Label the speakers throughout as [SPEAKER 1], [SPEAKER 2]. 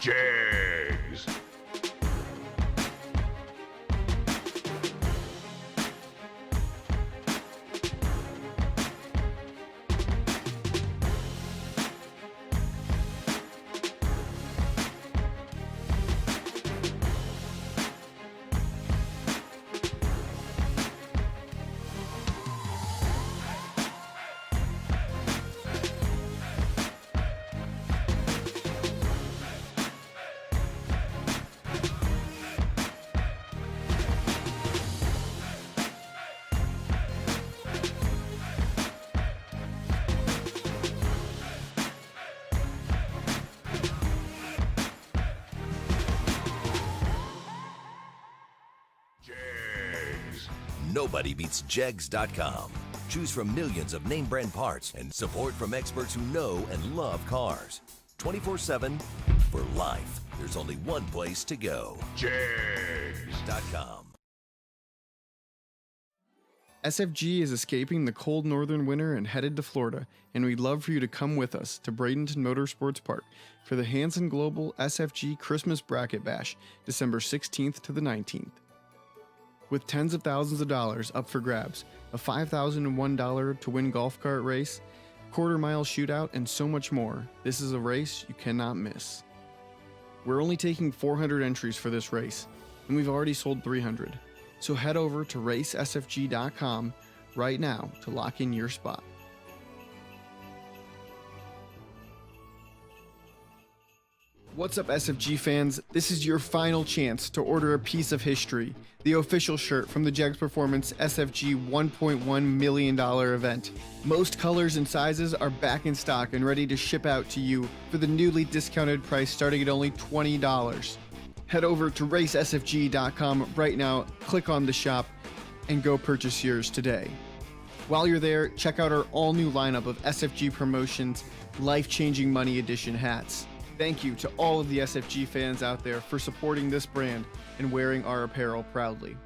[SPEAKER 1] Jags.
[SPEAKER 2] Nobody beats Jegs.com. Choose from millions of name brand parts and support from experts who know and love cars. 24/7 for life. There's only one place to go. Jegs.com.
[SPEAKER 3] SFG is escaping the cold northern winter and headed to Florida, and we'd love for you to come with us to Bradenton Motorsports Park for the Hanson Global SFG Christmas Bracket Bash, December 16th to the 19th. With tens of thousands of dollars up for grabs, a $5,001 to win golf cart race, quarter-mile shootout, and so much more, this is a race you cannot miss. We're only taking 400 entries for this race, and we've already sold 300. So head over to racesfg.com right now to lock in your spot. What's up, SFG fans? This is your final chance to order a piece of history, the official shirt from the Jegs Performance SFG $1.1 million event. Most colors and sizes are back in stock and ready to ship out to you for the newly discounted price starting at only $20. Head over to racesfg.com right now, click on the shop, and go purchase yours today. While you're there, check out our all-new lineup of SFG Promotions Life-Changing Money Edition hats. Thank you to all of the SFG fans out there for supporting this brand and wearing our apparel proudly.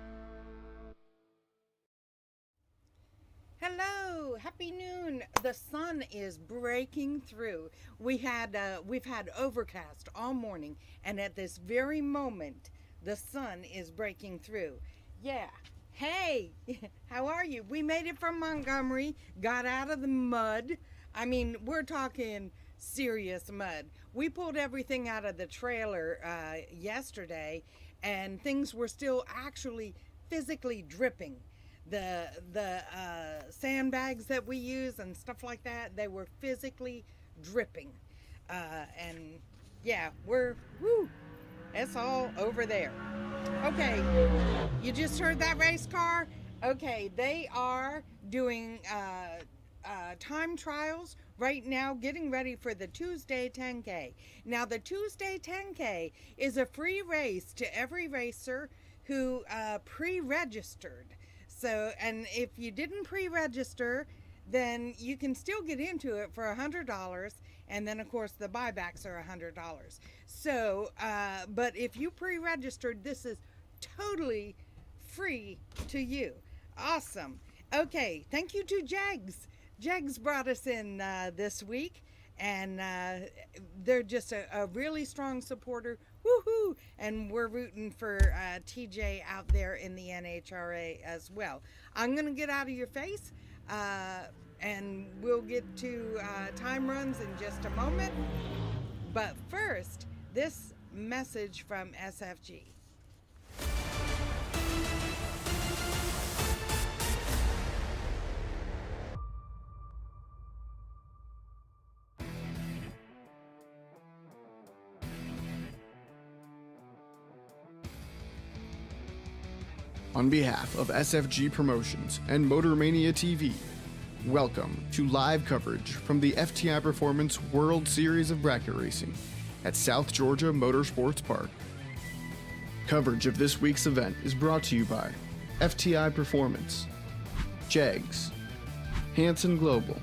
[SPEAKER 4] Hello, happy noon. The sun is breaking through. we've had overcast all morning, and at this very moment, the sun is breaking through. Yeah. Hey, how are you? We made it from Montgomery, got out of the mud. I mean, we're talking serious mud. We pulled everything out of the trailer yesterday, and things were still actually physically dripping. The sandbags that we use and stuff like that, they were physically dripping. And yeah, it's all over there. Okay, you just heard that race car? Okay, they are doing time trials right now, getting ready for the Tuesday 10K. Now, the Tuesday 10K is a free race to every racer who pre-registered. So, and if you didn't pre-register, then you can still get into it for $100, and then of course the buybacks are $100. So, but if you pre-registered, this is totally free to you. Awesome. Okay, thank you to Jegs. Jegs brought us in this week, and they're just a really strong supporter. Woohoo! And we're rooting for TJ out there in the NHRA as well. I'm going to get out of your face, and we'll get to time runs in just a moment. But first, this message from SFG.
[SPEAKER 3] On behalf of SFG Promotions and MotorMania TV, welcome to live coverage from the FTI Performance World Series of Bracket Racing at South Georgia Motorsports Park. Coverage of this week's event is brought to you by FTI Performance, Jegs, Hanson Global,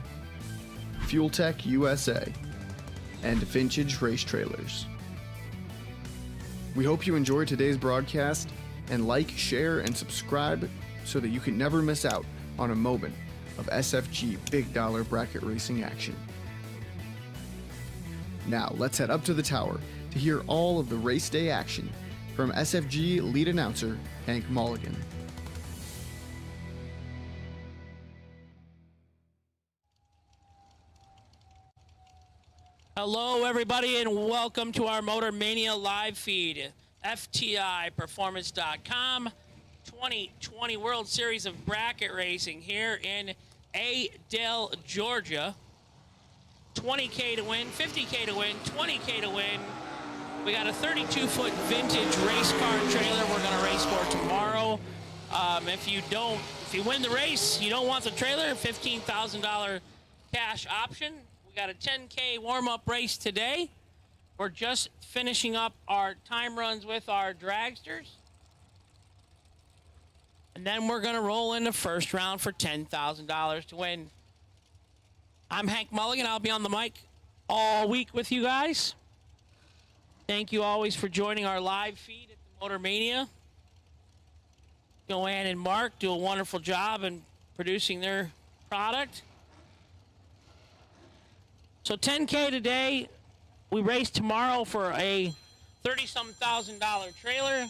[SPEAKER 3] Fuel Tech USA, and Vintage Race Trailers. We hope you enjoyed today's broadcast, and like, share, and subscribe so that you can never miss out on a moment of SFG big dollar bracket racing action. Now let's head up to the tower to hear all of the race day action from SFG lead announcer Hank Mulligan.
[SPEAKER 1] Hello, everybody, and welcome to our Motor Mania live feed. FTI Performance.com 2020 World Series of Bracket Racing here in Adel, Georgia. 20K to win, 50K to win, 20K to win. We got a 32-foot vintage race car trailer we're going to race for tomorrow. If you win the race, you don't want the trailer, $15,000 cash option. We got a 10K warm-up race today. We're just finishing up our time runs with our dragsters. And then we're going to roll in the first round for $10,000 to win. I'm Hank Mulligan. I'll be on the mic all week with you guys. Thank you always for joining our live feed at the Motor Mania. Joanne and Mark do a wonderful job in producing their product. So 10K today. We race tomorrow for a $30-some-thousand trailer.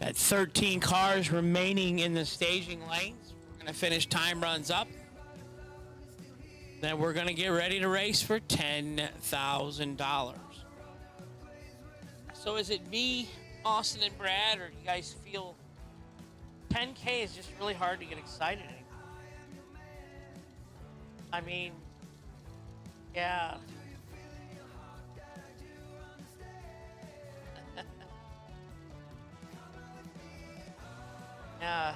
[SPEAKER 1] Got 13 cars remaining in the staging lanes. We're going to finish time runs up. Then we're going to get ready to race for $10,000. So is it me, Austin, and Brad, or do you guys feel 10K is just really hard to get excited anymore? I mean, yeah. Yeah.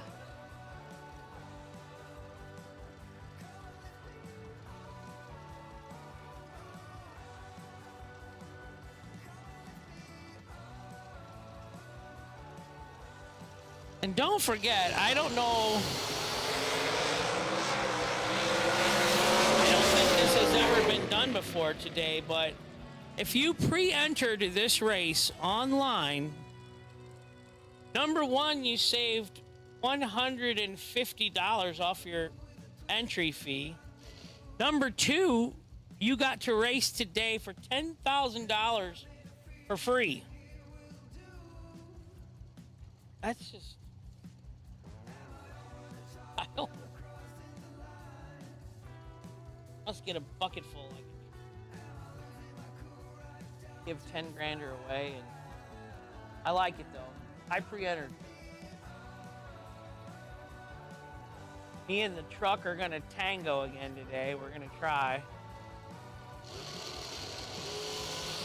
[SPEAKER 1] And don't forget, I don't know. I don't think this has ever been done before today, but if you pre-entered this race online, number one, you saved $150 off your entry fee. Number two, you got to race today for $10,000 for free. That's just, else get a bucket full. I could give 10 grander away, and I like it though. I pre-entered. Me and the truck are gonna tango again today. We're gonna try.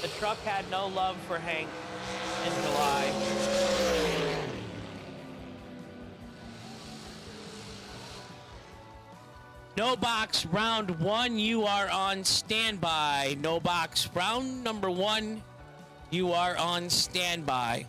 [SPEAKER 1] The truck had no love for Hank in July. No box, round one, you are on standby. No box, round number one, you are on standby.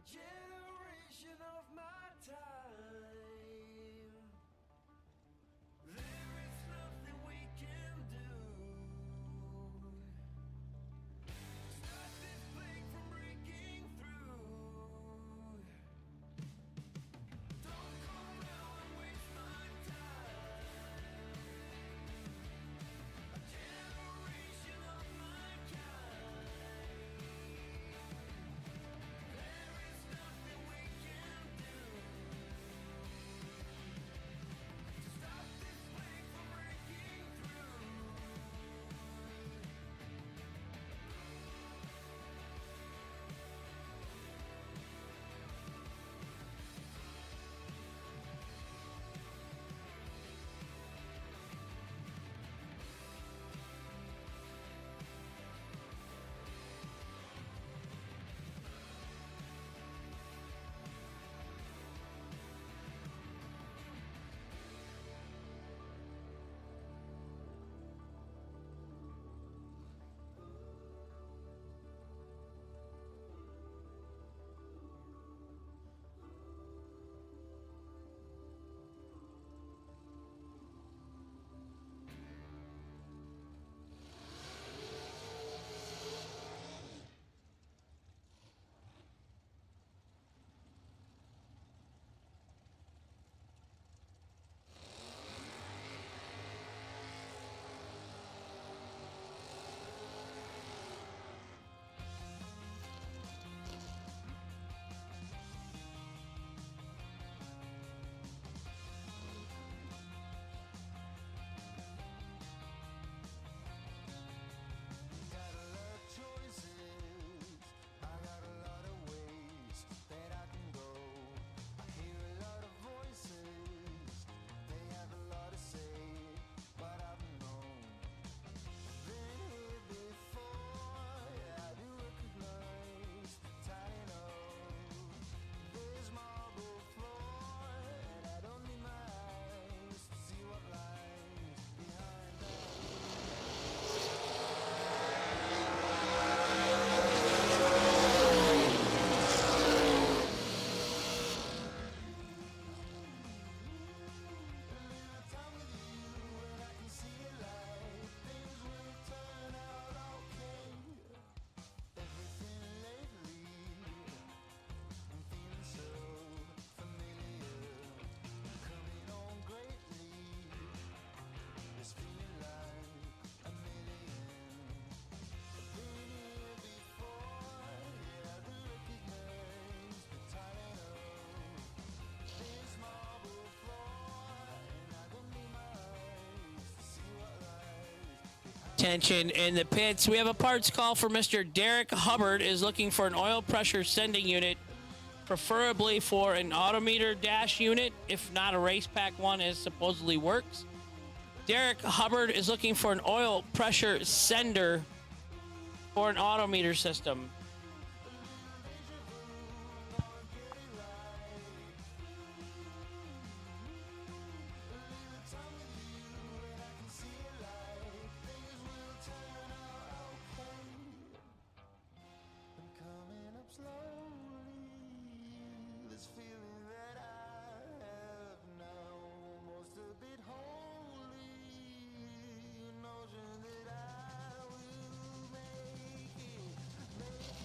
[SPEAKER 5] Generation of my time. There is nothing we can do. Stop this plague from breaking through. Don't come around and waste my time. A generation of my kind. There is nothing
[SPEAKER 1] attention in the pits. We have a parts call for Mr. Derek Hubbard is looking for an oil pressure sending unit, preferably for an autometer dash unit, if not a race pack one, as supposedly works. Derek Hubbard is looking for an oil pressure sender for an autometer system.
[SPEAKER 5] Coming up slowly, this feeling that I have now, almost a bit holy, notion that I will make it.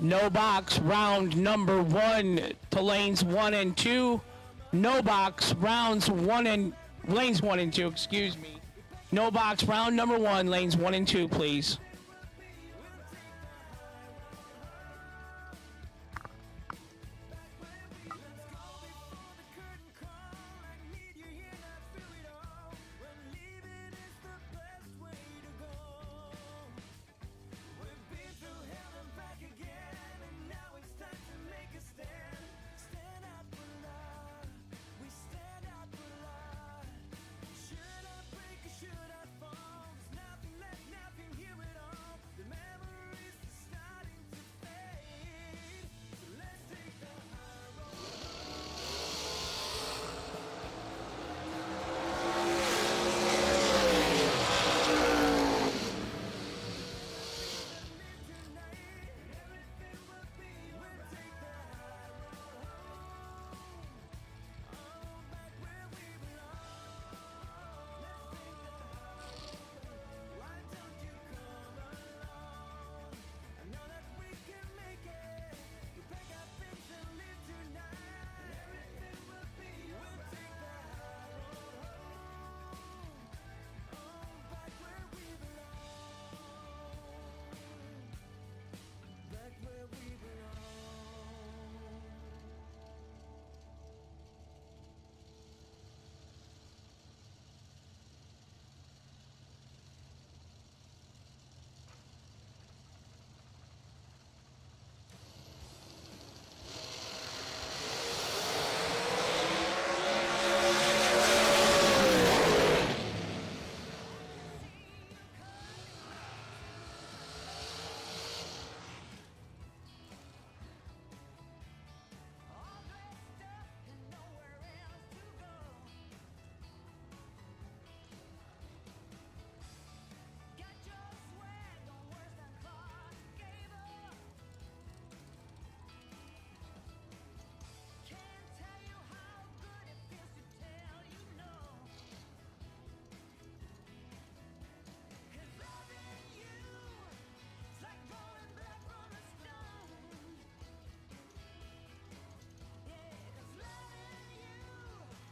[SPEAKER 1] No box round number 1 to lanes 1 and 2. No box lanes 1 and 2, excuse me. No box round number 1, lanes 1 and 2, please.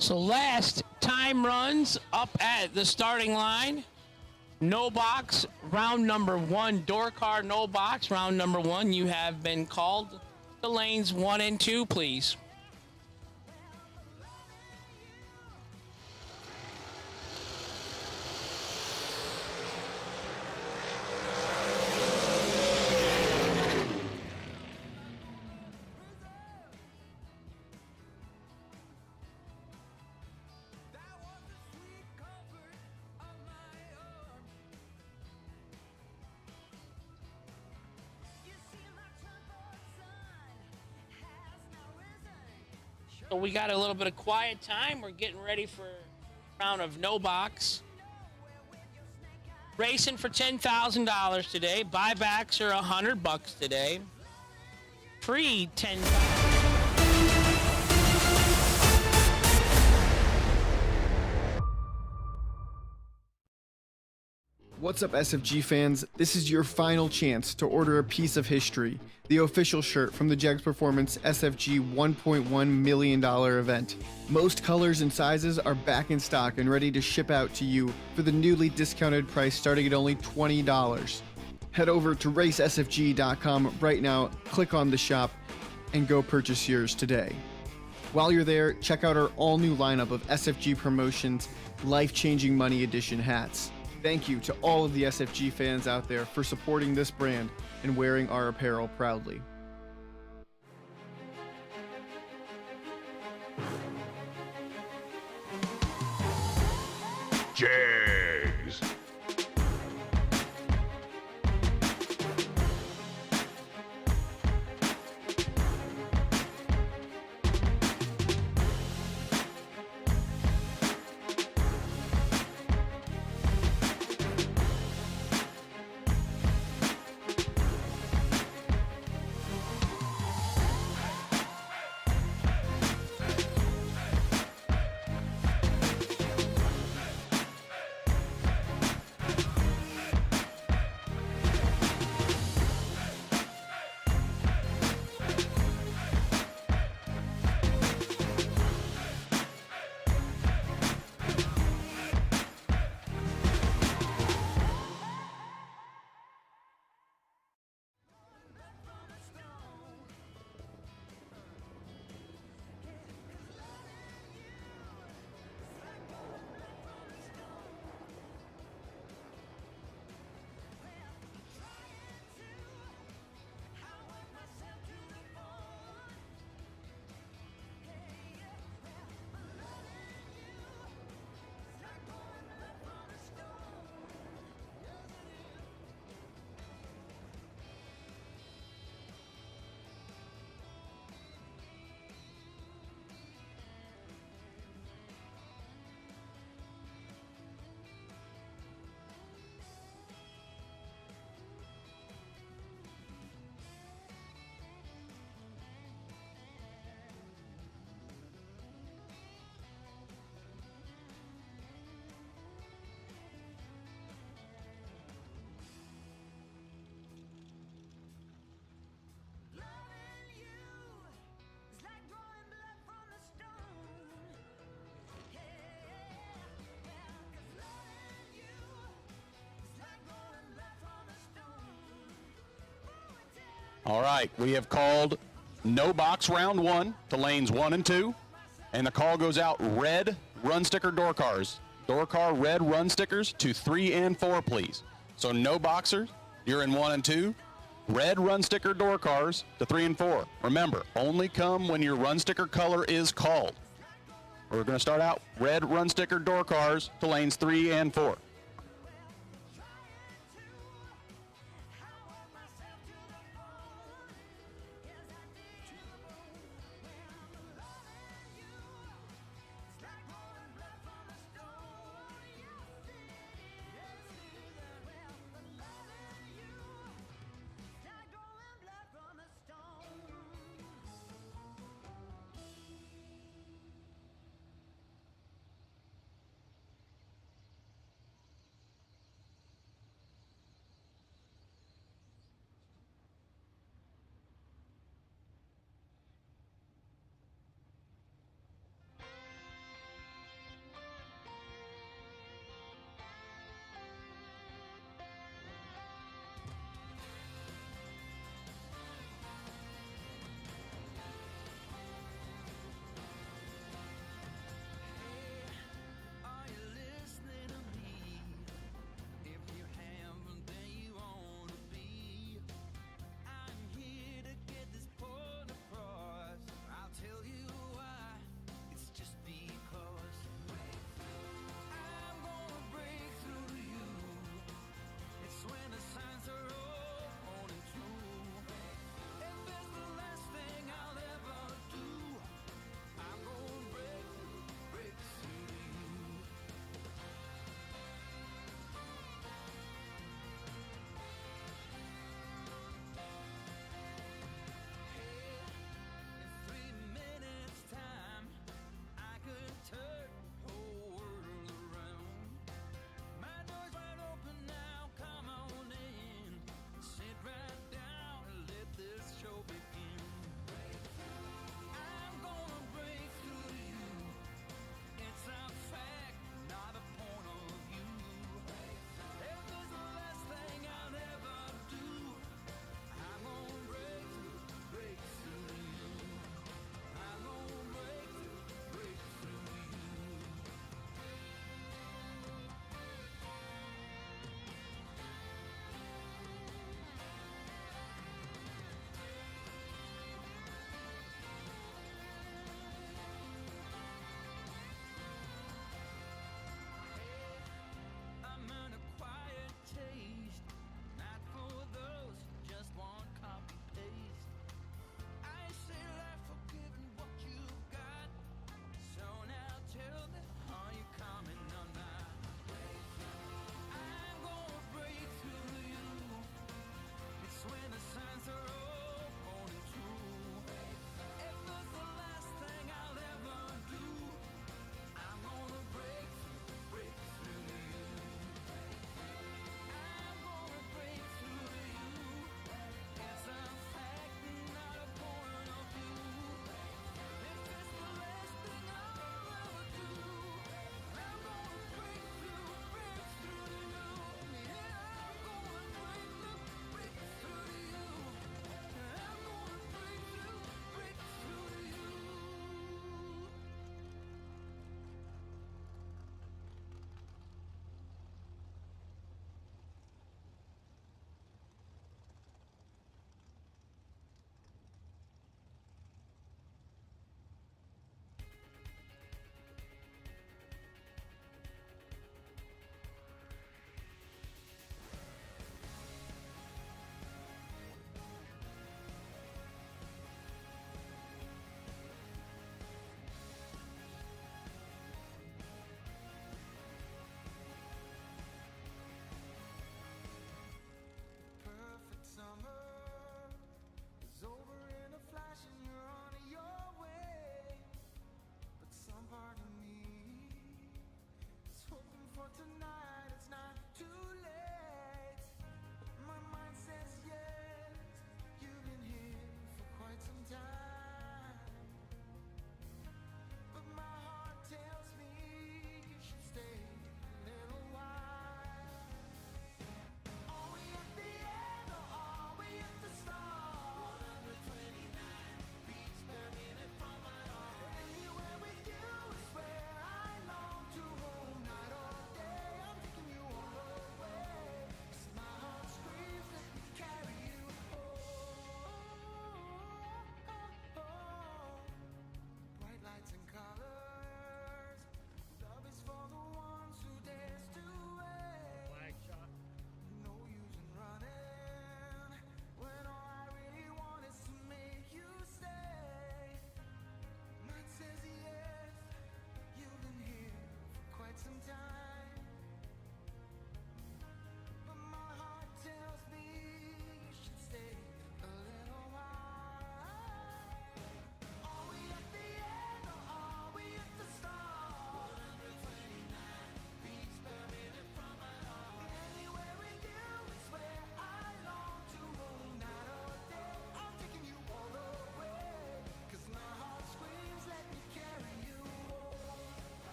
[SPEAKER 1] So last time runs up at the starting line. No box, round number 1. Door car, no box, round number 1. You have been called to lanes 1 and 2, please. So we got a little bit of quiet time. We're getting ready for a round of no box. Racing for $10,000 today. Buybacks are $100 today. Free $10,000.
[SPEAKER 3] What's up, SFG fans? This is your final chance to order a piece of history, the official shirt from the Jegs Performance SFG $1.1 million event. Most colors and sizes are back in stock and ready to ship out to you for the newly discounted price starting at only $20. Head over to racesfg.com right now, click on the shop, and go purchase yours today. While you're there, check out our all-new lineup of SFG Promotions Life-Changing Money Edition hats. Thank you to all of the SFG fans out there for supporting this brand and wearing our apparel proudly.
[SPEAKER 6] Jags. All right, we have called no box round 1 to lanes 1 and 2, and the call goes out red run sticker door cars. Door car red run stickers to 3 and 4, please. So no boxers, you're in 1 and 2. Red run sticker door cars to 3 and 4. Remember, only come when your run sticker color is called. We're going to start out red run sticker door cars to lanes 3 and 4.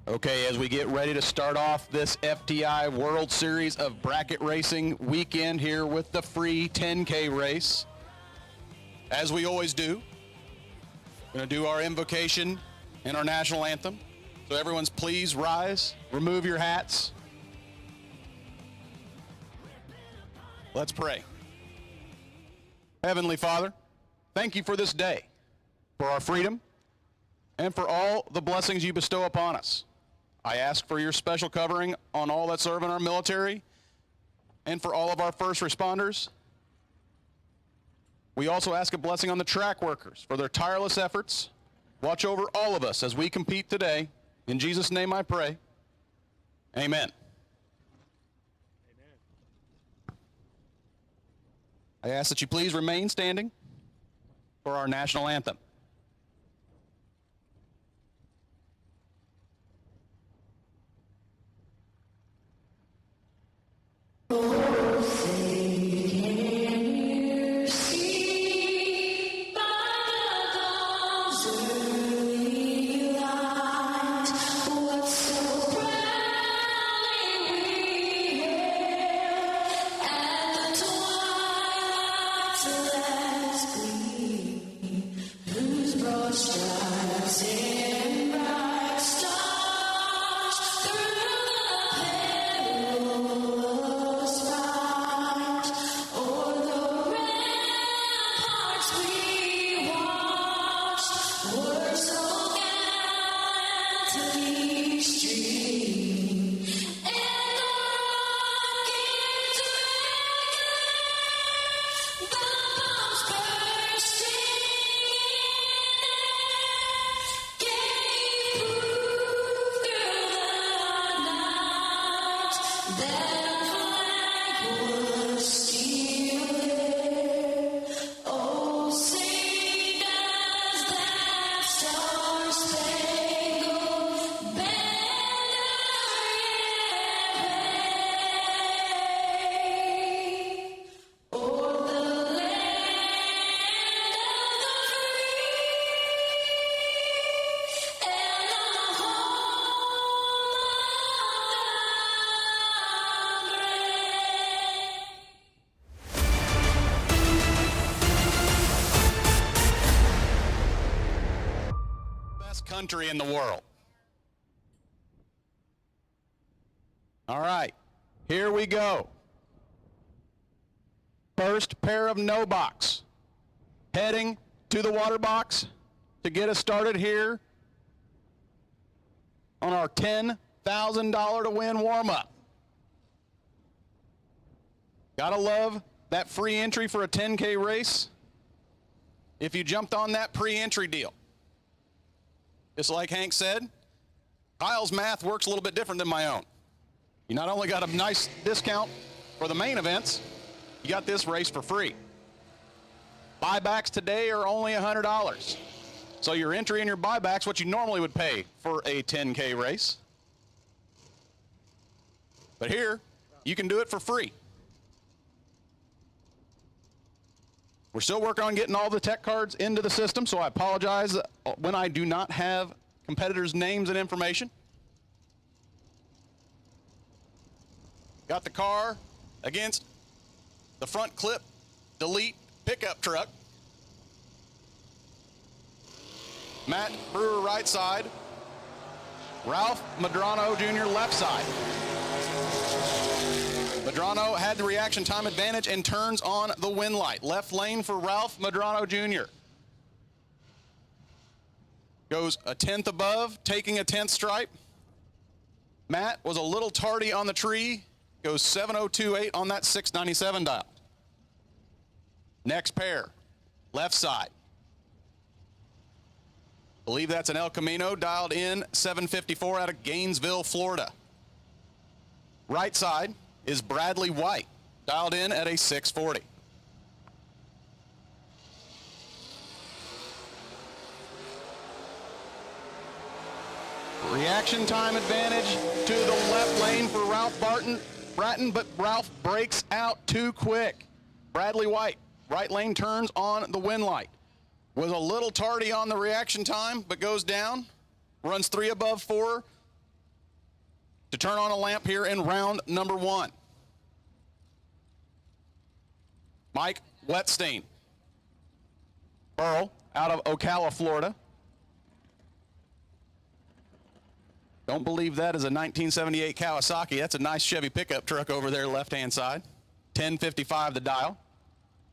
[SPEAKER 6] Okay, as we get ready to start off this FTI World Series of Bracket Racing weekend here with the free 10K race, as we always do, going to do our invocation and our national anthem. So everyone's please rise, remove your hats. Let's pray. Heavenly Father, thank you for this day, for our freedom, and for all the blessings you bestow upon us. I ask for your special covering on all that serve in our military and for all of our first responders. We also ask a blessing on the track workers for their tireless efforts. Watch over all of us as we compete today. In Jesus' name I pray. Amen. I ask that you please remain standing for our national anthem. Country in the world. All right, here we go. First pair of no box. Heading to the water box to get us started here on our $10,000 to win warm-up. Gotta love that free entry for a 10K race if you jumped on that pre-entry deal. Just like Hank said, Kyle's math works a little bit different than my own. You not only got a nice discount for the main events, you got this race for free. Buybacks today are only $100. So your entry and your buybacks, what you normally would pay for a 10K race. But here, you can do it for free. We're still working on getting all the tech cards into the system, so I apologize when I do not have competitors' names and information. Got the car against the front clip, delete pickup truck. Matt Brewer right side. Ralph Medrano Jr. left side. Medrano had the reaction time advantage and turns on the win light. Left lane for Ralph Medrano Jr. Goes a 10th above, taking a 10th stripe. Matt was a little tardy on the tree. Goes 7:02.8 on that 697 dial. Next pair, left side. Believe that's an El Camino, dialed in 754 out of Gainesville, Florida. Right side is Bradley White, dialed in at a 640. Reaction time advantage to the left lane for Ralph Bratton, but Ralph breaks out too quick. Bradley White, right lane turns on the win light. Was a little tardy on the reaction time, but goes down, runs 3 above 4 to turn on a lamp here in round number 1. Mike Wetstein. Burl out of Ocala, Florida. Don't believe that is a 1978 Kawasaki. That's a nice Chevy pickup truck over there, left-hand side. 1055 the dial.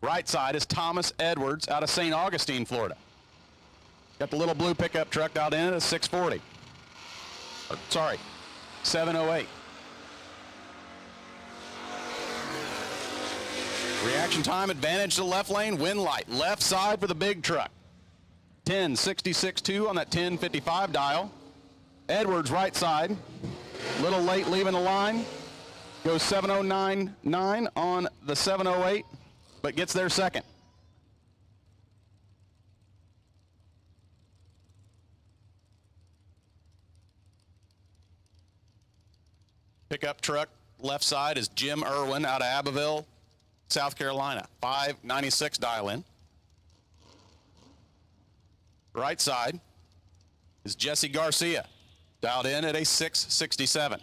[SPEAKER 6] Right side is Thomas Edwards out of St. Augustine, Florida. Got the little blue pickup truck dialed in at a 640. Sorry, 708. Reaction time advantage to the left lane, wind light. Left side for the big truck. 1066.2 on that 1055 dial. Edwards right side. Little late leaving the line. Goes 709.9 on the 708, but gets there second. Pickup truck left side is Jim Irwin out of Abbeville, South Carolina. 596 dial in. Right side is Jesse Garcia, dialed in at a 667.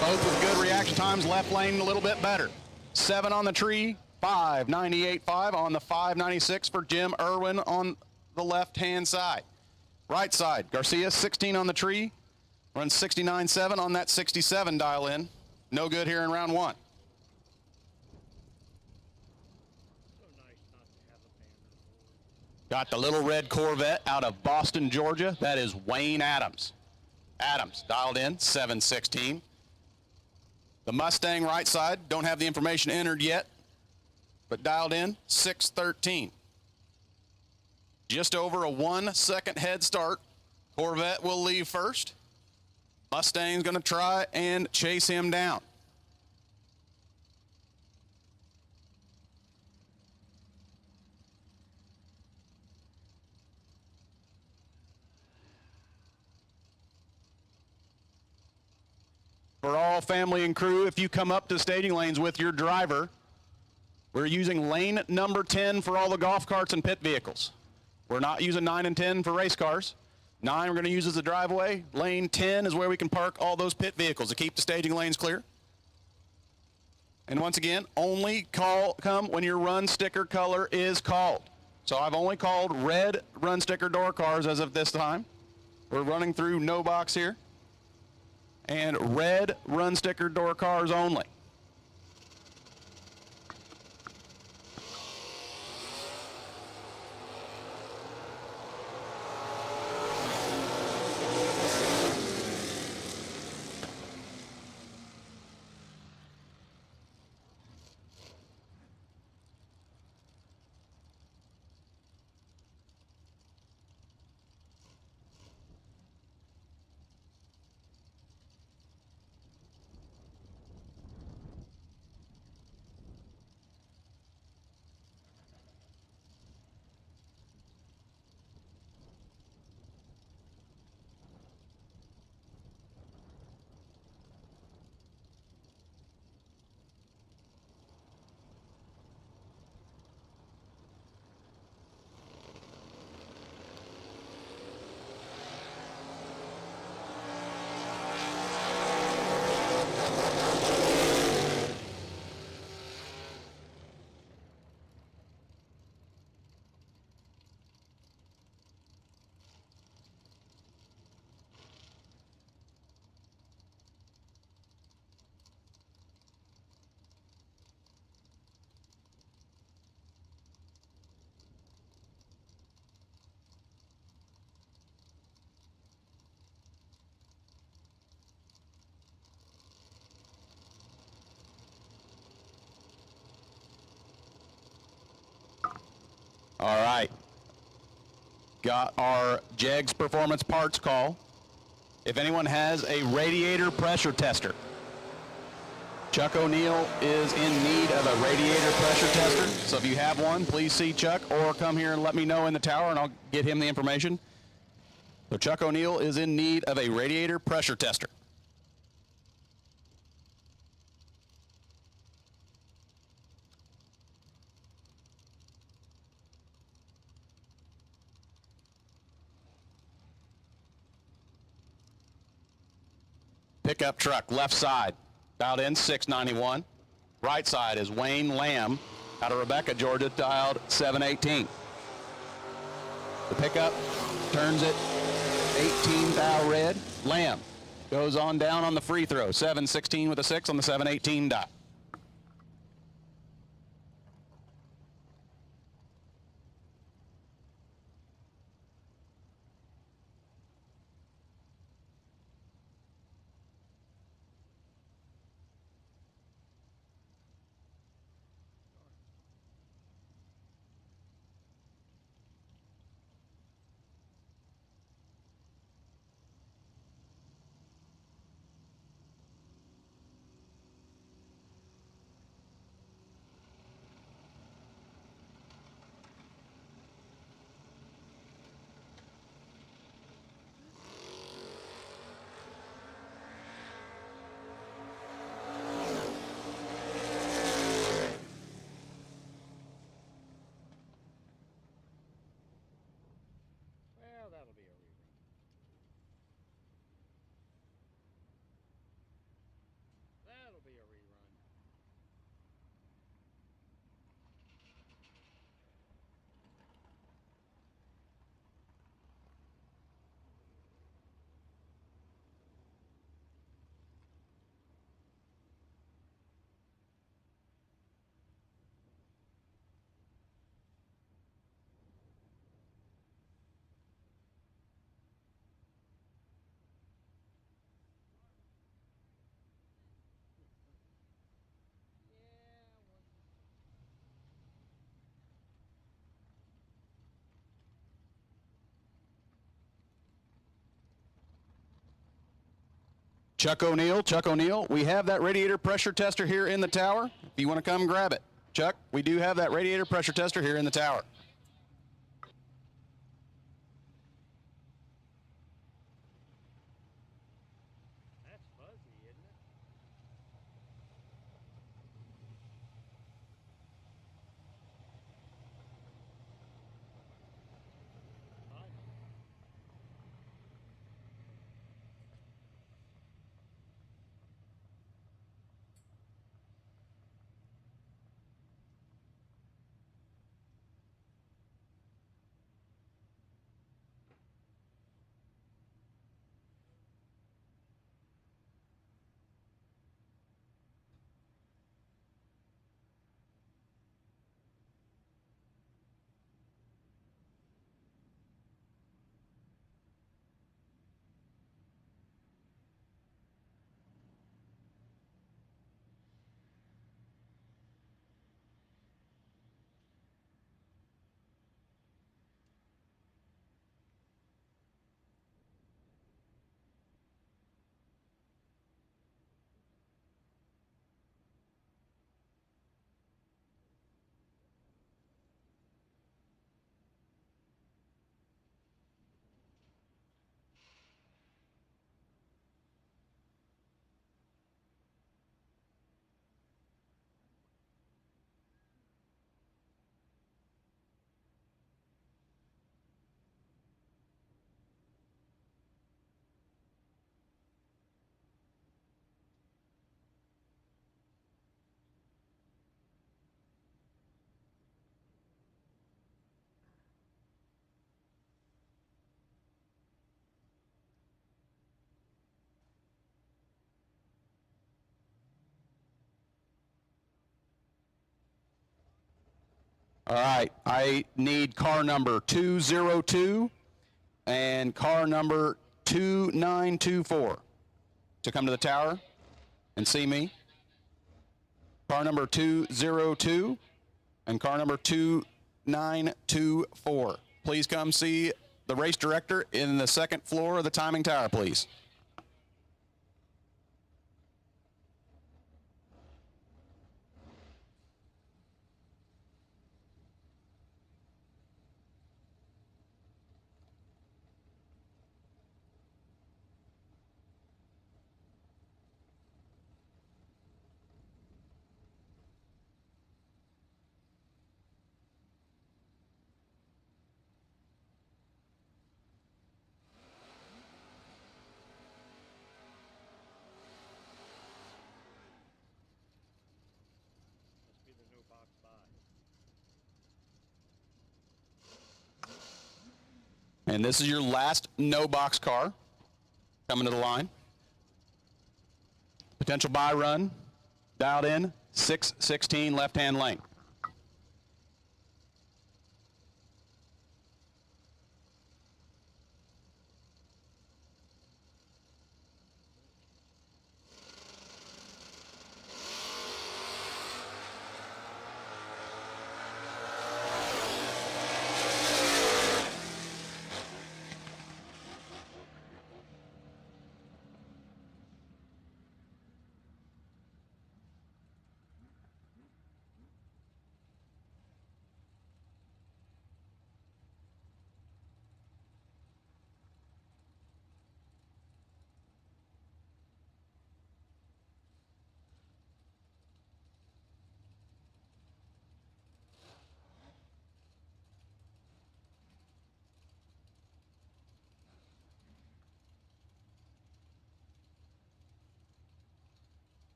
[SPEAKER 6] Both with good reaction times, left lane a little bit better. 7 on the tree, 598.5 on the 596 for Jim Irwin on the left-hand side. Right side, Garcia 16 on the tree, runs 69.7 on that 67 dial in. No good here in round 1. Got the little red Corvette out of Boston, Georgia. That is Wayne Adams. Adams dialed in 716. The Mustang right side, don't have the information entered yet, but dialed in 613. Just over a 1 second head start. Corvette will leave first. Mustang's going to try and chase him down. For all family and crew, if you come up to staging lanes with your driver, we're using lane number 10 for all the golf carts and pit vehicles. We're not using 9 and 10 for race cars. 9 we're going to use as the driveway. Lane 10 is where we can park all those pit vehicles to keep the staging lanes clear. And once again, only come when your run sticker color is called. So I've only called red run sticker door cars as of this time. We're running through no box here. And red run sticker door cars only. All right. Got our JEGS performance parts call. If anyone has a radiator pressure tester, Chuck O'Neill is in need of a radiator pressure tester. So if you have one, please see Chuck or come here and let me know in the tower and I'll get him the information. So Chuck O'Neill is in need of a radiator pressure tester. Pickup truck, left side, dialed in 691. Right side is Wayne Lamb out of Rebecca, Georgia, dialed 718. The pickup turns it 18 dial red. Lamb goes on down on the free throw, 716 with a 6 on the 718 dial.
[SPEAKER 7] Well, that'll be a rerun. That'll be a rerun.
[SPEAKER 6] Chuck O'Neill, we have that radiator pressure tester here in the tower. If you want to come grab it. Chuck, we do have that radiator pressure tester here in the tower.
[SPEAKER 7] That's fuzzy, isn't it? Fine.
[SPEAKER 6] All right, I need car number 202 and car number 2924 to come to the tower and see me. Car number 202 and car number 2924. Please come see the race director in the second floor of the timing tower, please. And this is your last no box car coming to the line. Potential buy run, dialed in, 616 left-hand lane.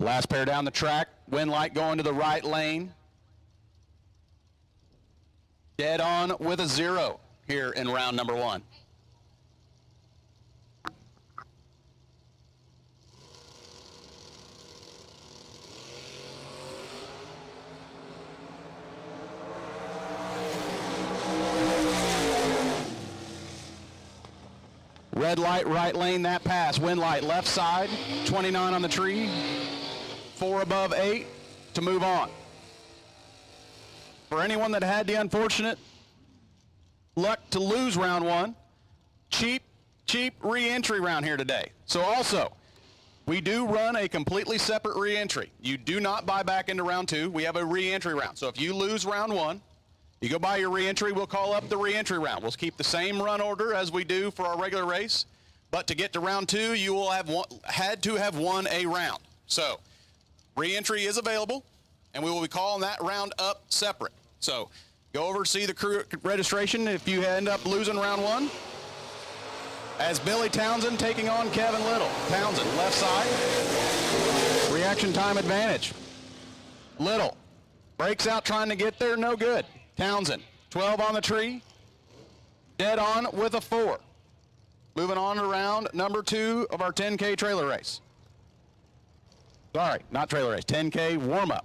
[SPEAKER 6] Last pair down the track, wind light going to the right lane. Dead on with a 0 here in round number 1. Red light, right lane, that pass. Wind light, left side, 29 on the tree. 4 above 8 to move on. For anyone that had the unfortunate luck to lose round 1, cheap re-entry round here today. So also, we do run a completely separate re-entry. You do not buy back into round 2. We have a re-entry round. So if you lose round 1, you go buy your re-entry, we'll call up the re-entry round. We'll keep the same run order as we do for our regular race, but to get to round 2, you will have had to have won a round. So re-entry is available, and we will be calling that round up separate. So go over, see the crew registration if you end up losing round 1. As Billy Townsend taking on Kevin Little. Townsend, left side. Reaction time advantage. Little breaks out trying to get there, no good. Townsend, 12 on the tree. Dead on with a 4. Moving on to round number 2 of our 10K trailer race. Sorry, not trailer race, 10K warm-up.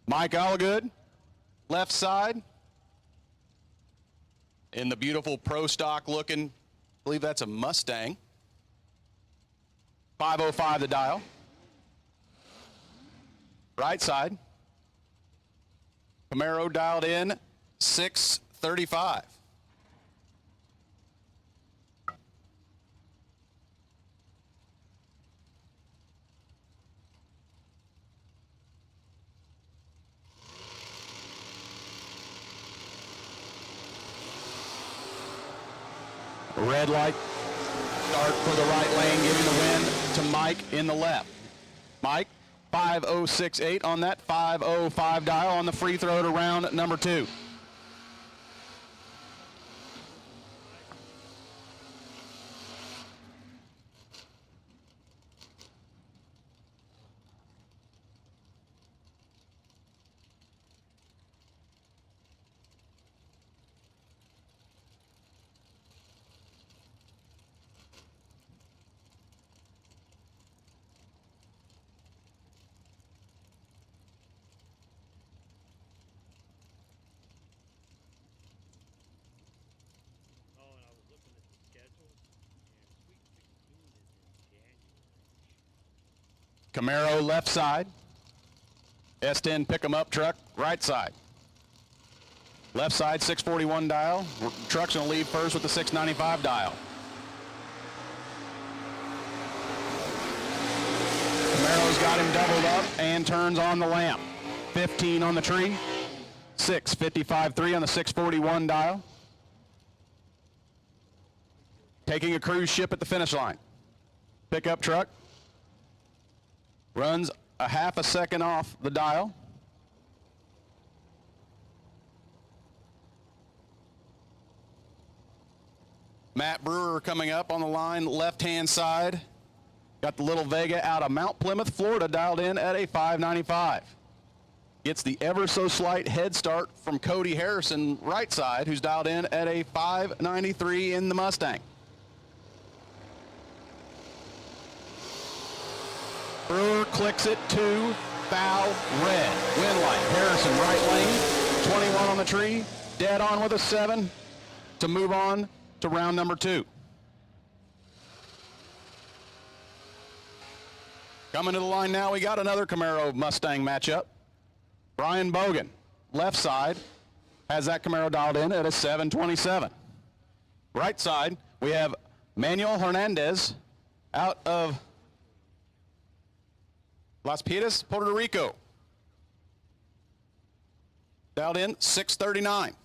[SPEAKER 6] Mike Allgood, left side, in the beautiful pro stock looking, I believe that's a Mustang. 505 the dial. Right side. Camaro dialed in 635. Red light, start for the right lane, giving the win to Mike in the left. Mike, 5068 on that 505 dial on the free throw to round number 2.
[SPEAKER 7] Oh, and I was looking at the schedule, and Sweet 16 is in January.
[SPEAKER 6] Camaro left side. S10 pick 'em up truck right side. Left side 641 dial. Truck's gonna lead first with the 695 dial. Camaro's got him doubled up and turns on the lamp. 15 on the tree. 655.3 on the 641 dial. Taking a cruise ship at the finish line. Pickup truck. Runs a half a second off the dial. Matt Brewer coming up on the line, left-hand side. Got the little Vega out of Mount Plymouth, Florida, dialed in at a 595. Gets the ever so slight head start from Cody Harrison, right side, who's dialed in at a 593 in the Mustang. Brewer clicks it to foul red. Wind light. Harrison right lane. 21 on the tree. Dead on with a 7 to move on to round number 2. Coming to the line now, we got another Camaro Mustang matchup. Brian Bogan, left side, has that Camaro dialed in at a 727. Right side, we have Manuel Hernandez out of Las Piedras, Puerto Rico. Dialed in 639.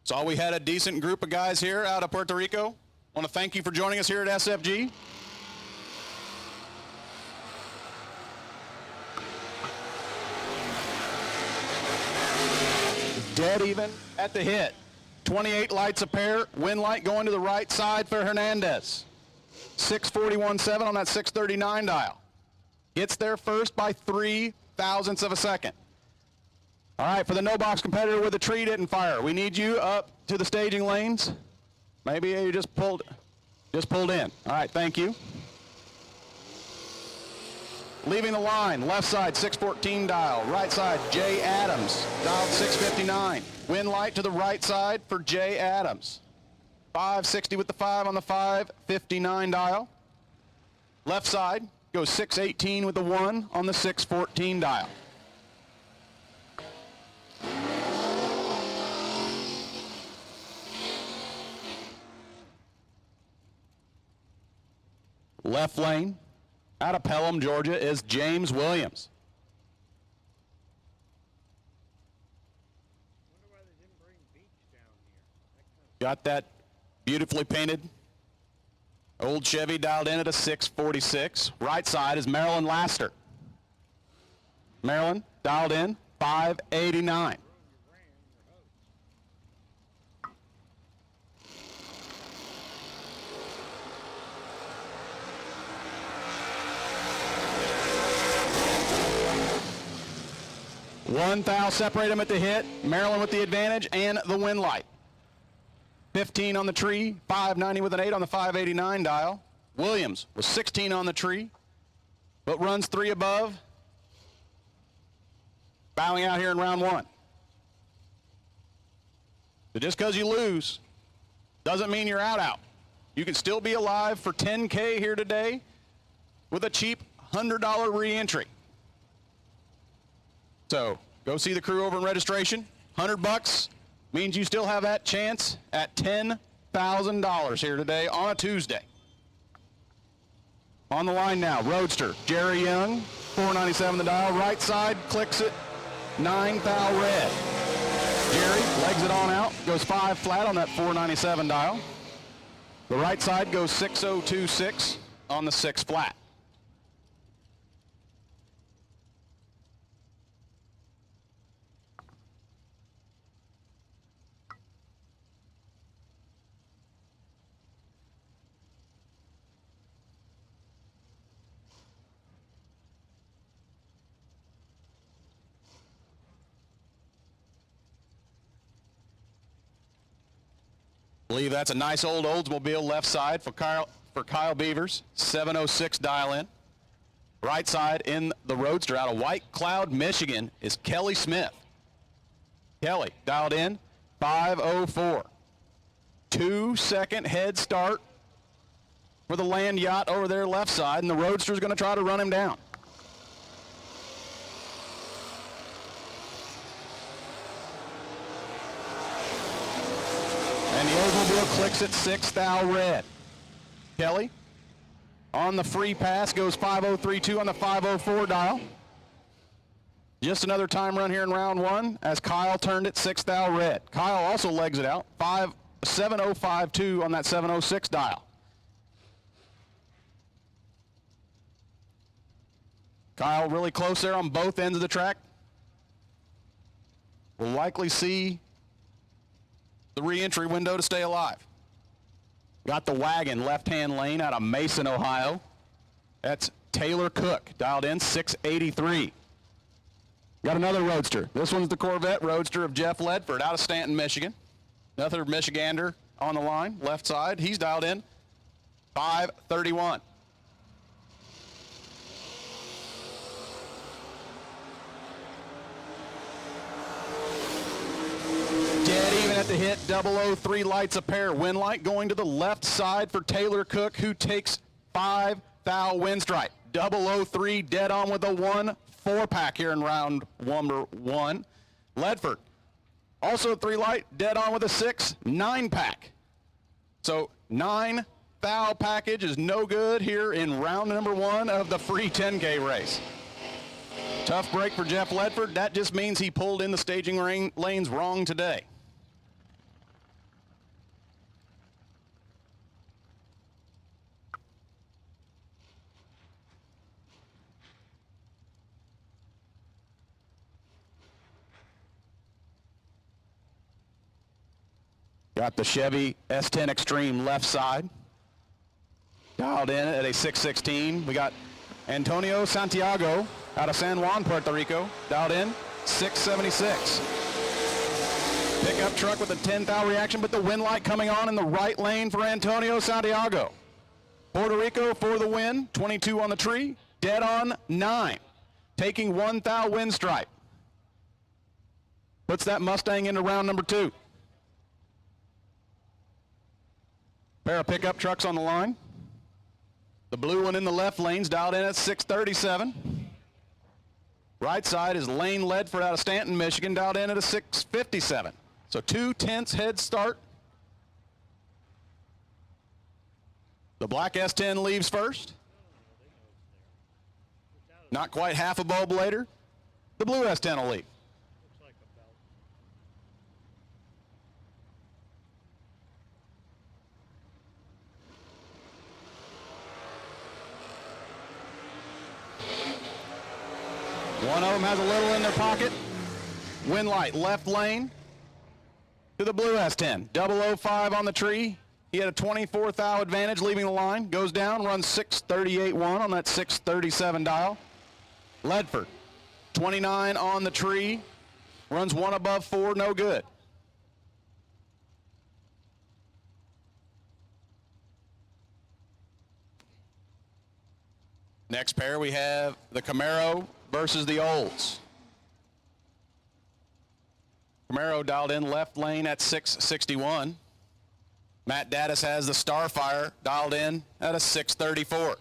[SPEAKER 6] So we had a decent group of guys here out of Puerto Rico. Want to thank you for joining us here at SFG. Dead even at the hit. 28 lights a pair. Wind light going to the right side for Hernandez. 641.7 on that 639 dial. Gets there first by 3 thousandths of a second. All right, for the no box competitor where the tree didn't fire, we need you up to the staging lanes. Maybe you just pulled in. All right, thank you. Leaving the line, left side 614 dial, right side Jay Adams, dialed 659. Wind light to the right side for Jay Adams. 560 with the 5 on the 559 dial. Left side goes 618 with the 1 on the 614 dial. Left lane, out of Pelham, Georgia, is James Williams.
[SPEAKER 7] Wonder why they didn't bring Beach down here.
[SPEAKER 6] Got that beautifully painted old Chevy dialed in at a 646. Right side is Marilyn Laster. Marilyn dialed in 589. 1 thou separate them at the hit. Maryland with the advantage and the wind light. 15 on the tree, 590 with an 8 on the 589 dial. Williams was 16 on the tree, but runs 3 above. Bowing out here in round 1. So just because you lose doesn't mean you're out. You can still be alive for $10K here today with a cheap $100 re-entry. So go see the crew over in registration. $100 means you still have that chance at $10,000 here today on a Tuesday. On the line now, Roadster, Jerry Young, $4.97 the dial. Right side, clicks it, 9 thou red. Jerry legs it on out, goes 5 flat on that $4.97 dial. The right side goes 6026 on the 6 flat. Believe that's a nice old Oldsmobile left side for Kyle Beavers, 706 dial in. Right side in the Roadster out of White Cloud, Michigan is Kelly Smith. Kelly dialed in, 504. 2-second head start for the land yacht over there left side, and the Roadster's going to try to run him down. And the Oldsmobile clicks at 6 thou red. Kelly on the free pass goes 5032 on the 504 dial. Just another time run here in round 1 as Kyle turned it 6 thou red. Kyle also legs it out 7052 on that 706 dial. Kyle really close there on both ends of the track. We'll likely see the re-entry window to stay alive. Got the wagon left-hand lane out of Mason, Ohio. That's Taylor Cook, dialed in 683. Got another Roadster. This one's the Corvette Roadster of Jeff Ledford out of Stanton, Michigan. Another Michigander on the line, left side. He's dialed in 531. Dead even at the hit, 003 lights a pair. Wind light going to the left side for Taylor Cook, who takes 5 thou wind stripe. 003 dead on with a 1-4-pack here in round number 1. Ledford, also 3 light, dead on with a 6-9-pack. So 9 thou package is no good here in round number 1 of the free 10K race. Tough break for Jeff Ledford. That just means he pulled in the staging lanes wrong today. Got the Chevy S10 Extreme left side. Dialed in at a 616. We got Antonio Santiago out of San Juan, Puerto Rico. Dialed in 676. Pickup truck with a 10 thou reaction, but the wind light coming on in the right lane for Antonio Santiago. Puerto Rico for the win. 22 on the tree. Dead on 9. Taking 1 thou wind stripe. Puts that Mustang into round number 2. Pair of pickup trucks on the line. The blue one in the left lane's dialed in at 637. Right side is Lane Ledford out of Stanton, Michigan, dialed in at a 657. So 2/10 head start. The black S10 leaves first. Not quite half a bulb later, the blue S10 will leave.
[SPEAKER 7] Looks like a belt.
[SPEAKER 6] One of them has a little in their pocket. Wind light, left lane to the blue S10. 005 on the tree. He had a 24 thou advantage leaving the line. Goes down, runs 638.1 on that 637 dial. Ledford, 29 on the tree. Runs 1 above 4, no good. Next pair we have the Camaro versus the Olds. Camaro dialed in left lane at 661. Matt Daddis has the Starfire dialed in at a 634.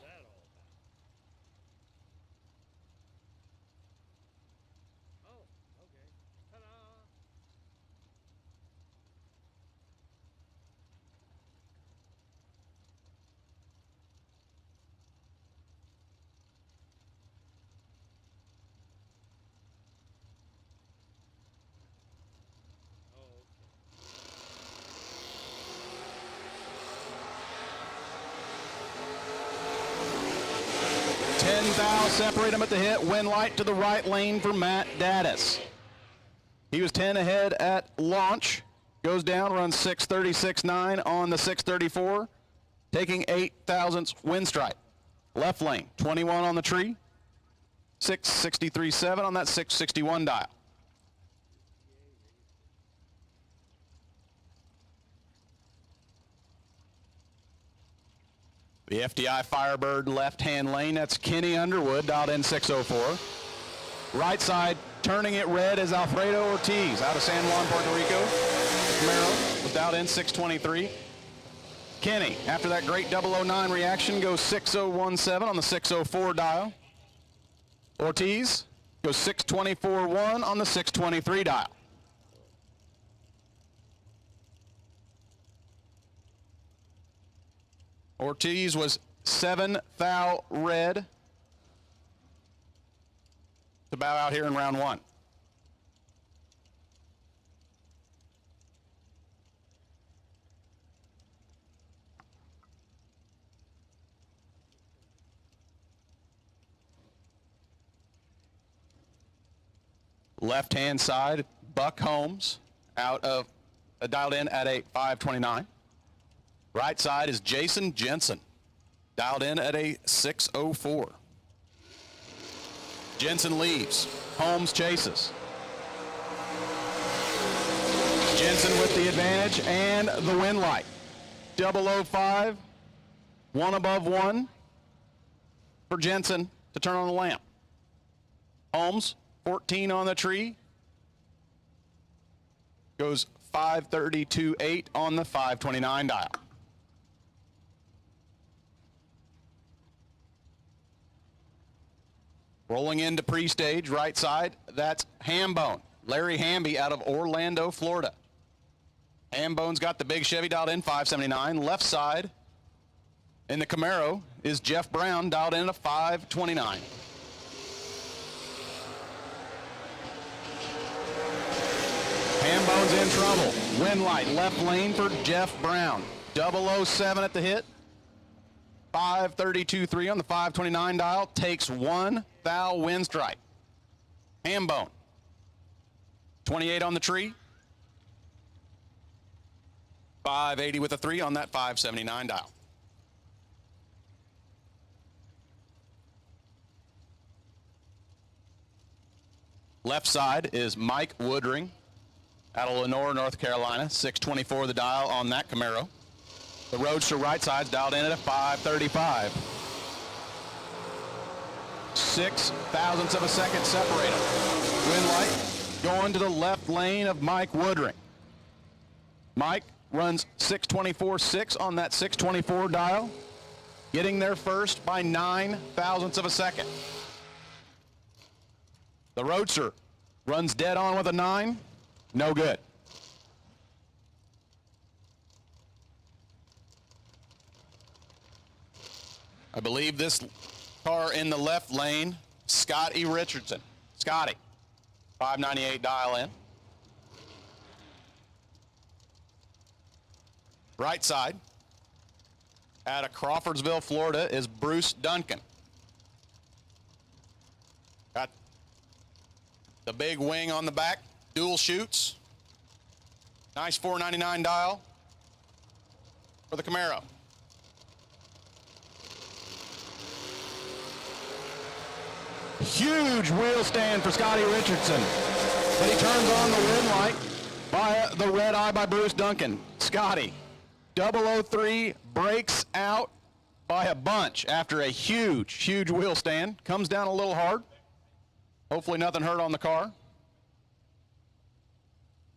[SPEAKER 6] Separate him at the hit. Win light to the right lane for Matt Daddis. He was 10 ahead at launch. Goes down, runs 6:36.9 on the 634, taking 8 thousandths win stripe. Left lane, 21 on the tree, 6:63.7 on that 661 dial. The FTI Firebird left-hand lane, that's Kenny Underwood, dialed in 604. Right side, turning it red, is Alfredo Ortiz, out of San Juan, Puerto Rico. Camaro, was dialed in 623. Kenny, after that great 009 reaction, goes 6017 on the 604 dial. Ortiz goes 624.1 on the 623 dial. Ortiz was 7 thou red to bow out here in round 1. Left-hand side, Buck Holmes out of dialed in at a 529. Right side is Jason Jensen, dialed in at a 604. Jensen leaves. Holmes chases. Jensen with the advantage and the win light. 005, 1 above 1 for Jensen to turn on the lamp. Holmes, 14 on the tree, goes 532.8 on the 529 dial. Rolling into pre-stage, right side, that's Hambone. Larry Hamby out of Orlando, Florida. Hambone's got the big Chevy dialed in, 579. Left side in the Camaro is Jeff Brown, dialed in at 529. Hambone's in trouble. Win light, left lane for Jeff Brown. 007 at the hit. 532.3 on the 529 dial, takes 1 thou win stripe. Hambone, 28 on the tree. 580 with a 3 on that 579 dial. Left side is Mike Woodring out of Lenore, North Carolina, 624 the dial on that Camaro. The Roadster right side's dialed in at a 535. 6 thousandths of a second separate them. Win light going to the left lane of Mike Woodring. Mike runs 624.6 on that 624 dial, getting there first by 9 thousandths of a second. The Roadster runs dead on with a 9, no good. I believe this car in the left lane, Scotty Richardson. Scotty, 598 dial in. Right side, out of Crawfordsville, Florida, is Bruce Duncan. Got the big wing on the back, dual chutes. Nice 499 dial for the Camaro. Huge wheel stand for Scotty Richardson, but he turns on the win light by the red eye by Bruce Duncan. Scotty, 003, breaks out by a bunch after a huge wheel stand. Comes down a little hard. Hopefully nothing hurt on the car.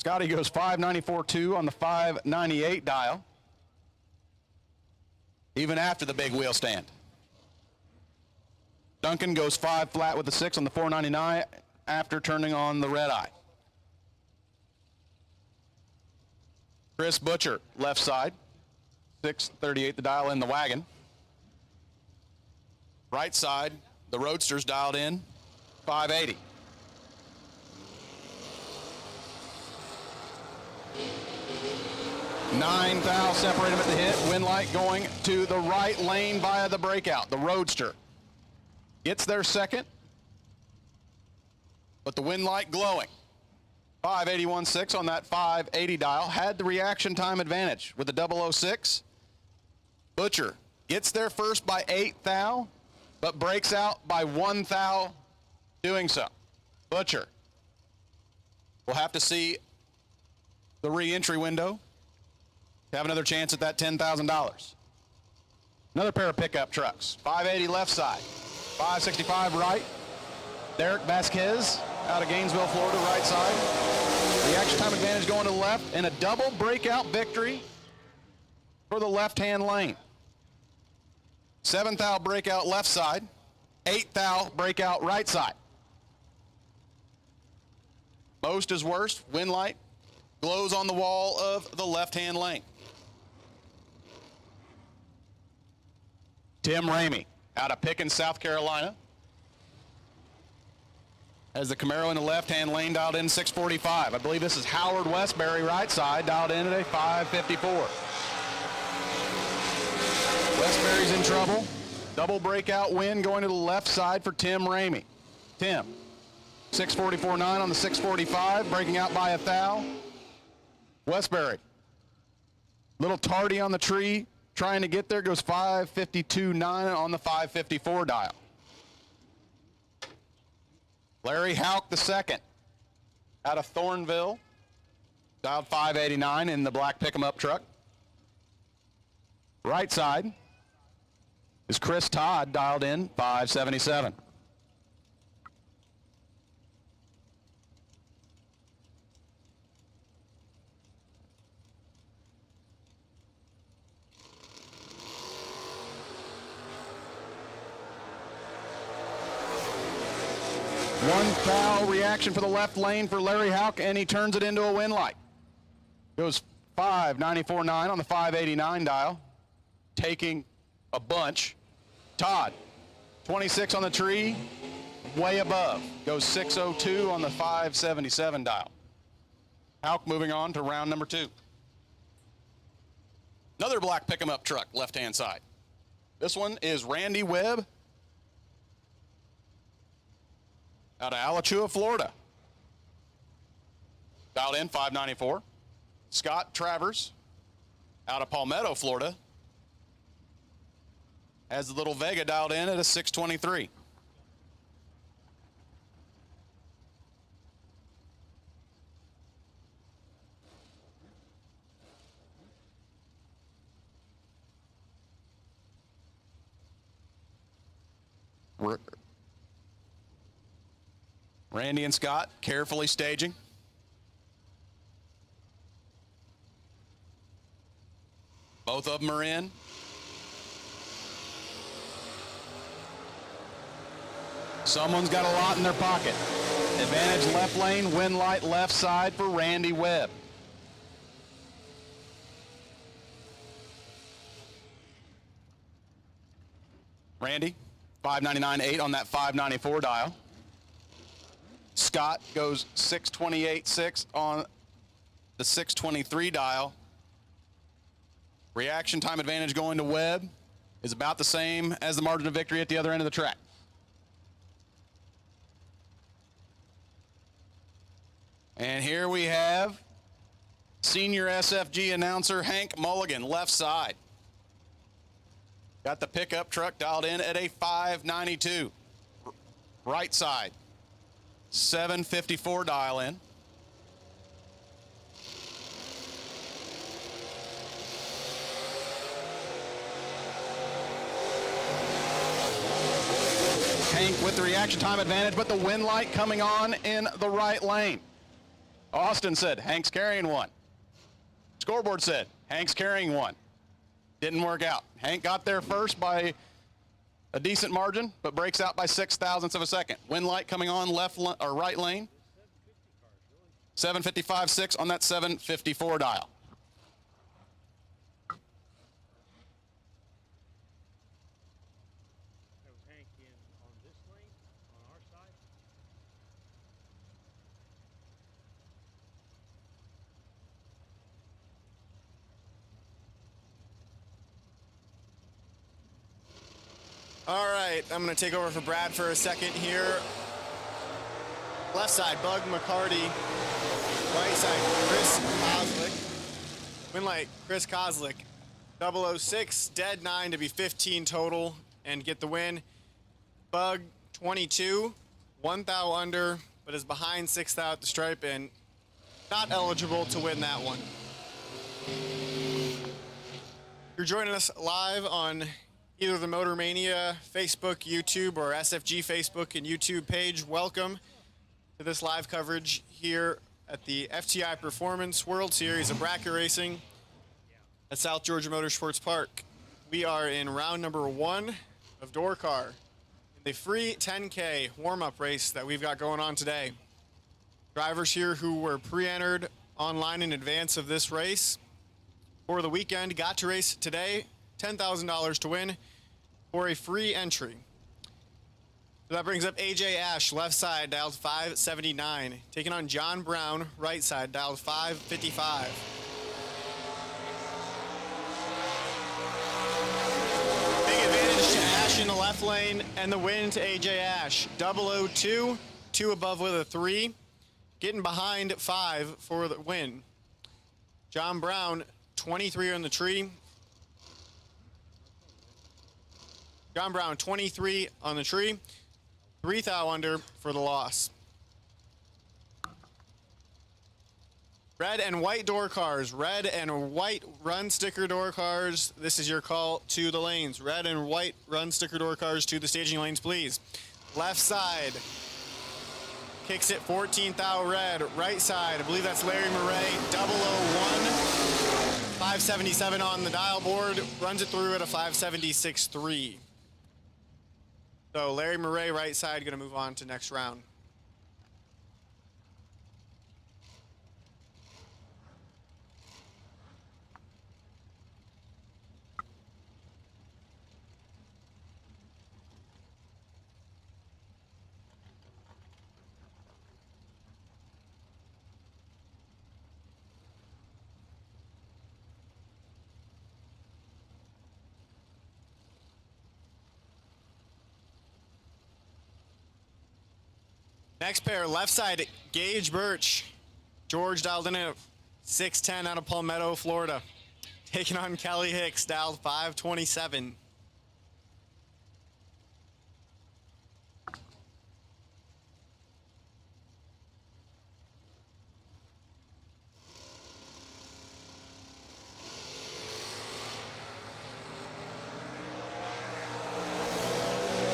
[SPEAKER 6] Scotty goes 594.2 on the 598 dial, even after the big wheel stand. Duncan goes 5 flat with the 6 on the 499 after turning on the red eye. Chris Butcher, left side, 638 the dial in the wagon. Right side, the Roadster's dialed in, 580. Nine thou separate him at the hit. Winlight going to the right lane via the breakout. The Roadster gets there second, but the Winlight glowing. 581.6 on that 580 dial. Had the reaction time advantage with the 006. Butcher gets there first by 8 thou, but breaks out by 1 thou doing so. Butcher will have to see the re-entry window to have another chance at that $10,000. Another pair of pickup trucks. 580 left side, 565 right. Derek Vasquez out of Gainesville, Florida, right side. Reaction time advantage going to the left, and a double breakout victory for the left-hand lane. 7 thou breakout left side, 8 thou breakout right side. Most is worst. Winlight glows on the wall of the left-hand lane. Tim Ramey out of Pickens, South Carolina. Has the Camaro in the left-hand lane dialed in 645. I believe this is Howard Westbury right side, dialed in at a 554. Westbury's in trouble. Double breakout win going to the left side for Tim Ramey. Tim, 644.9 on the 645, breaking out by 1 thou. Westbury, little tardy on the tree, trying to get there, goes 552.9 on the 554 dial. Larry Houck the second out of Thornville, dialed 589 in the black pick-em-up truck. Right side is Chris Todd, dialed in 577. One foul reaction for the left lane for Larry Houck, and he turns it into a win light. Goes 594.9 on the 589 dial, taking a bunch. Todd, 26 on the tree, way above. Goes 602 on the 577 dial. Houck moving on to round number 2. Another black pick-em-up truck, left-hand side. This one is Randy Webb out of Alachua, Florida. Dialed in 594. Scott Travers out of Palmetto, Florida, has the little Vega dialed in at a 623. Randy and Scott carefully staging. Both of them are in. Someone's got a lot in their pocket. Advantage left lane, win light left side for Randy Webb. Randy, 599.8 on that 594 dial. Scott goes 628.6 on the 623 dial. Reaction time advantage going to Webb is about the same as the margin of victory at the other end of the track. And here we have senior SFG announcer Hank Mulligan, left side. Got the pickup truck dialed in at a 592. Right side, 754 dial in. Hank with the reaction time advantage, but the win light coming on in the right lane. Austin said Hank's carrying one. Scoreboard said Hank's carrying one. Didn't work out. Hank got there first by a decent margin, but breaks out by 0.06 of a second. Wind light coming on or right lane. 755.6 on that 754 dial.
[SPEAKER 7] That was Hank in on this lane, on our side.
[SPEAKER 3] All right, I'm going to take over for Brad for a second here. Left side, Bug McCarty. Right side, Chris Kozlik. Win light, Chris Kozlik. 006, dead 9 to be 15 total and get the win. Bug 22, 1 thou under, but is behind 6 thou at the stripe and not eligible to win that one. You're joining us live on either the Motor Mania Facebook, YouTube, or SFG Facebook and YouTube page. Welcome to this live coverage here at the FTI Performance World Series of Bracket Racing at South Georgia Motorsports Park. We are in round number 1 of Door Car in the free 10K warm-up race that we've got going on today. Drivers here who were pre-entered online in advance of this race for the weekend got to race today. $10,000 to win for a free entry. So that brings up AJ Ash, left side, dialed 579. Taking on John Brown, right side, dialed 555. Big advantage to Ash in the left lane, and the win to AJ Ash. 002, 2 above with a 3. Getting behind 5 for the win. John Brown, 23 on the tree. John Brown, 23 on the tree. 3 thou under for the loss. Red and white door cars. Red and white run sticker door cars. This is your call to the lanes. Red and white run sticker door cars to the staging lanes, please. Left side. Kicks it 14 thou red. Right side, I believe that's Larry Murray. 001. 577 on the dial board. Runs it through at a 576.3. So Larry Murray, right side, going to move on to next round. Next pair, left side, Gage Birch. George dialed in at 610 out of Palmetto, Florida. Taking on Kelly Hicks, dialed 527.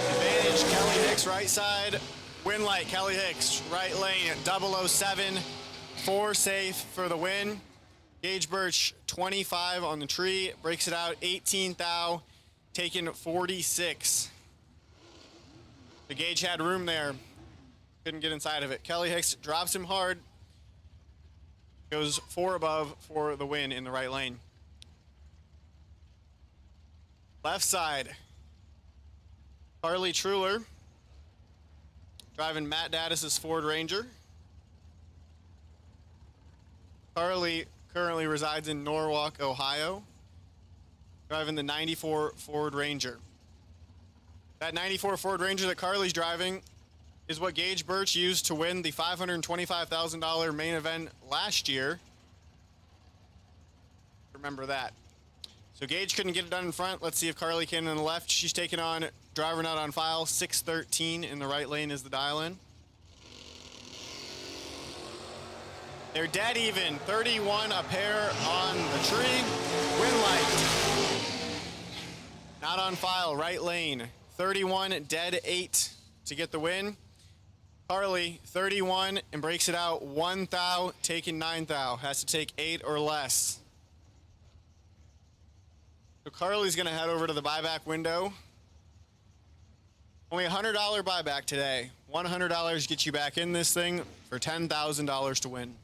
[SPEAKER 3] Advantage, Kelly Hicks, right side. Win light, Kelly Hicks, right lane, 007, 4 safe for the win. Gage Birch, 25 on the tree, breaks it out, 18 thou, taking 46. The Gage had room there, couldn't get inside of it. Kelly Hicks drops him hard, goes 4 above for the win in the right lane. Left side, Carly Truler. Driving Matt Daddis' Ford Ranger. Carly currently resides in Norwalk, Ohio. Driving the 94 Ford Ranger. That 94 Ford Ranger that Carly's driving is what Gage Birch used to win the $525,000 main event last year. Remember that. So Gage couldn't get it done in front. Let's see if Carly can on the left. She's taking on driver not on file, 613 in the right lane is the dial in. They're dead even, 31 a pair on the tree. Win light. Not on file, right lane. 31 dead 8 to get the win. Carly, 31, and breaks it out 1 thou, taking 9 thou. Has to take 8 or less. So Carly's going to head over to the buyback window. Only $100 buyback today. $100 gets you back in this thing for $10,000 to win.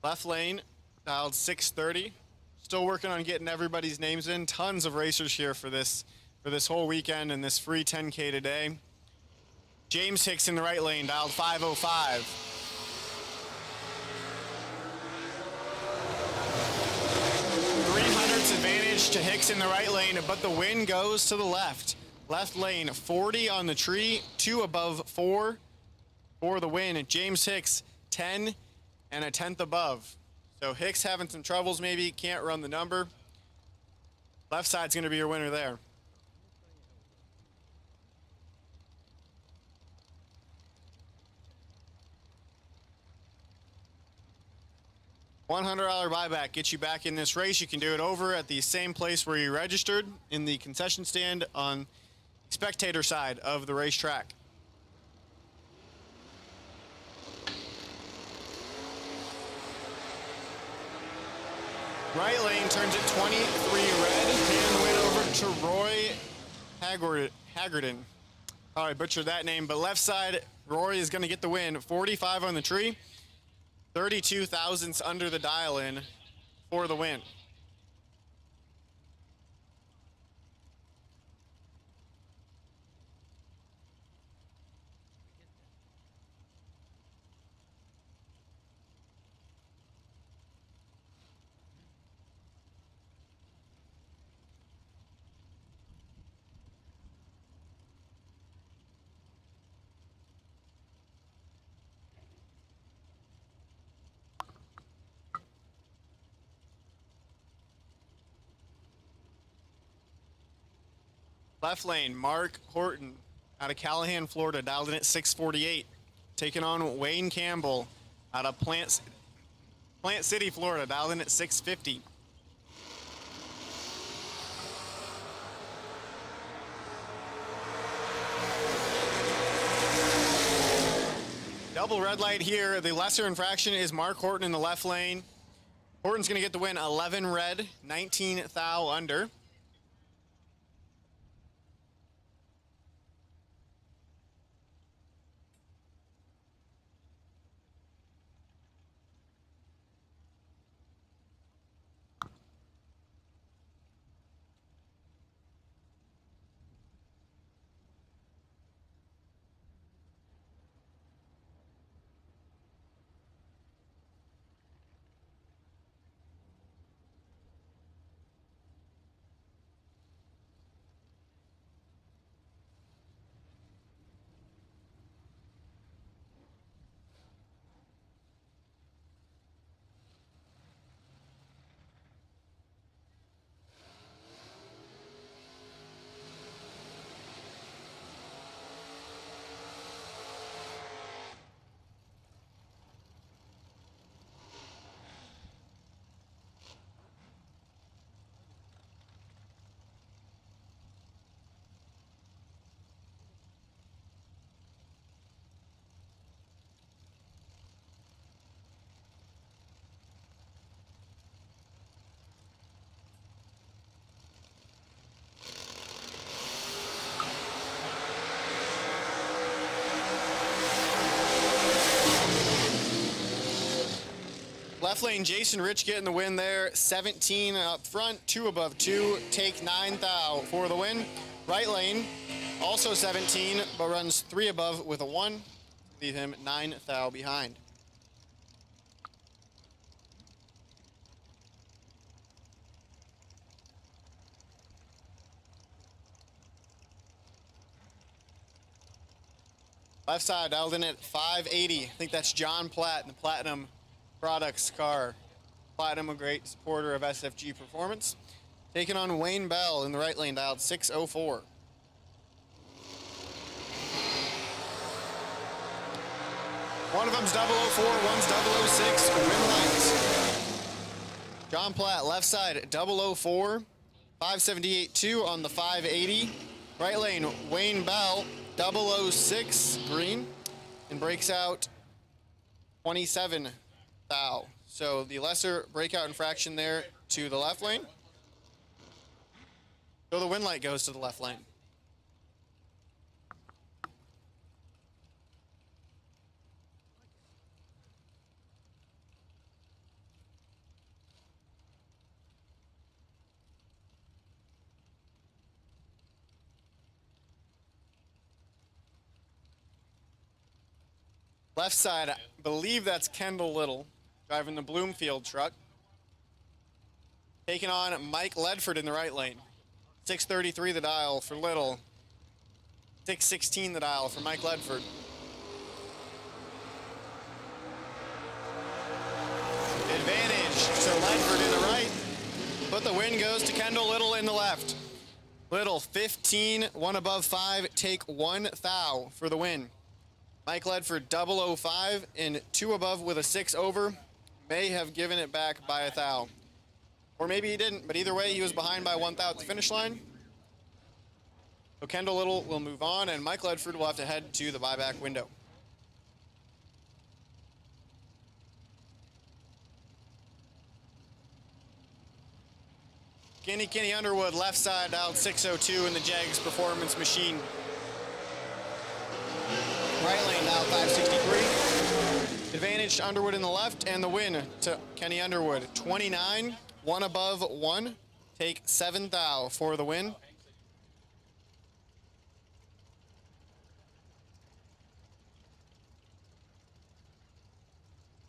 [SPEAKER 3] Left lane, dialed 630. Still working on getting everybody's names in. Tons of racers here for this whole weekend and this free 10K today. James Hicks in the right lane, dialed 505. Advantage to Hicks in the right lane, but the win goes to the left. Left lane, 40 on the tree, 2 above 4 for the win. James Hicks, 10 and a 10th above. So Hicks having some troubles, maybe can't run the number. Left side's going to be your winner there. $100 buyback gets you back in this race. You can do it over at the same place where you registered in the concession stand on spectator side of the racetrack. Right lane turns at 23 red. Hand the win over to Roy Haggerton. I butchered that name, but left side, Roy is going to get the win. 45 on the tree. 32 thousandths under the dial-in for the win. Left lane, Mark Horton out of Callahan, Florida, dialed in at 648. Taking on Wayne Campbell out of Plant City, Florida, dialed in at 650. Double red light here. The lesser infraction is Mark Horton in the left lane. Horton's going to get the win, 11 red, 19 thou under. Left lane, Jason Rich getting the win there. 17 up front, 2 above 2. Take 9 thou for the win. Right lane, also 17, but runs 3 above with a 1. Leave him 9 thou behind. Left side, dialed in at 580. I think that's John Platt in the Platinum Products car. Platinum, a great supporter of SFG Performance. Taking on Wayne Bell in the right lane, dialed 604. One of them's 004, one's 006, win light.
[SPEAKER 8] John Platt, left side, 004, 578.2 on the 580. Right lane, Wayne Bell, 006, green, and breaks out 27 thou. So the lesser breakout infraction there to the left lane. So the win light goes to the left lane. Left side, I believe that's Kendall Little driving the Bloomfield truck. Taking on Mike Ledford in the right lane. 633 the dial for Little. 616 the dial for Mike Ledford. Advantage to Ledford in the right, but the win goes to Kendall Little in the left. Little 15, 1 above 5, take 1 thou for the win. Mike Ledford 005 and 2 above with a 6 over. May have given it back by a thou. Or maybe he didn't, but either way, he was behind by 1 thou at the finish line. So Kendall Little will move on, and Mike Ledford will have to head to the buyback window. Kenny Underwood, left side, out 602 in the Jags Performance Machine. Right lane now 563. Advantage to Underwood in the left, and the win to Kenny Underwood. 29, 1 above 1. Take 7 thou for the win.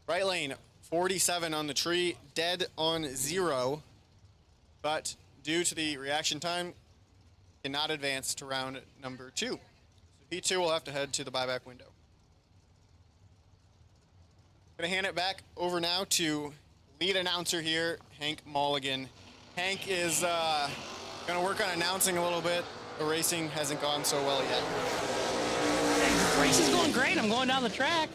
[SPEAKER 8] Right lane 47 on the tree, dead on 0. But due to the reaction time, cannot advance to round number 2. So P2 will have to head to the buyback window. Gonna hand it back over now to lead announcer here, Hank Mulligan. Hank is gonna work on announcing a little bit. The racing hasn't gone so well yet.
[SPEAKER 1] The race is going great. I'm going down the track.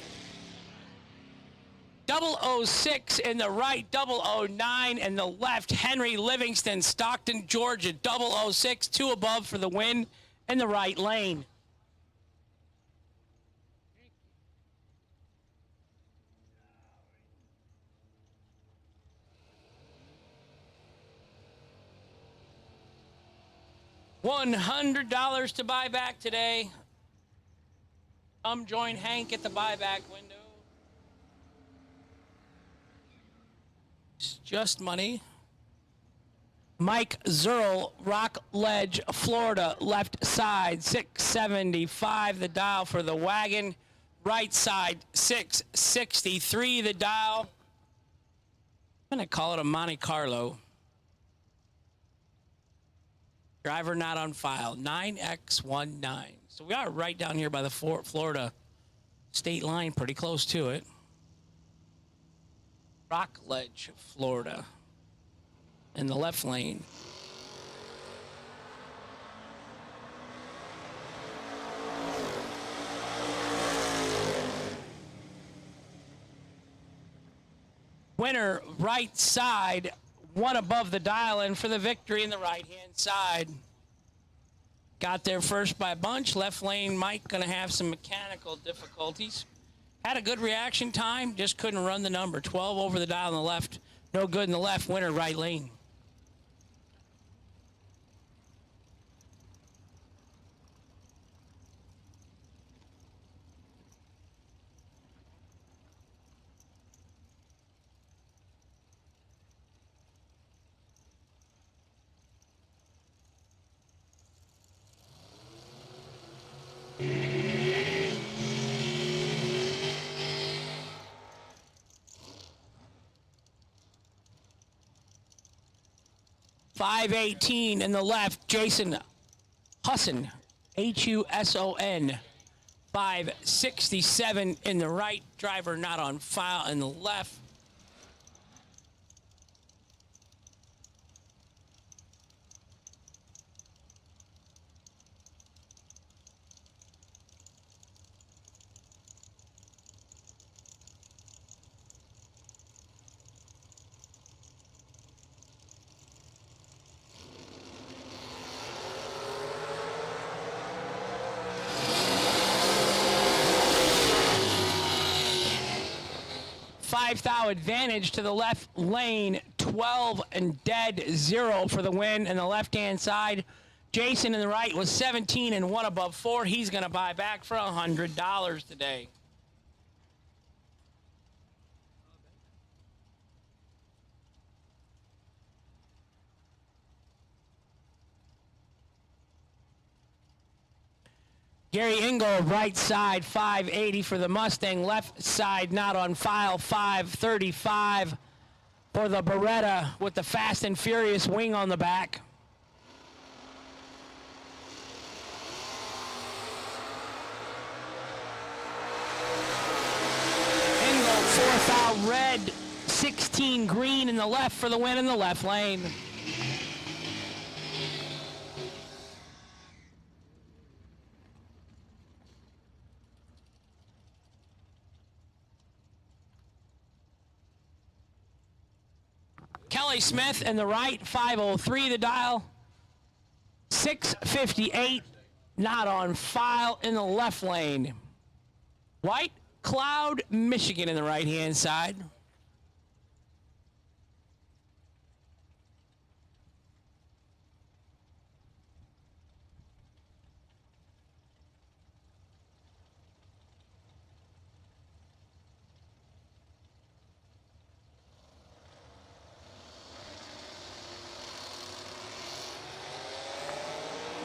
[SPEAKER 1] 006 in the right, 009 in the left. Henry Livingston, Stockton, Georgia, 006, 2 above for the win in the right lane. $100 to buy back today. Come join Hank at the buyback window. It's just money. Mike Zerl, Rock Ledge, Florida, left side, 675 the dial for the wagon. Right side, 663 the dial. I'm going to call it a Monte Carlo. Driver not on file, 9X19. So we are right down here by the Florida state line, pretty close to it. Rock Ledge, Florida, in the left lane. Winner, right side, 1 above the dial in for the victory in the right-hand side. Got there first by a bunch. Left lane, Mike going to have some mechanical difficulties. Had a good reaction time, just couldn't run the number. 12 over the dial on the left. No good in the left. Winner, right lane. .518 in the left, Jason Husson, Huson. 567 in the right, driver not on file in the left. 5,000 advantage to the left lane, 12 and dead, 0 for the win. And the left-hand side, Jason in the right was 17 and 1 above 4. He's going to buy back for $100 today. Gary Ingold, right side, 580 for the Mustang. Left side, not on file, 535 for the Beretta with the Fast and Furious wing on the back. Ingold, 4,000 red, 16 green in the left for the win in the left lane. Kelly Smith in the right, 503 the dial. 658, not on file in the left lane. White Cloud, Michigan in the right-hand side.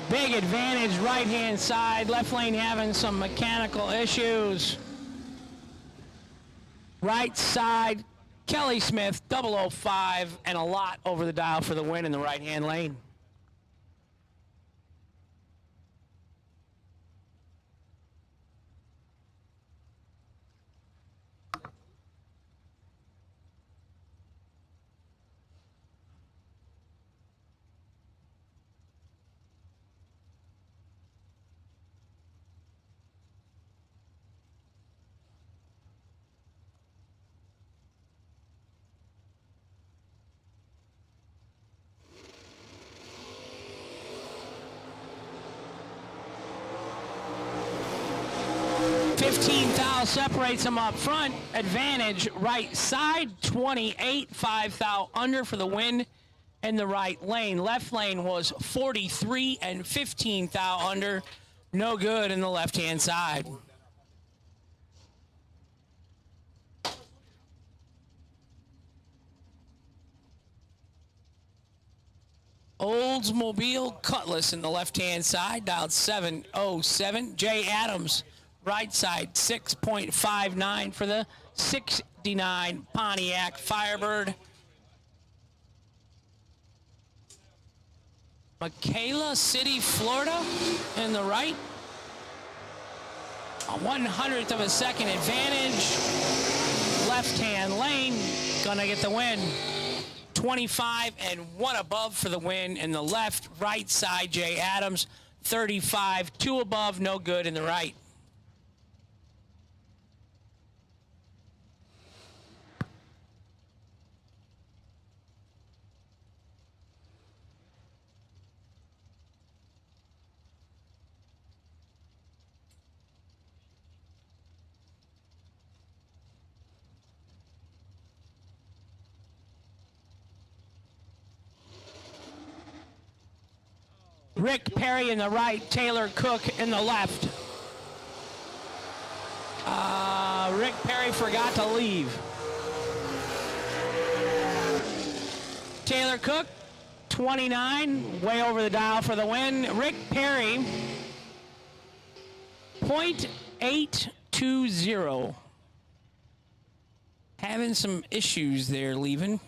[SPEAKER 1] Big advantage right-hand side. Left lane having some mechanical issues. Right side, Kelly Smith, 005, and a lot over the dial for the win in the right-hand lane. Separates them up front. Advantage right side, 28, 5,000 under for the win in the right lane. Left lane was 43 and 15,000 under. No good in the left-hand side. Oldsmobile Cutlass in the left-hand side, dialed 707. Jay Adams, right side, 6.59 for the 69 Pontiac Firebird. Michaela City, Florida in the right. A 100th of a second advantage. Left-hand lane, gonna get the win. 25 and 1 above for the win in the left. Right side, Jay Adams, 35, 2 above, no good in the right. Rick Perry in the right, Taylor Cook in the left. Rick Perry forgot to leave. Taylor Cook, 29, way over the dial for the win. Rick Perry, .820. Having some issues there leaving.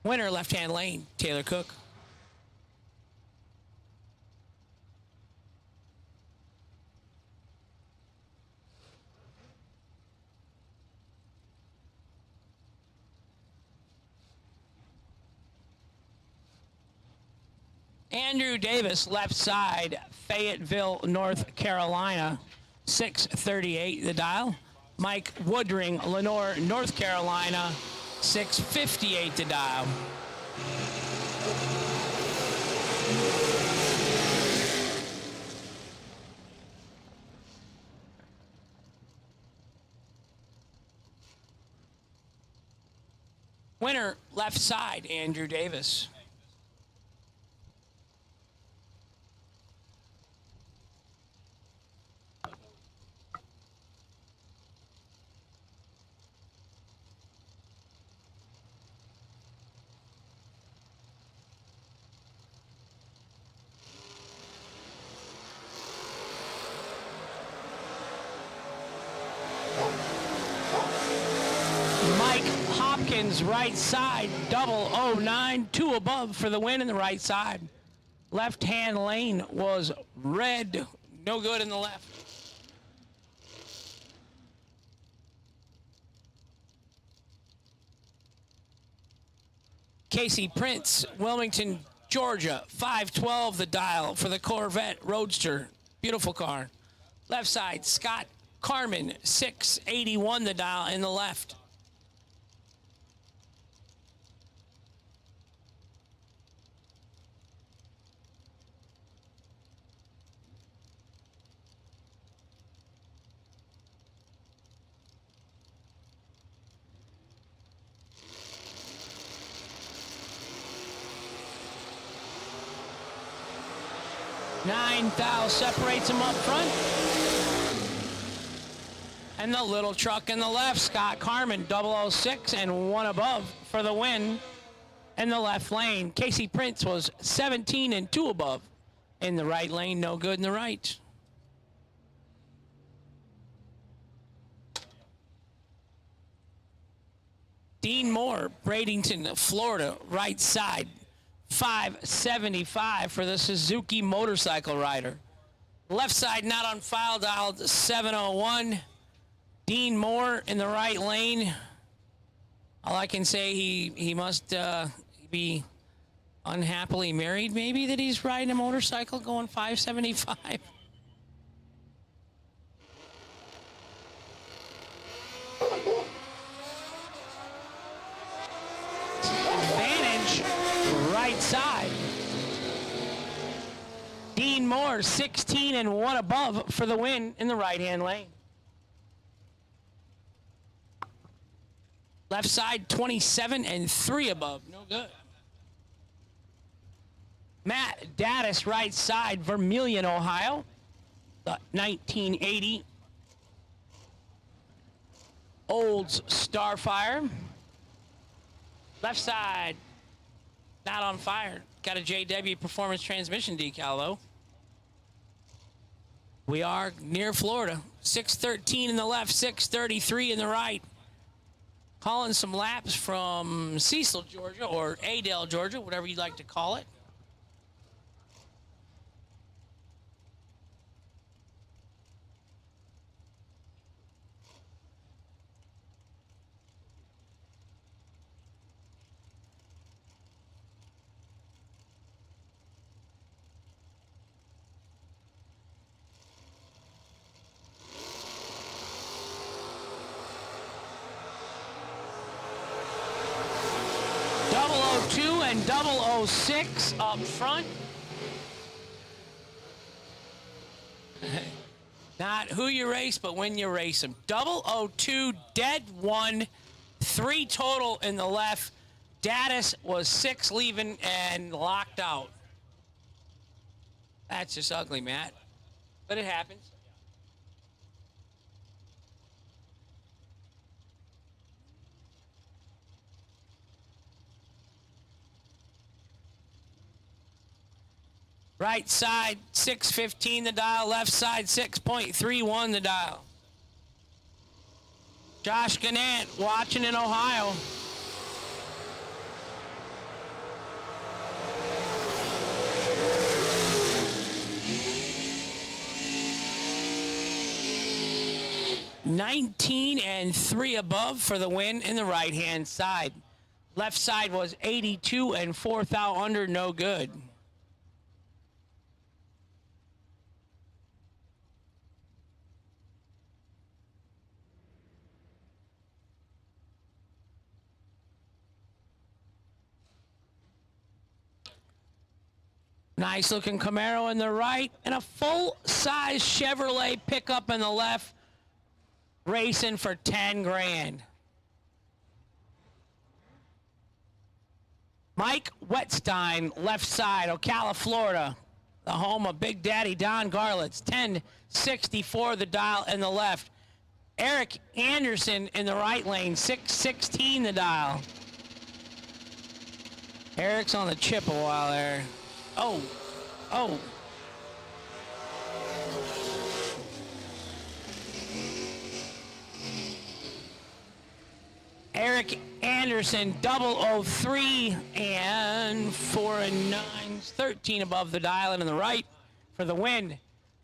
[SPEAKER 1] Winner, left-hand lane, Taylor Cook. Andrew Davis, left side, Fayetteville, North Carolina, 638 the dial. Mike Woodring, Lenore, North Carolina, 658 the dial. Winner, left side, Andrew Davis. Mike Hopkins, right side, 009, 2 above for the win in the right side. Left-hand lane was red, no good in the left. Casey Prince, Wilmington, Georgia, 512 the dial for the Corvette Roadster. Beautiful car. Left side, Scott Carmen, 681 the dial in the left. Nine thou separates him up front. And the little truck in the left, Scott Carmen, 006 and 1 above for the win in the left lane. Casey Prince was 17 and 2 above in the right lane, no good in the right. Dean Moore, Bradenton, Florida, right side. 575 for the Suzuki motorcycle rider. Left side not on file, dialed 701. Dean Moore in the right lane. All I can say, he must be unhappily married, maybe, that he's riding a motorcycle going 575. Advantage, right side. Dean Moore, 16 and 1 above for the win in the right-hand lane. Left side, 27 and 3 above, no good. Matt Daddis, right side, Vermilion, Ohio, the 1980 Olds Starfire. Left side, not on fire. Got a JW Performance transmission decal, though. We are near Florida. 613 in the left, 633 in the right. Calling some laps from Cecil, Georgia, or Adel, Georgia, whatever you'd like to call it. And 006 up front. Not who you race, but when you race them. 002, dead 1, 3 total in the left. Daddis was 6 leaving and locked out. That's just ugly, Matt. But it happens. Right side, 615 the dial. Left side, 6.31 the dial. Josh Gannett watching in Ohio. $19 and 3 above for the win in the right-hand side. Left side was 82 and 4 thou under, no good. Nice looking Camaro in the right and a full-size Chevrolet pickup in the left, racing for 10 grand. Mike Wetstein, left side, Ocala, Florida, the home of Big Daddy Don Garlitz, 1064 the dial in the left. Eric Anderson in the right lane, 616 the dial. Eric's on the chip a while there. Oh. Eric Anderson, 003 and 4 and 9, 13 above the dial and in the right for the win.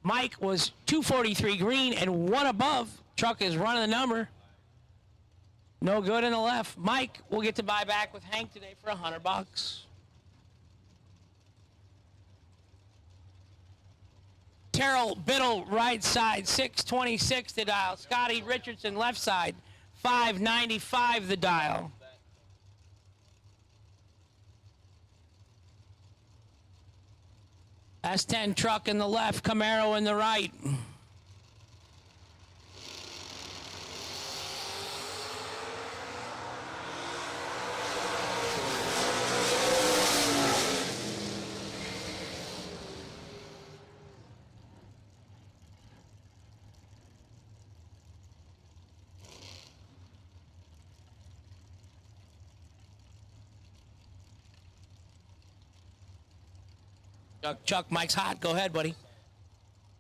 [SPEAKER 1] Mike was 243 green and 1 above. Truck is running the number. No good in the left. Mike will get to buy back with Hank today for $100. Terrell Biddle, right side, 626 the dial. Scotty Richardson, left side, 595 the dial. S10 truck in the left, Camaro in the right. Chuck, Mike's hot. Go ahead, buddy.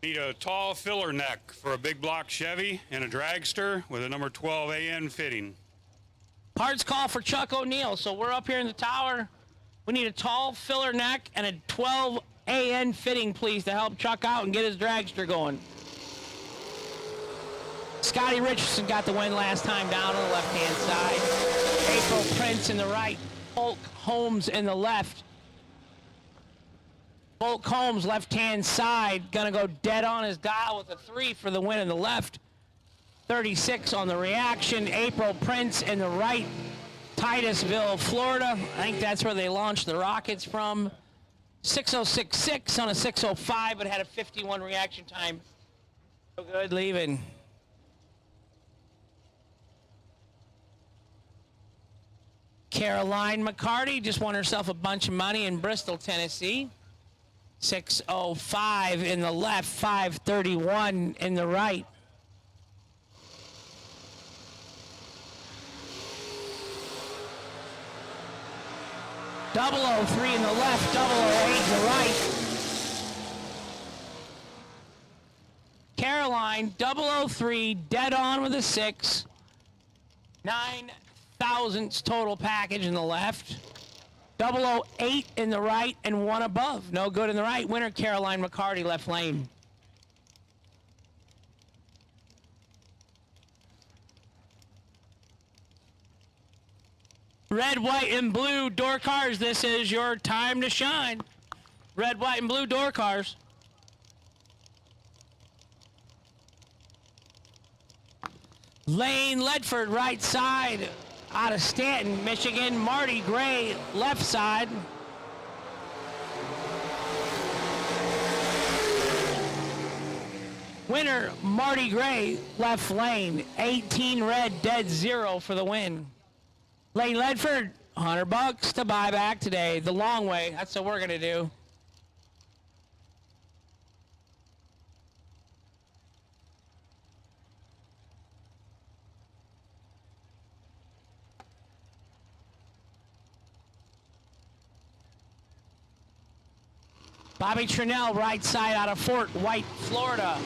[SPEAKER 9] Need a tall filler neck for a big block Chevy and a dragster with a number 12 AN fitting.
[SPEAKER 1] Parts call for Chuck O'Neill. So we're up here in the tower. We need a tall filler neck and a 12 AN fitting, please, to help Chuck out and get his dragster going. Scotty Richardson got the win last time down on the left-hand side. April Prince in the right. Polk Holmes in the left. Polk Holmes, left-hand side, gonna go dead on his dial with a 3 for the win in the left. 36 on the reaction. April Prince in the right. Titusville, Florida. I think that's where they launched the rockets from. 6066 on a 605, but had a 51 reaction time. So good leaving. Caroline McCarty just won herself a bunch of money in Bristol, Tennessee. 605 in the left, 531 in the right. Double 03 in the left, 008 in the right. Caroline, 003, dead on with a 6. 9 thousandths total package in the left. 008 in the right and 1 above. No good in the right. Winner Caroline McCarty, left lane. Red, white, and blue door cars. This is your time to shine. Red, white, and blue door cars. Lane Ledford, right side. Out of Stanton, Michigan. Marty Gray, left side. Winner, Marty Gray, left lane. 18 red, dead 0 for the win. Lane Ledford, $100 to buy back today. The long way. That's what we're going to do. Bobby Trinnell, right side out of Fort White, Florida.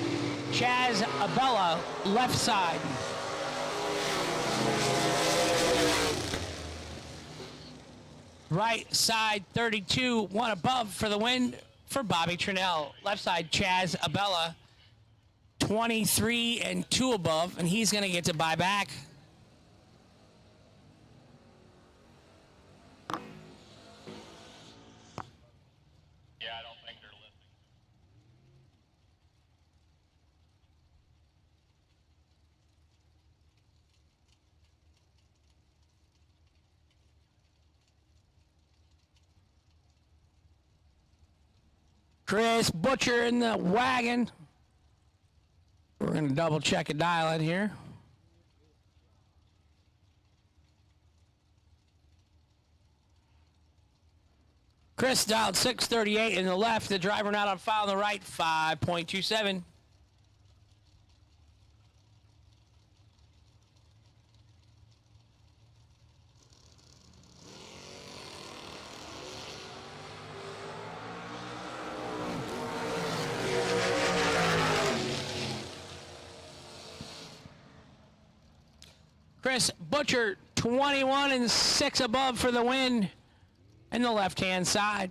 [SPEAKER 1] Chaz Abella, left side. Right side, 32, 1 above for the win for Bobby Trinnell. Left side, Chaz Abella, 23 and 2 above, and he's going to get to buy back. Chris Butcher in the wagon. We're going to double check a dial in here. Chris dialed 638 in the left. The driver not on file in the right, 5.27. Chris Butcher, 21 and 6 above for the win in the left-hand side.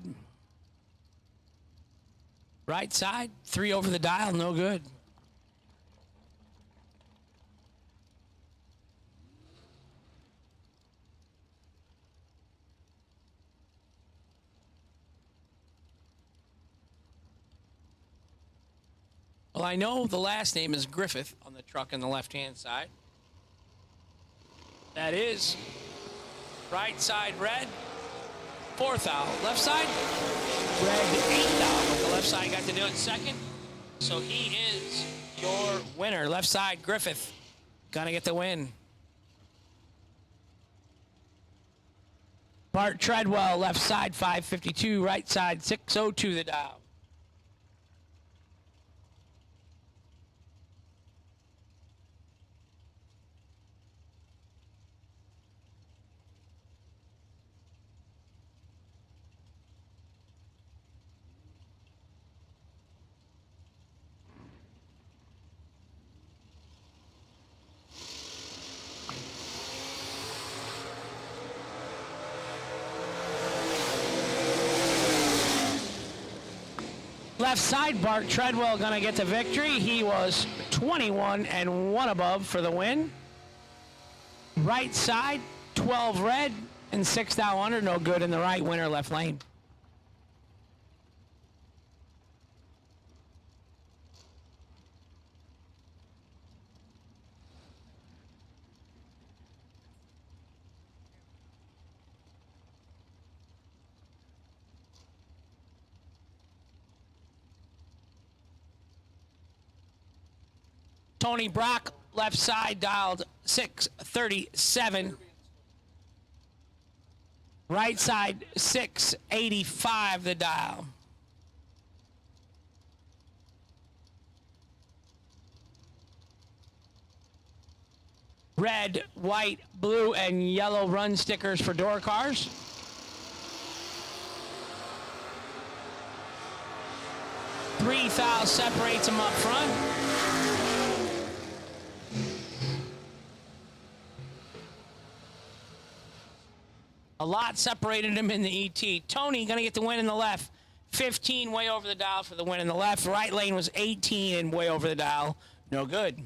[SPEAKER 1] Right side, 3 over the dial, no good. Well, I know the last name is Griffith on the truck on the left-hand side. That is right side red, 4th out. Left side, red 8th out. But the left side got to do it second. So he is your winner. Left side, Griffith, gonna get the win. Bart Treadwell, left side 552, right side 602 the dial. Left side, Bart Treadwell gonna get the victory. He was 21 and 1 above for the win. Right side, 12 red and 6 down under, no good in the right, winner left lane. Tony Brock, left side, dialed 637. Right side, 685 the dial. Red, white, blue, and yellow run stickers for door cars. Three fouls separates them up front. A lot separated him in the ET. Tony gonna get the win in the left. 15 way over the dial for the win in the left. Right lane was 18 and way over the dial. No good.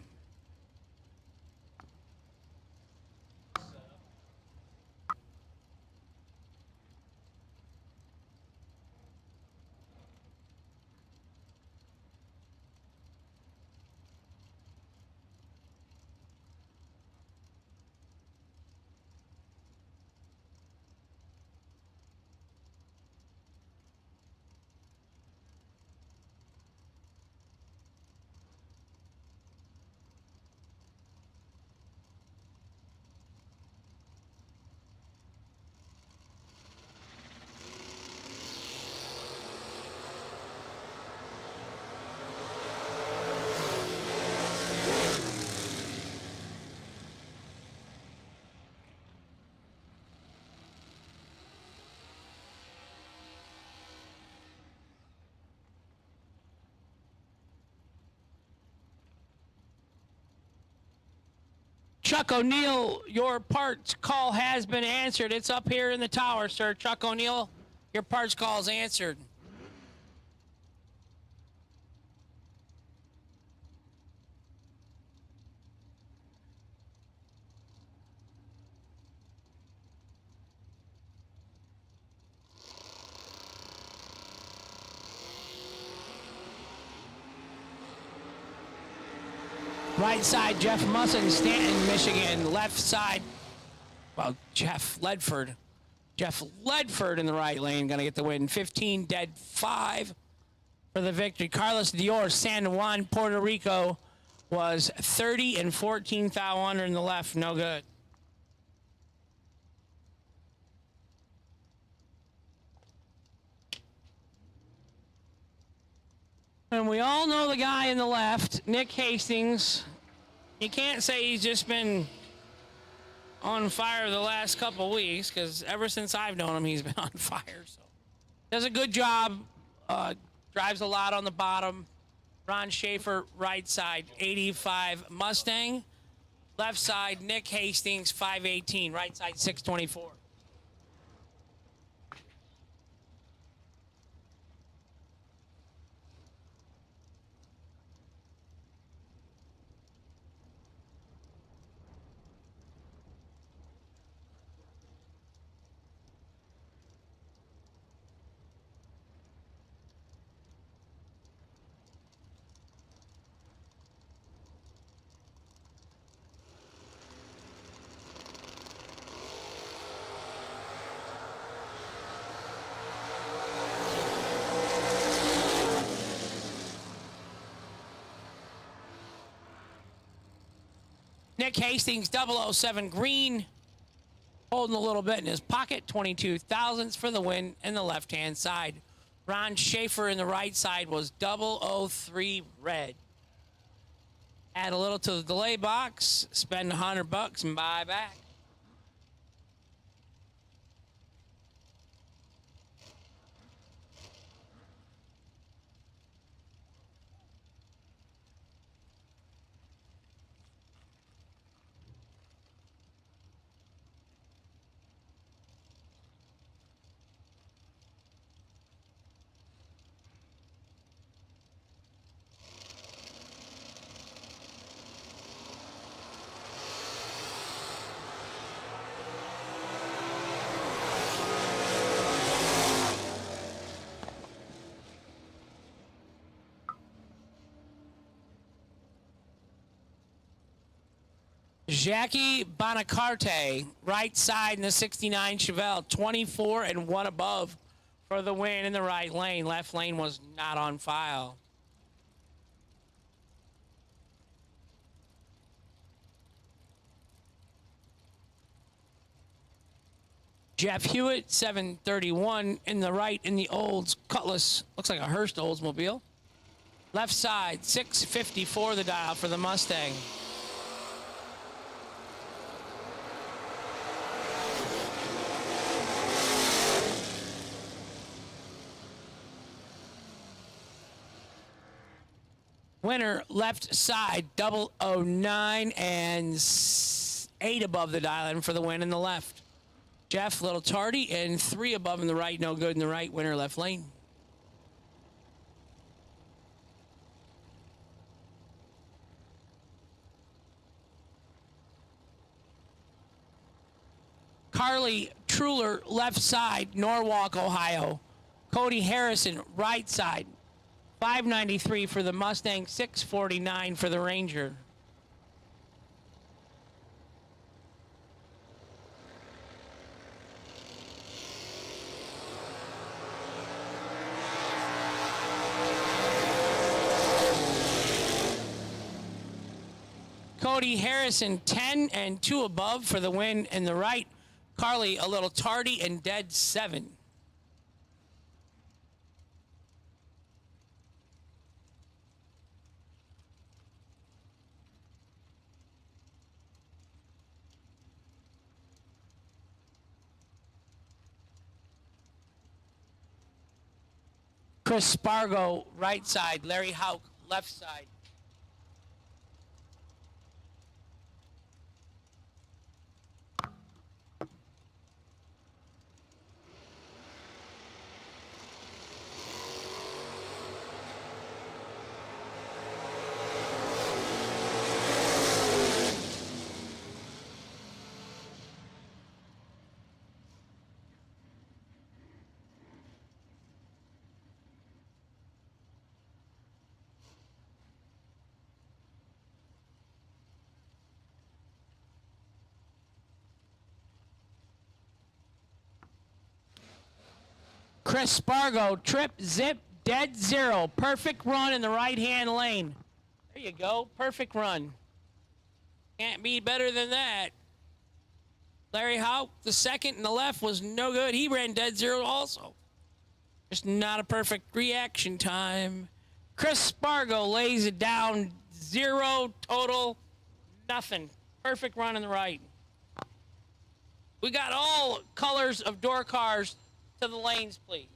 [SPEAKER 1] Chuck O'Neill, your parts call has been answered. It's up here in the tower, sir. Chuck O'Neill, your parts call is answered. Right side, Jeff Musson, Stanton, Michigan. Left side, well, Jeff Ledford in the right lane, gonna get the win. 15 dead, 5 for the victory. Carlos Dior, San Juan, Puerto Rico, was 30 and 14 foul under in the left, no good. And we all know the guy in the left, Nick Hastings. You can't say he's just been on fire the last couple weeks, because ever since I've known him, he's been on fire. So does a good job. Drives a lot on the bottom. Ron Schaefer, right side, 85 Mustang. Left side, Nick Hastings, 518. Right side, 624. Nick Hastings, 007 green, holding a little bit in his pocket, 22 thousandths for the win in the left-hand side. Ron Schaefer in the right side was 003 red. Add a little to the delay box, spend $100 and buy back. Jackie Bonacarte, right side in the 69 Chevelle, 24 and 1 above for the win in the right lane. Left lane was not on file. Jeff Hewitt, 731 in the right in the Olds Cutlass. Looks like a Hearst Oldsmobile. Left side, 654 the dial for the Mustang. Winner, left side, 009 and 8 above the dial in for the win in the left. Jeff, little tardy, and 3 above in the right, no good in the right. Winner, left lane. Carly Truler, left side, Norwalk, Ohio. Cody Harrison, right side. 593 for the Mustang, 649 for the Ranger. Cody Harrison, 10 and 2 above for the win in the right. Carly, a little tardy and dead 7. Chris Spargo, right side. Larry Hauk, left side. Chris Spargo, trip, zip, dead 0. Perfect run in the right-hand lane. There you go. Perfect run. Can't be better than that. Larry Hauk, the second in the left, was no good. He ran dead 0 also. Just not a perfect reaction time. Chris Spargo lays it down. 0 total, nothing. Perfect run in the right. We got all colors of door cars to the lanes, please.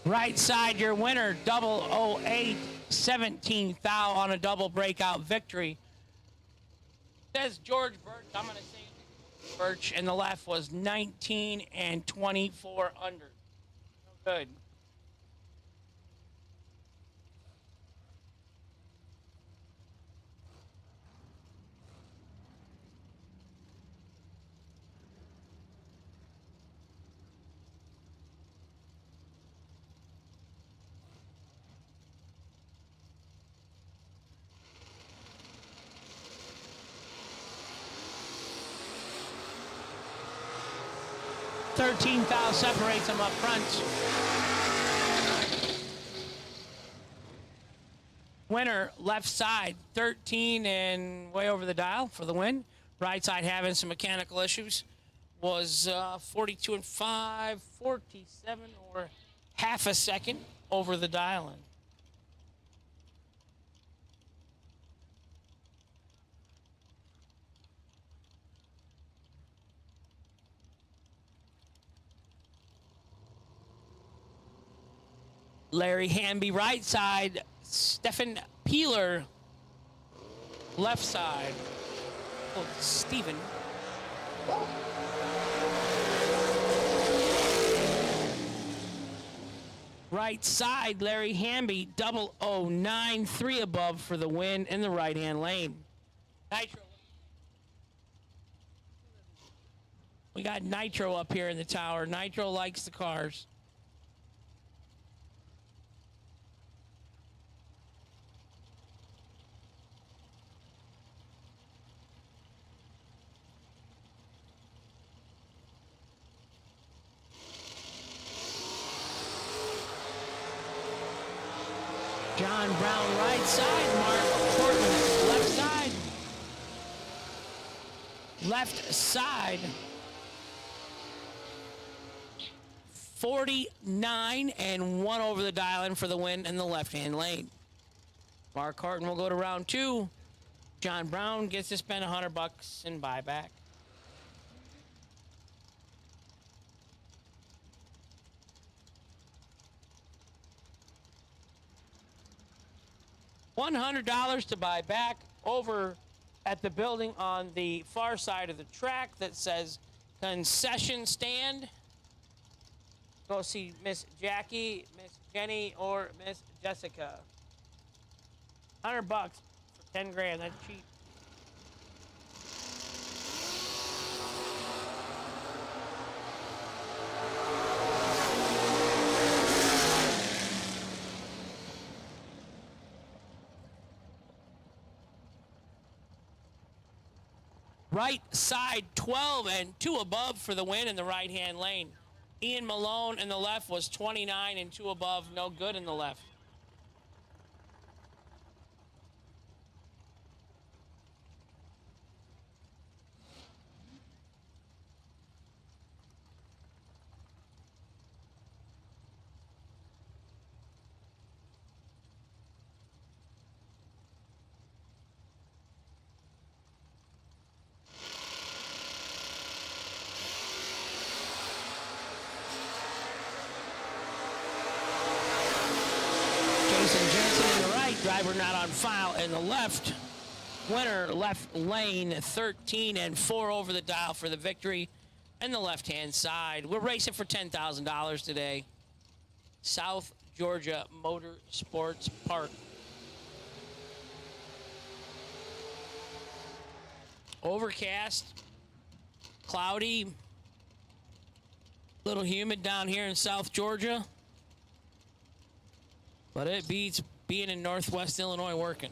[SPEAKER 1] Right side, your winner, 008, 17th thou on a double breakout victory. Says George Birch. I'm going to say Birch, and the left was 19 and 24 under. No good. Thou separates them up front. Winner, left side, 13 and way over the dial for the win. Right side having some mechanical issues. Was 42 and 5, 47 or half a second over the dial. Larry Hamby, right side. Stefan Peeler, left side. Oh, Steven. Right side, Larry Hamby, 009, 3 above for the win in the right-hand lane. Nitro. We got Nitro up here in the tower. Nitro likes the cars. John Brown, right side. Mark Horton, left side. Left side. 49 and 1 over the dial in for the win in the left-hand lane. Mark Horton will go to round 2. John Brown gets to spend $100 in buyback. $100 to buy back over at the building on the far side of the track that says concession stand. Go see Miss Jackie, Miss Jenny, or Miss Jessica. $100 for 10 grand. That's cheap. Right side, 12 and 2 above for the win in the right-hand lane. Ian Malone in the left was 29 and 2 above, no good in the left. Driver not on file in the left. Winner left lane, 13 and 4 over the dial for the victory in the left-hand side. We're racing for $10,000 today. South Georgia Motorsports Park. Overcast, cloudy, little humid down here in South Georgia, but it beats being in Northwest Illinois working.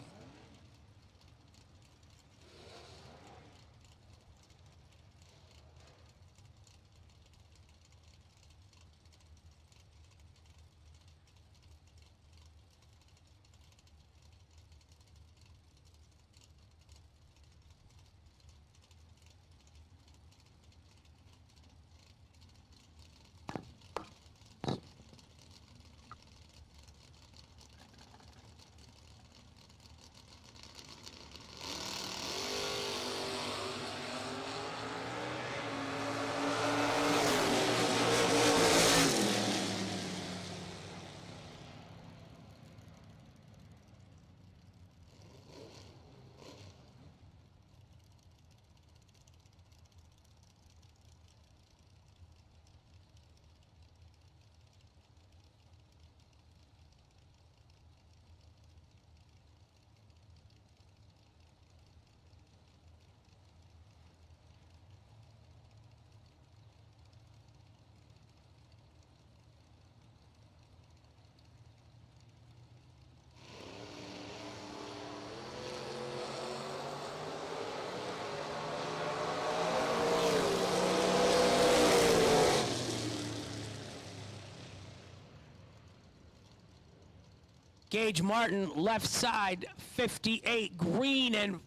[SPEAKER 1] Gage Martin, left side, 58. Green and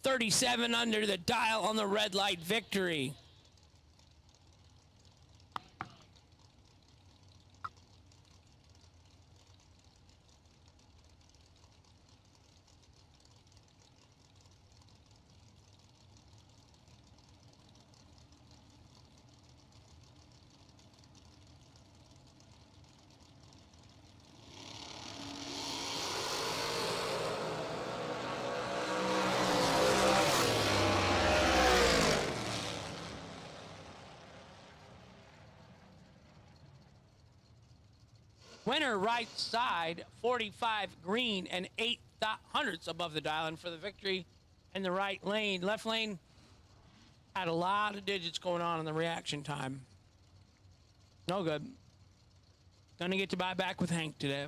[SPEAKER 1] 37 under the dial on the red light victory. Winner right side, 45 green and 8 hundredths above the dial in for the victory in the right lane. Left lane had a lot of digits going on in the reaction time. No good. Gonna get to buy back with Hank today.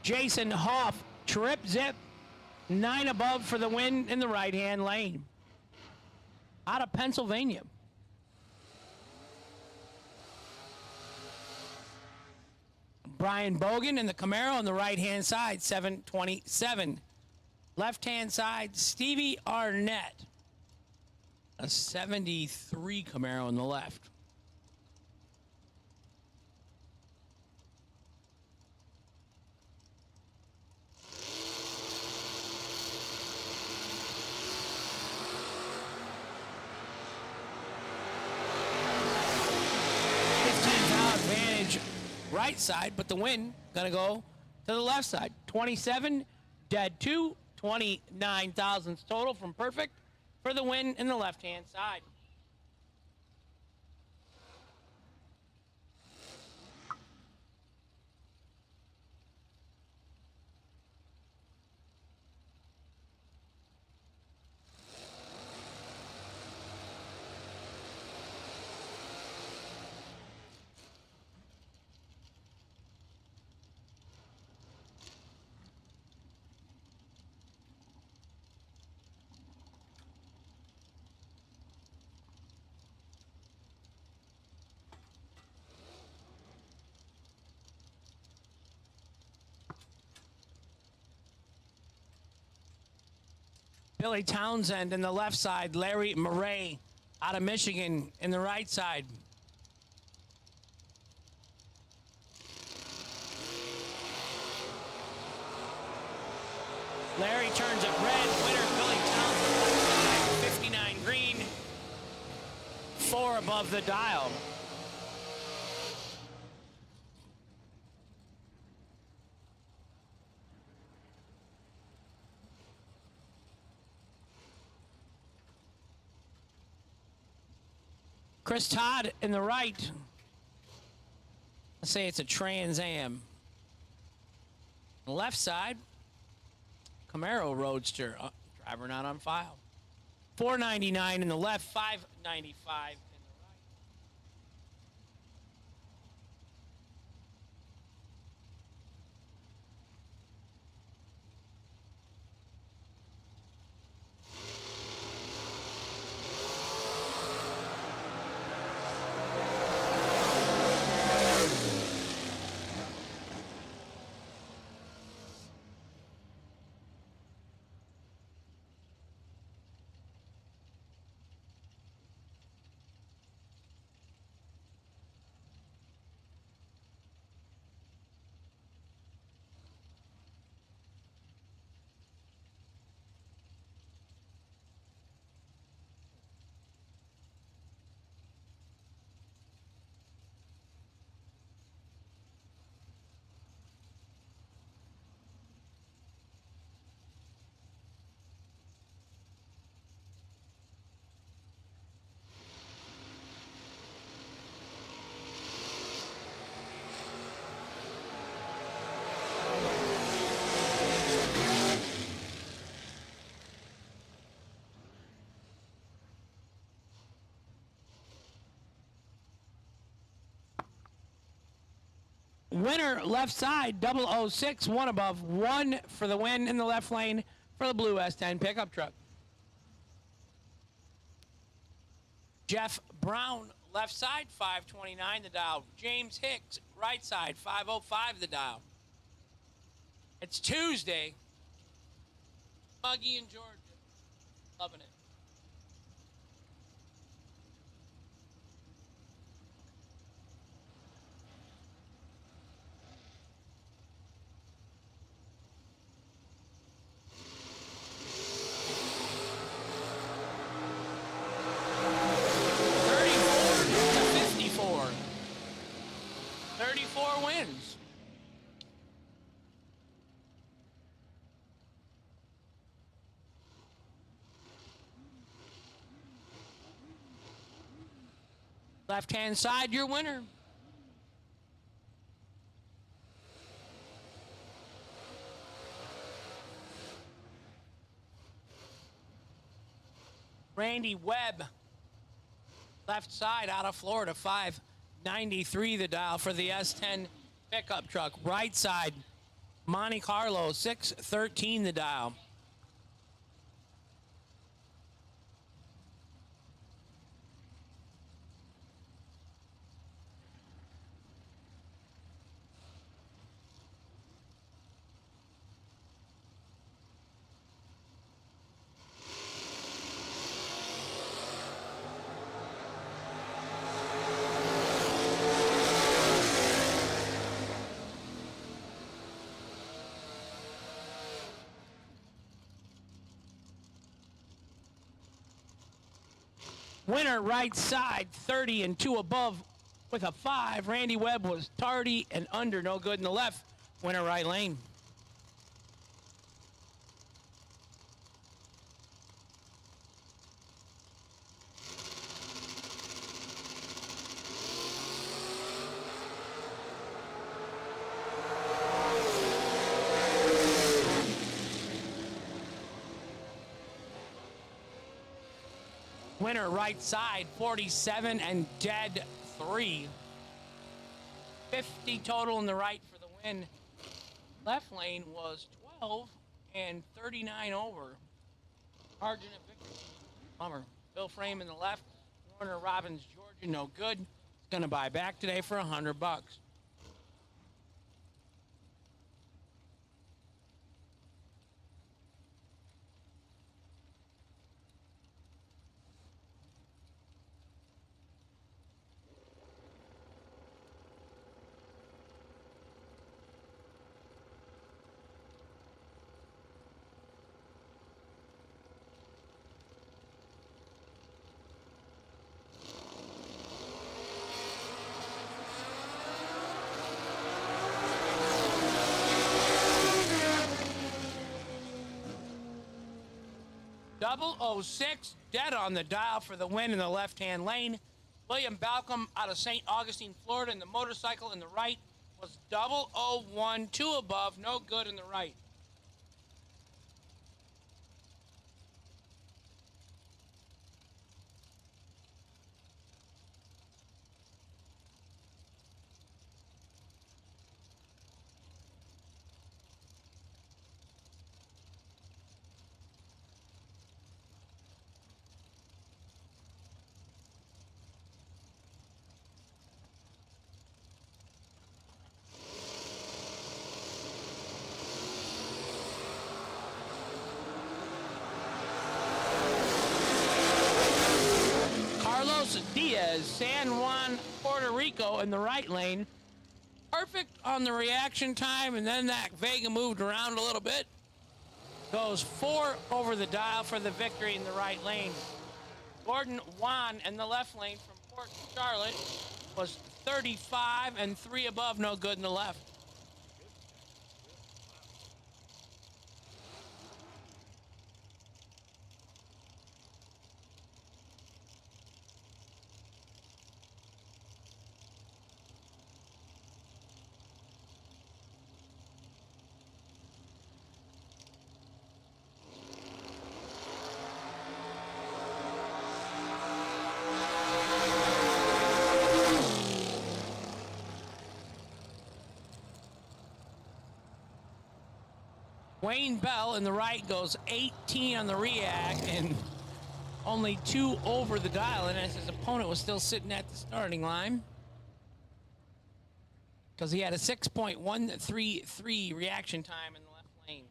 [SPEAKER 1] Jason Hoff, trip zip, 9 above for the win in the right-hand lane. Out of Pennsylvania. Brian Bogan in the Camaro on the right-hand side, 727. Left-hand side, Stevie Arnett, a 73 Camaro on the left. Right side, but the win gonna go to the left side. 27, dead 2, 29 thousandths total from perfect for the win in the left-hand side. Billy Townsend in the left side. Larry Murray out of Michigan in the right side. Larry turns up red. Winner Billy Townsend, 59 green, 4 above the dial. Chris Todd in the right. Let's say it's a Trans Am. Left side, Camaro Roadster. Driver not on file. $499 in the left, $595 in the right. Winner, left side, 006, one above, one for the win in the left lane for the blue S10 pickup truck. Jeff Brown, left side, 529 the dial. James Hicks, right side, 505 the dial. It's Tuesday. Muggy in Georgia. Loving it. Wins. Left-hand side, your winner. Randy Webb, left side out of Florida, 593 the dial for the S10 pickup truck. Right side, Monte Carlo, 613 the dial. Winner, right side, 30 and 2 above with a 5. Randy Webb was tardy and under, no good in the left. Winner, right lane. Winner, right side, 47 and dead 3. 50 total in the right for the win. Left lane was 12 and 39 over. Argent victory. Bummer. Bill Frame in the left. Warner Robbins, Georgia, no good. It's going to buy back today for $100. Double 06, dead on the dial for the win in the left-hand lane. William Balcom out of St. Augustine, Florida, in the motorcycle in the right was 001, 2 above, no good in the right. Diaz, San Juan, Puerto Rico in the right lane. Perfect on the reaction time, and then that Vega moved around a little bit. Goes 4 over the dial for the victory in the right lane. Gordon Juan in the left lane from Port Charlotte was 35 and 3 above, no good in the left. Wayne Bell in the right goes 18 on the react and only 2 over the dial, and as his opponent was still sitting at the starting line because he had a 6.133 reaction time in the left lane.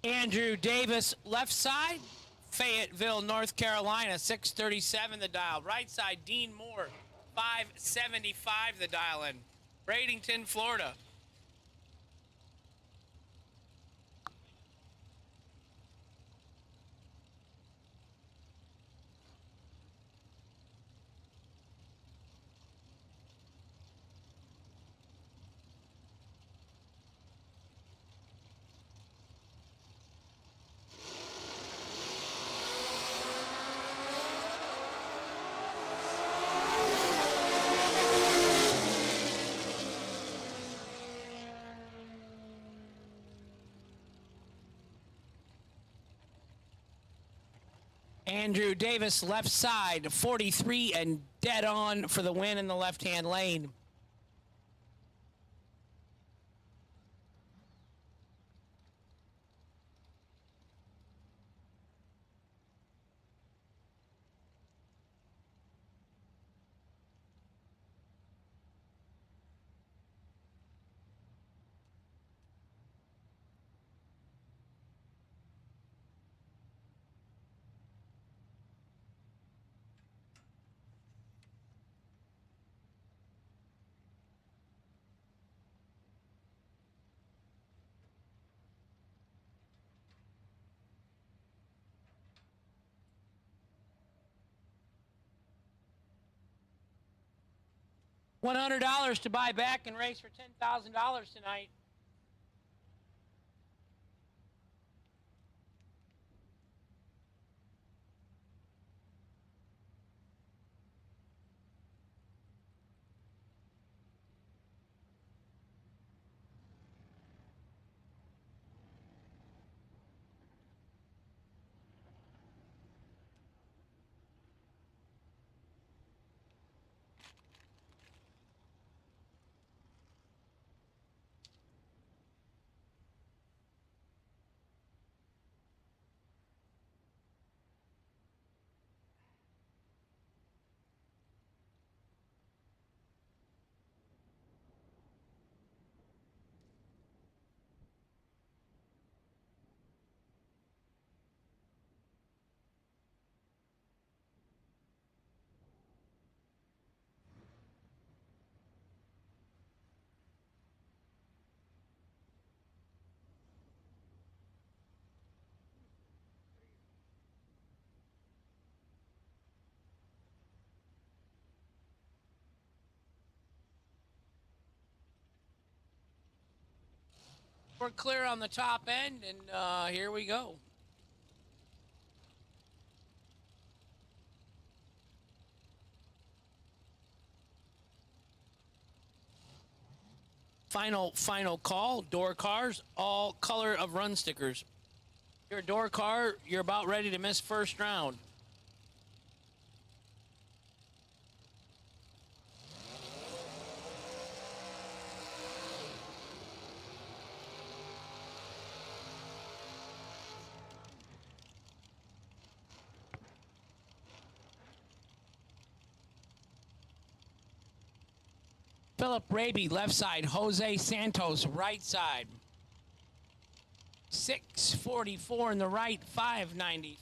[SPEAKER 1] Andrew Davis, left side, Fayetteville, North Carolina, 637 the dial. Right side, Dean Moore, 575 the dial in. Bradenton, Florida. Andrew Davis, left side, 43 and dead on for the win in the left-hand lane. $100 to buy back and race for $10,000 tonight. We're clear on the top end, and here we go. Final call, door cars, all color of run stickers. Your door car, you're about ready to miss first round. Philip Raby, left side. Jose Santos, right side. 644 in the right, 590.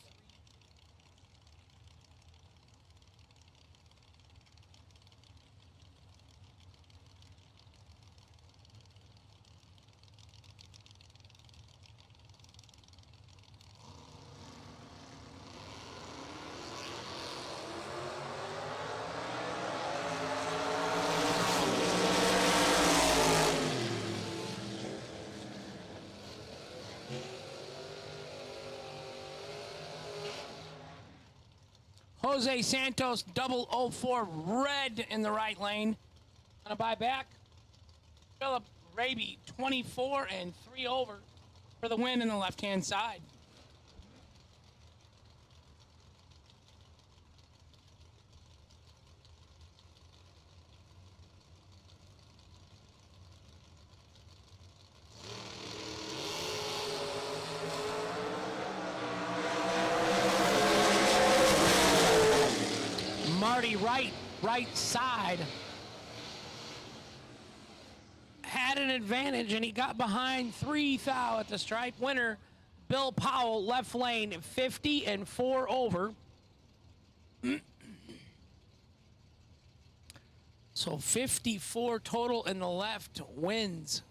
[SPEAKER 1] Jose Santos, 004 red in the right lane. Gonna buy back. Philip Raby, 24 and 3 over for the win in the left-hand side. Marty right side had an advantage, and he got behind 3 thou at the stripe. Winner, Bill Powell, left lane, 50 and 4 over. So 54 total in the left wins.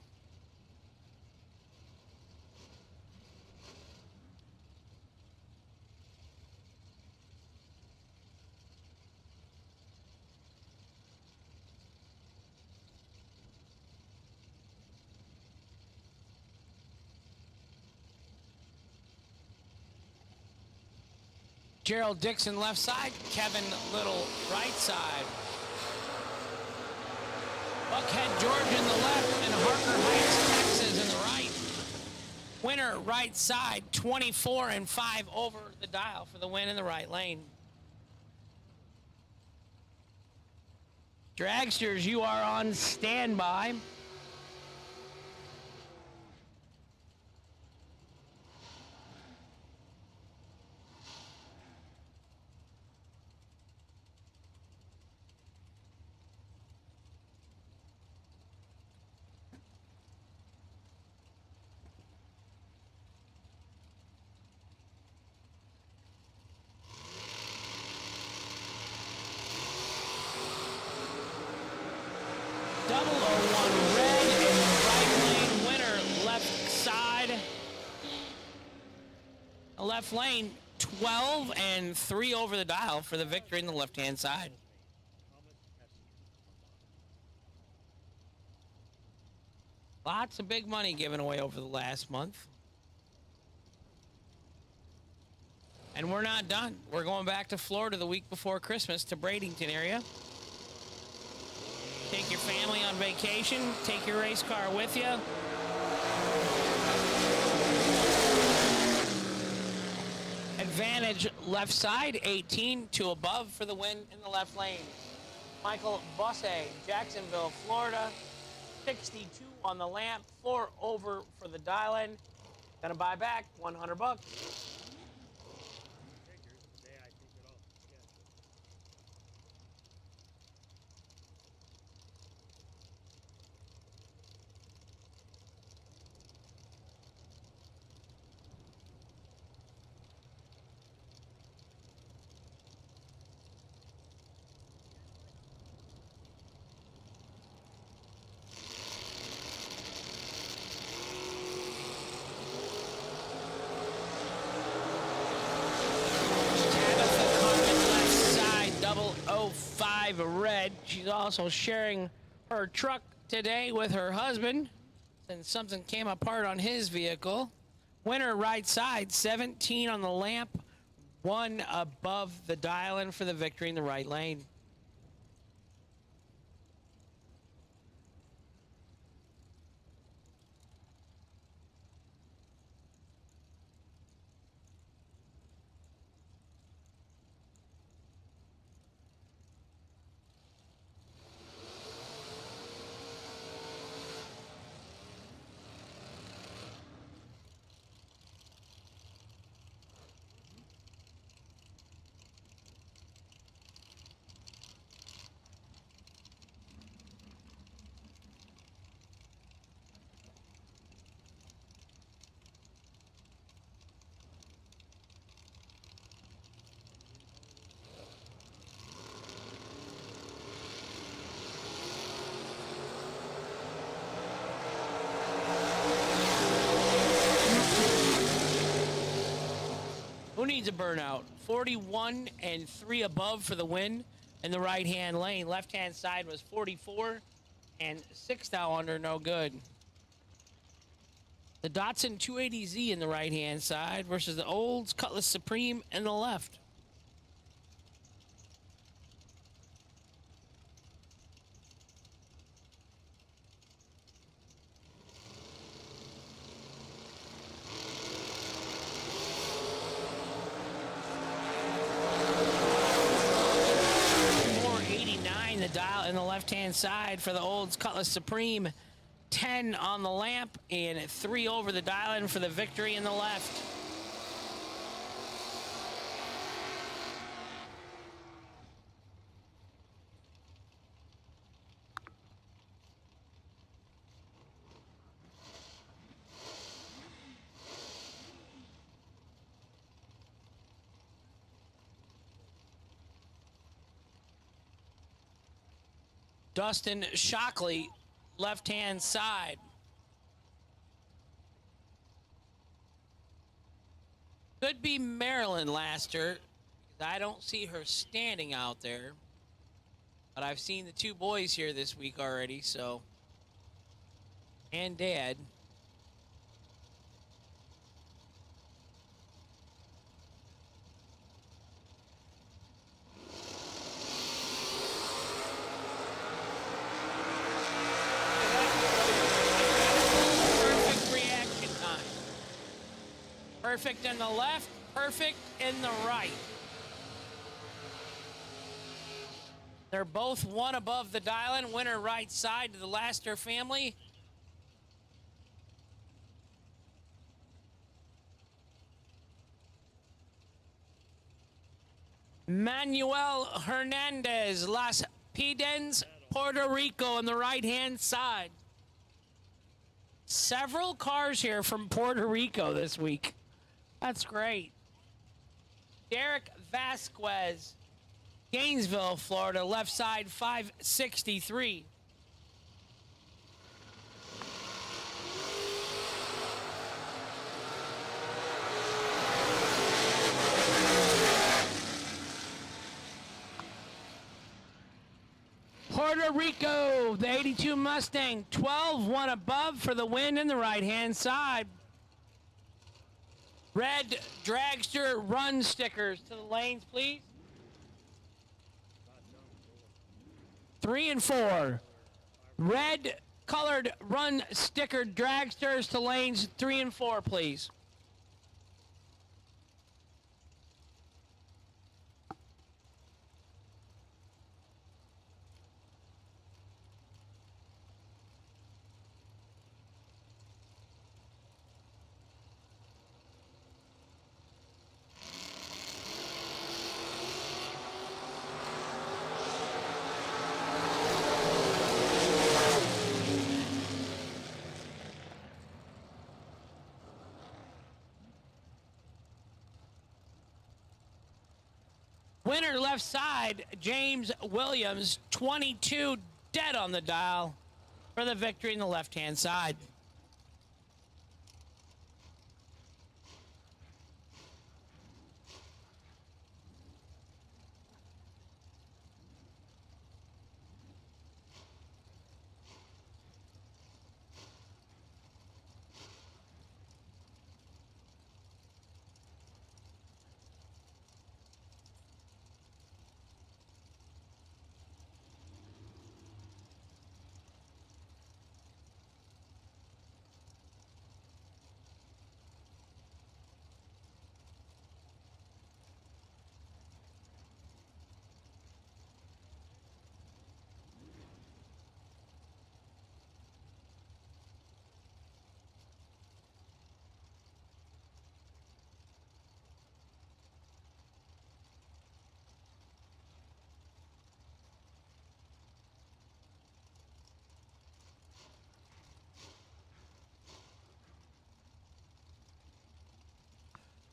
[SPEAKER 1] Gerald Dixon left side, Kevin Little right side. Buckhead Georgia in the left and Harker Heights, Texas in the right. Winner right side, 24 and 5 over the dial for the win in the right lane. Dragsters, you are on standby. Red in the right lane. Winner left side. Left lane, 12 and 3 over the dial for the victory in the left-hand side. Lots of big money given away over the last month. And we're not done. We're going back to Florida the week before Christmas to Bradenton area. Take your family on vacation. Take your race car with you. Advantage left side, 18 to above for the win in the left lane. Michael Bosse, Jacksonville, Florida, 62 on the lamp, 4 over for the dial-in. Gonna buy back $100. Red. She's also sharing her truck today with her husband since something came apart on his vehicle. Winner right side, 17 on the lamp, 1 above the dial-in for the victory in the right lane. Who needs a burnout? 41 and 3 above for the win in the right-hand lane. Left-hand side was 44 and 6 thou under, no good. The Datsun 280Z in the right-hand side versus the Olds Cutlass Supreme in the left. the dial in the left-hand side for the Olds Cutlass Supreme. 10 on the lamp and 3 over the dial in for the victory in the left. Dustin Shockley, left-hand side. Could be Marilyn Laster, because I don't see her standing out there. But I've seen the two boys here this week already, so. And Dad. Perfect in the left, perfect in the right. They're both one above the dial-in. Winner right side to the Laster family. Manuel Hernandez, Las Piedras, Puerto Rico on the right-hand side. Several cars here from Puerto Rico this week. That's great. Derek Vasquez, Gainesville, Florida, left side 563. Puerto Rico, the 82 Mustang, 12, one above for the win in the right-hand side. Red Dragster run stickers to the lanes, please. 3 and 4. Red colored run sticker dragsters to lanes 3 and 4, please. Winner left side, James Williams, 22 dead on the dial for the victory in the left-hand side.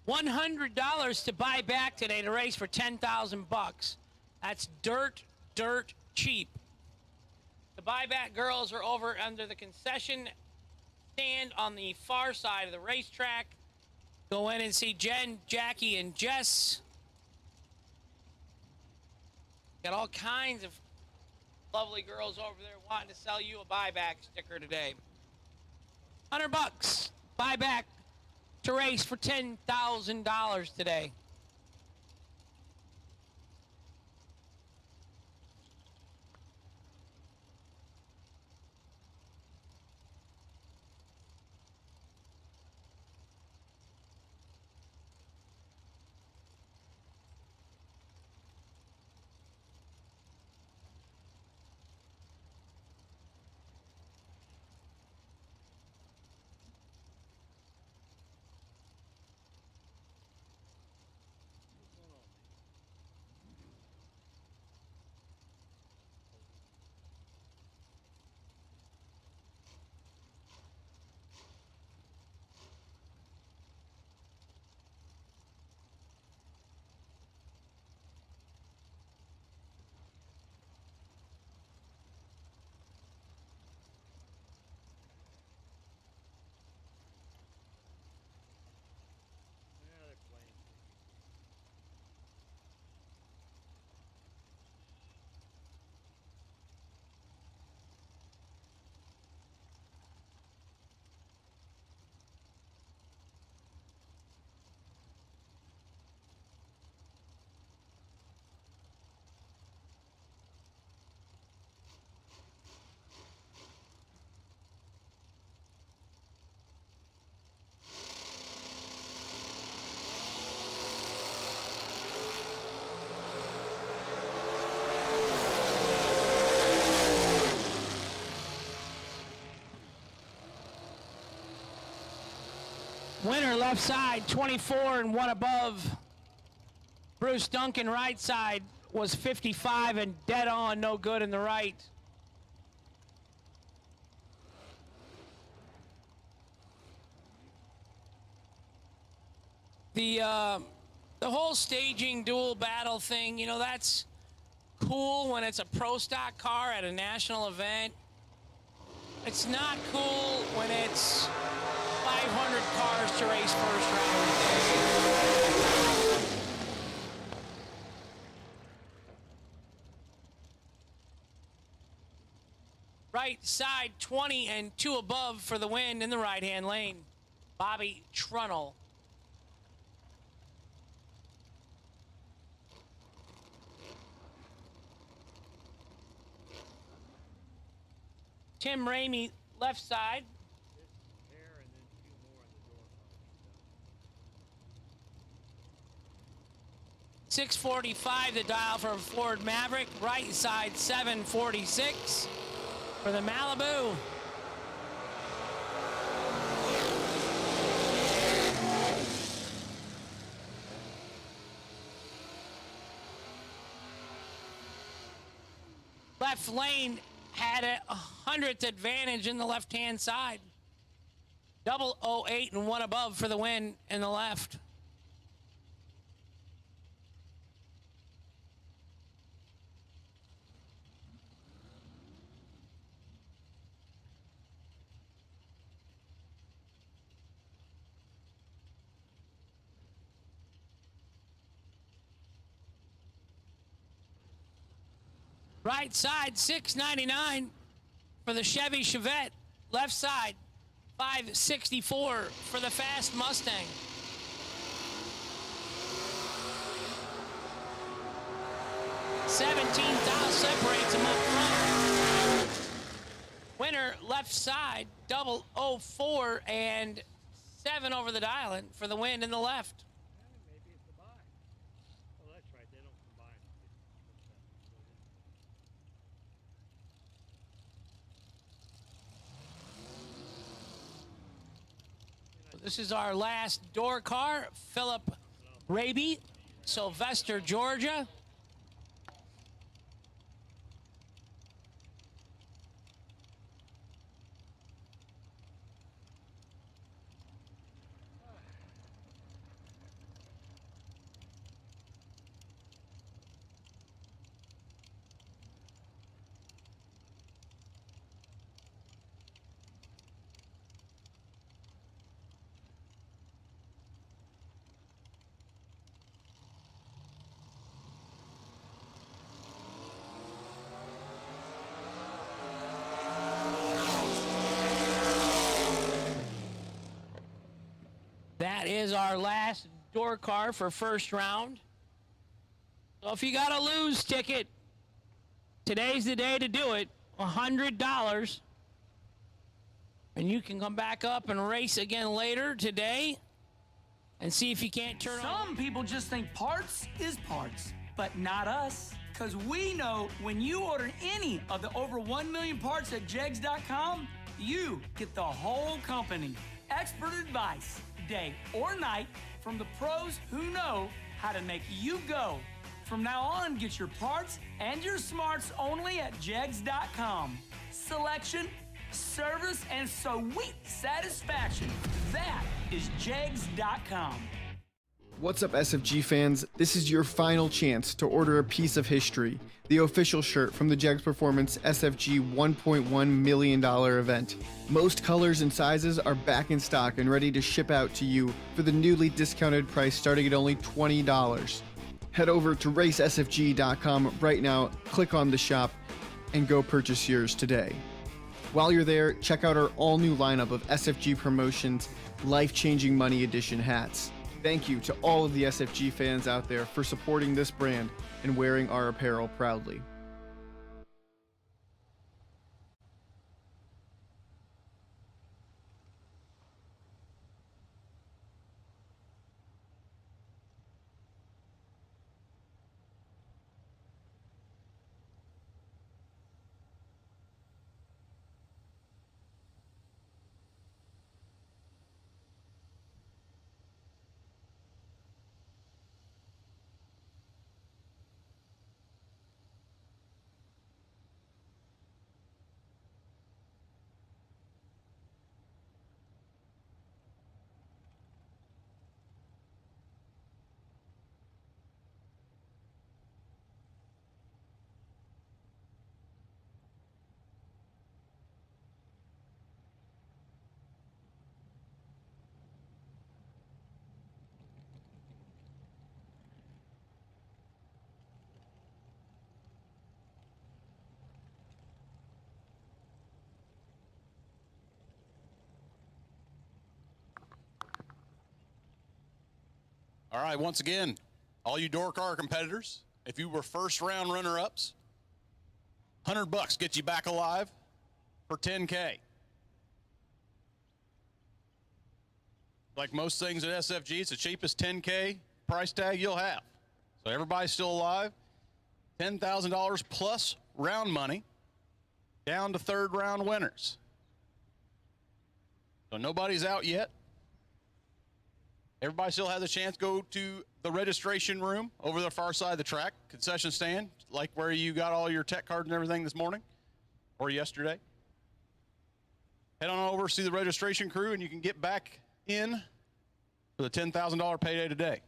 [SPEAKER 1] $100 to buy back today to race for 10,000 bucks. That's dirt cheap. The buyback girls are over under the concession stand on the far side of the racetrack. Go in and see Jen, Jackie, and Jess. Got all kinds of lovely girls over there wanting to sell you a buyback sticker today. $100 buyback to race for $10,000 today. Winner left side, 24 and one above. Bruce Duncan right side was 55 and dead on, no good in the right. The whole staging dual battle thing, you know, that's cool when it's a pro stock car at a national event. It's not cool when it's 500 cars to race first round. Right side, 20 and 2 above for the win in the right-hand lane. Bobby Trunnell. Tim Ramey, left side.
[SPEAKER 7] Hair and then 2 more in the door.
[SPEAKER 1] 645 the dial for Ford Maverick. Right side 746 for the Malibu. Left lane had a 100th advantage in the left-hand side. 008 and 1 above for the win in the left. Right side, 699 for the Chevy Chevette. Left side, 564 for the fast Mustang. $17,000 separates them up front. Winner, left side, 004 and 7 over the dial for the win in the left.
[SPEAKER 7] Maybe it's a buy. Oh, that's right. They don't combine.
[SPEAKER 1] This is our last door car, Philip Raby, Sylvester, Georgia. That is our last door car for first round. So if you got a lose ticket, today's the day to do it. $100. And you can come back up and race again later today and see if you can't turn on.
[SPEAKER 10] Some people just think parts is parts, but not us. Because we know when you order any of the over 1 million parts at jegs.com, you get the whole company. Expert advice, day or night, from the pros who know how to make you go. From now on, get your parts and your smarts only at jegs.com. Selection, service, and sweet satisfaction. That is jegs.com.
[SPEAKER 3] What's up, SFG fans? This is your final chance to order a piece of history, the official shirt from the Jegs Performance SFG $1.1 million event. Most colors and sizes are back in stock and ready to ship out to you for the newly discounted price starting at only $20. Head over to racesfg.com right now, click on the shop, and go purchase yours today. While you're there, check out our all-new lineup of SFG Promotions Life-Changing Money Edition hats. Thank you to all of the SFG fans out there for supporting this brand and wearing our apparel proudly.
[SPEAKER 6] All right, once again, all you door car competitors, if you were first round runner-ups, $100 gets you back alive for 10K. Like most things at SFG, it's the cheapest 10K price tag you'll have. So everybody's still alive. $10,000 plus round money down to third round winners. So nobody's out yet. Everybody still has a chance to go to the registration room over the far side of the track, concession stand, like where you got all your tech cards and everything this morning or yesterday. Head on over, see the registration crew, and you can get back in for the $10,000 payday today.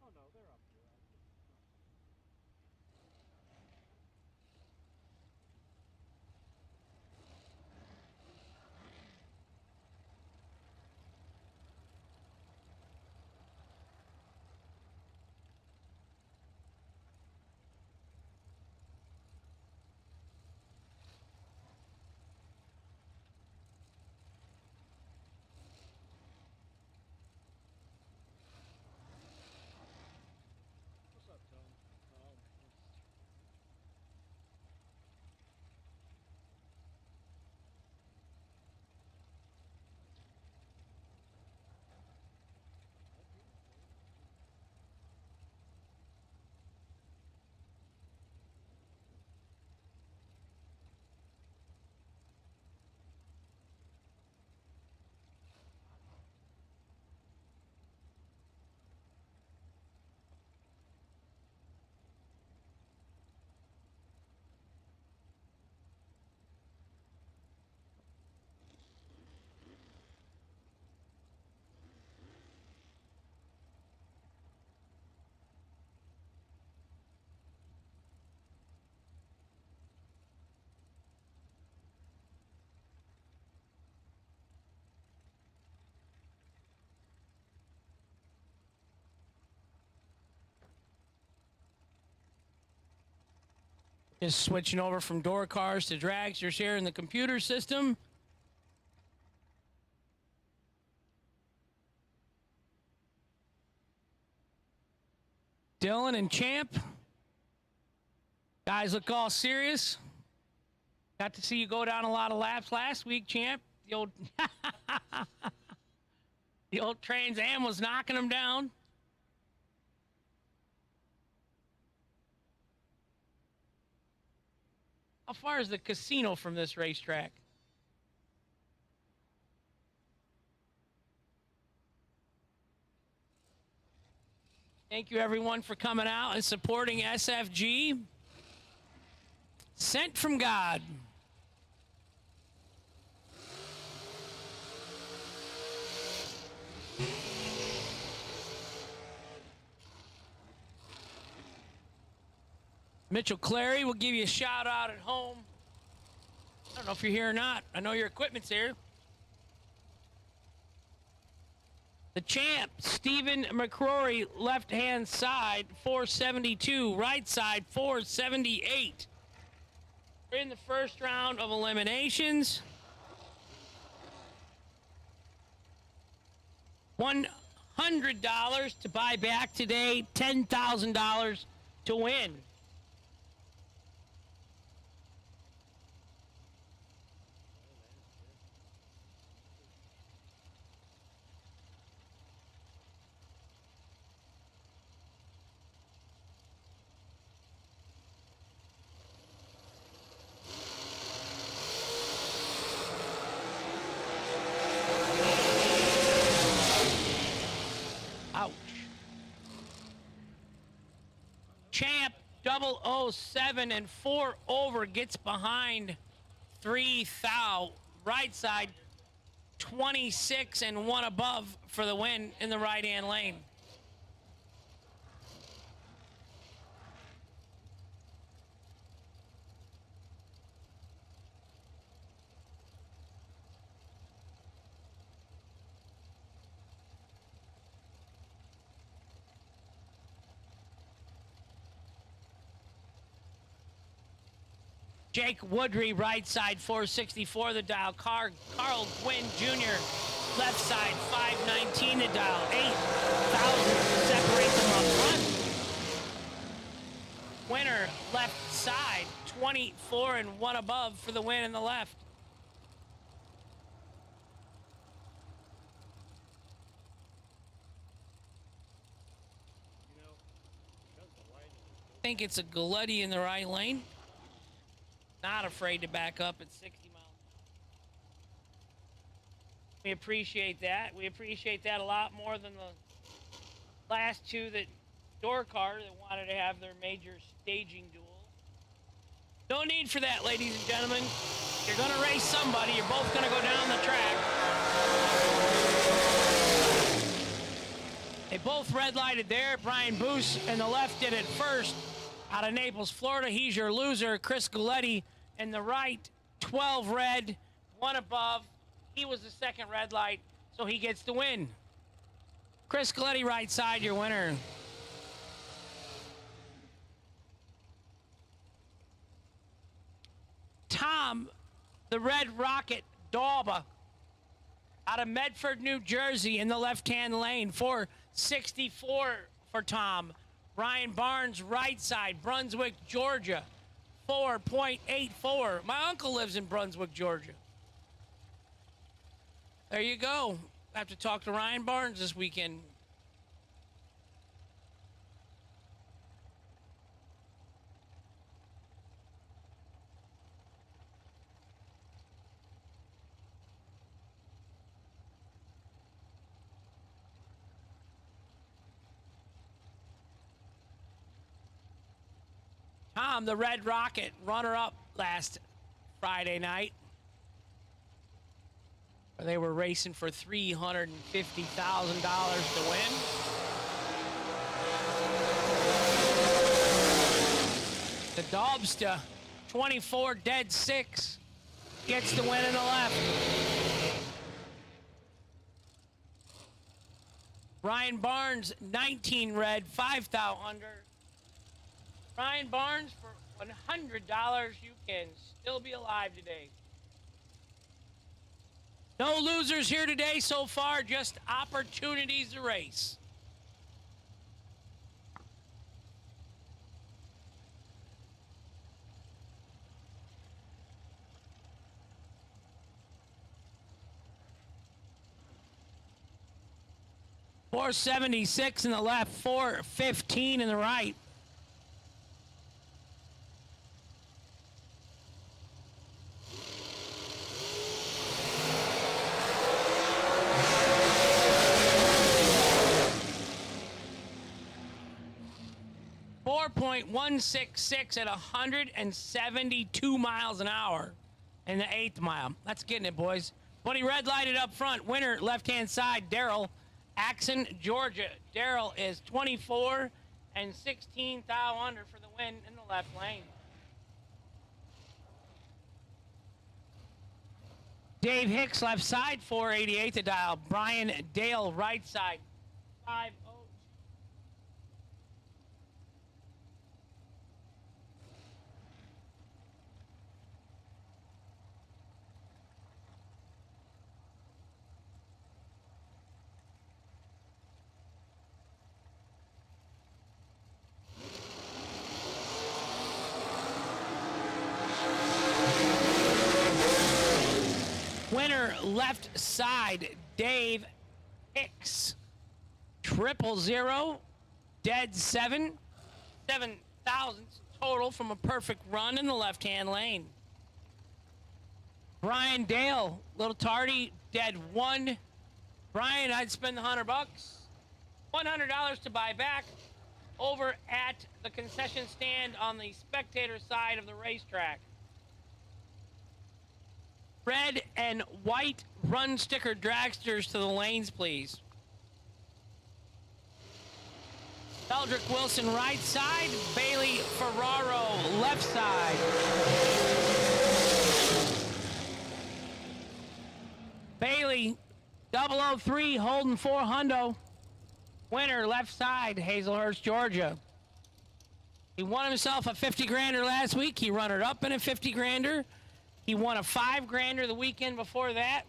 [SPEAKER 7] Oh no, they're up here. What's up, Tom?
[SPEAKER 1] Just switching over from door cars to dragsters here in the computer system. Dylan and Champ. Guys look all serious. Got to see you go down a lot of laps last week, Champ. The old, the old Trans Am was knocking them down. How far is the casino from this racetrack? Thank you, everyone, for coming out and supporting SFG. Sent from God. Mitchell Clary will give you a shout out at home. I don't know if you're here or not. I know your equipment's here. The champ, Stephen McCrory, left-hand side, 472. Right side, 478. We're in the first round of eliminations. $100 to buy back today, $10,000 to win. Ouch. Champ 007 and 4 over gets behind 3 thou. Right side 26 and 1 above for the win in the right hand lane. Jake Woodry, right side, 464 the dial. Carl Gwynn Jr., left side, 519 the dial. 8,000 separate them up front. Winner, left side, 24 and 1 above for the win in the left. I think it's a Galletti in the right lane. Not afraid to back up at 60 miles. We appreciate that. We appreciate that a lot more than the last two that door car that wanted to have their major staging duel. No need for that, ladies and gentlemen. You're going to race somebody. You're both going to go down the track. They both red lighted there. Brian Boos in the left did it first. Out of Naples, Florida, he's your loser. Chris Galletti in the right, 12 red, 1 above. He was the second red light, so he gets the win. Chris Galletti, right side, your winner. Tom, the Red Rocket Dauba, out of Medford, New Jersey, in the left-hand lane, 464 for Tom. Ryan Barnes, right side, Brunswick, Georgia, 4.84. My uncle lives in Brunswick, Georgia. There you go. I have to talk to Ryan Barnes this weekend. Tom, the Red Rocket, runner-up last Friday night. They were racing for $350,000 to win. The Dobsta, 24 dead 6, gets the win in the left. Ryan Barnes, 19 red, 5 thou under. Ryan Barnes, for $100, you can still be alive today. No losers here today so far, just opportunities to race. $476 in the left, $415 in the right. 4.166 at 172 miles an hour in the 8th mile. That's getting it, boys. But he red lighted up front. Winner, left-hand side, Daryl, Axon, Georgia. Daryl is 24 and 16 thou under for the win in the left lane. Dave Hicks, left side, 488 to dial. Brian Dale, right side, 502. Winner, left side, Dave Hicks. 000, dead 7 thousandths total from a perfect run in the left-hand lane. Brian Dale, little tardy, dead 1. Brian, I'd spend the $100, $100 to buy back over at the concession stand on the spectator side of the racetrack. Red and white run sticker dragsters to the lanes, please. Eldrick Wilson, right side. Bailey Ferraro, left side. Bailey, 003, holding 4 hundo. Winner, left side, Hazelhurst, Georgia. He won himself a 50 grander last week. He runner up in a 50 grander. He won a 5 grander the weekend before that.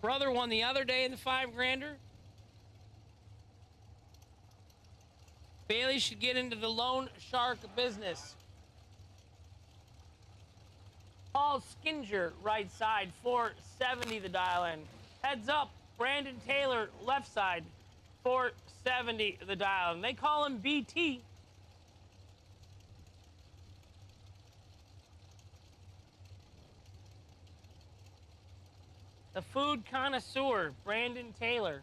[SPEAKER 1] Brother won the other day in the 5 grander. Bailey should get into the loan shark business. Paul Skinger, right side, 470 the dial in. Heads up, Brandon Taylor, left side, 470 the dial in. They call him BT. The food connoisseur, Brandon Taylor.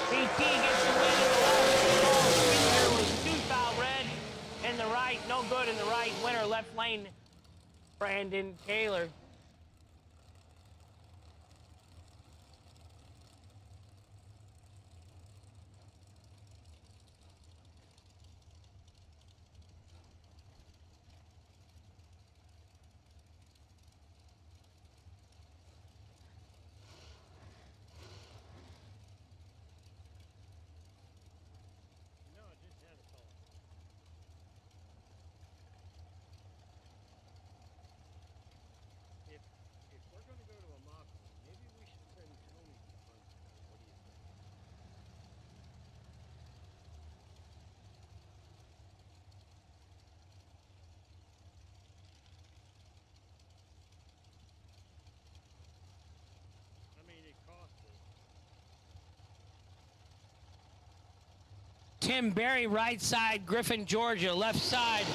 [SPEAKER 1] BT gets the win in the left. Paul Skinner was 2 foul red in the right, no good in the right. Winner, left lane, Brandon Taylor.
[SPEAKER 7] No, I just had a thought. If we're going to go to a mock one, maybe we should send Tony to front. What do you think? I mean, it cost us.
[SPEAKER 1] Tim Berry, right side, Griffin, Georgia, left side.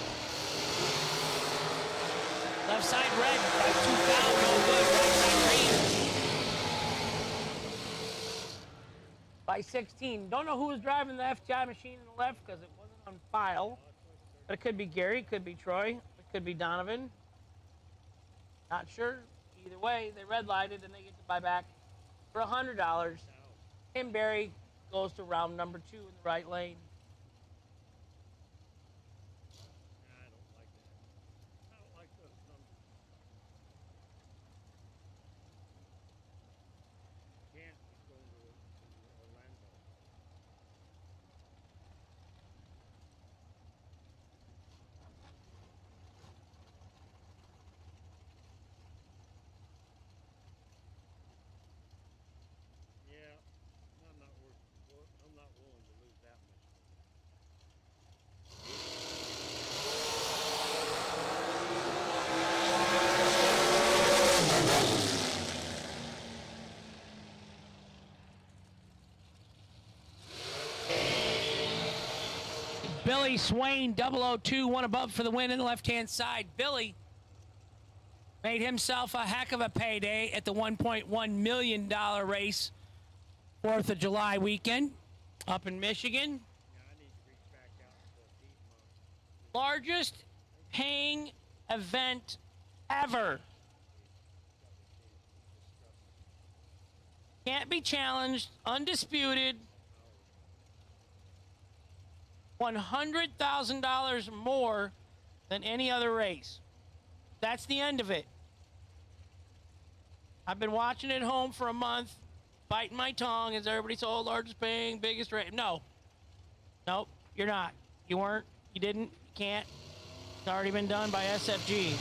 [SPEAKER 1] Left side red, by 2 foul, no good, right side green. By 16. Don't know who was driving the FTI machine in the left because it wasn't on file. But it could be Gary, it could be Troy, it could be Donovan. Not sure. Either way, they red lighted and they get to buy back for $100. Tim Berry goes to round number 2 in the right lane.
[SPEAKER 7] I don't like that. I don't like those numbers. Can't be going to Orlando. Yeah, I'm not I'm not willing to lose that much.
[SPEAKER 1] Billy Swain, 002, one above for the win in the left-hand side. Billy made himself a heck of a payday at the $1.1 million race, 4th of July weekend. up in Michigan.
[SPEAKER 7] Yeah, I need to reach back out to the Piedmont.
[SPEAKER 1] Largest paying event ever. Can't be challenged, undisputed. $100,000 more than any other race. That's the end of it. I've been watching it at home for a month, biting my tongue as everybody's all largest paying, biggest race. No. Nope, you're not. You weren't, you didn't, you can't. It's already been done by SFG.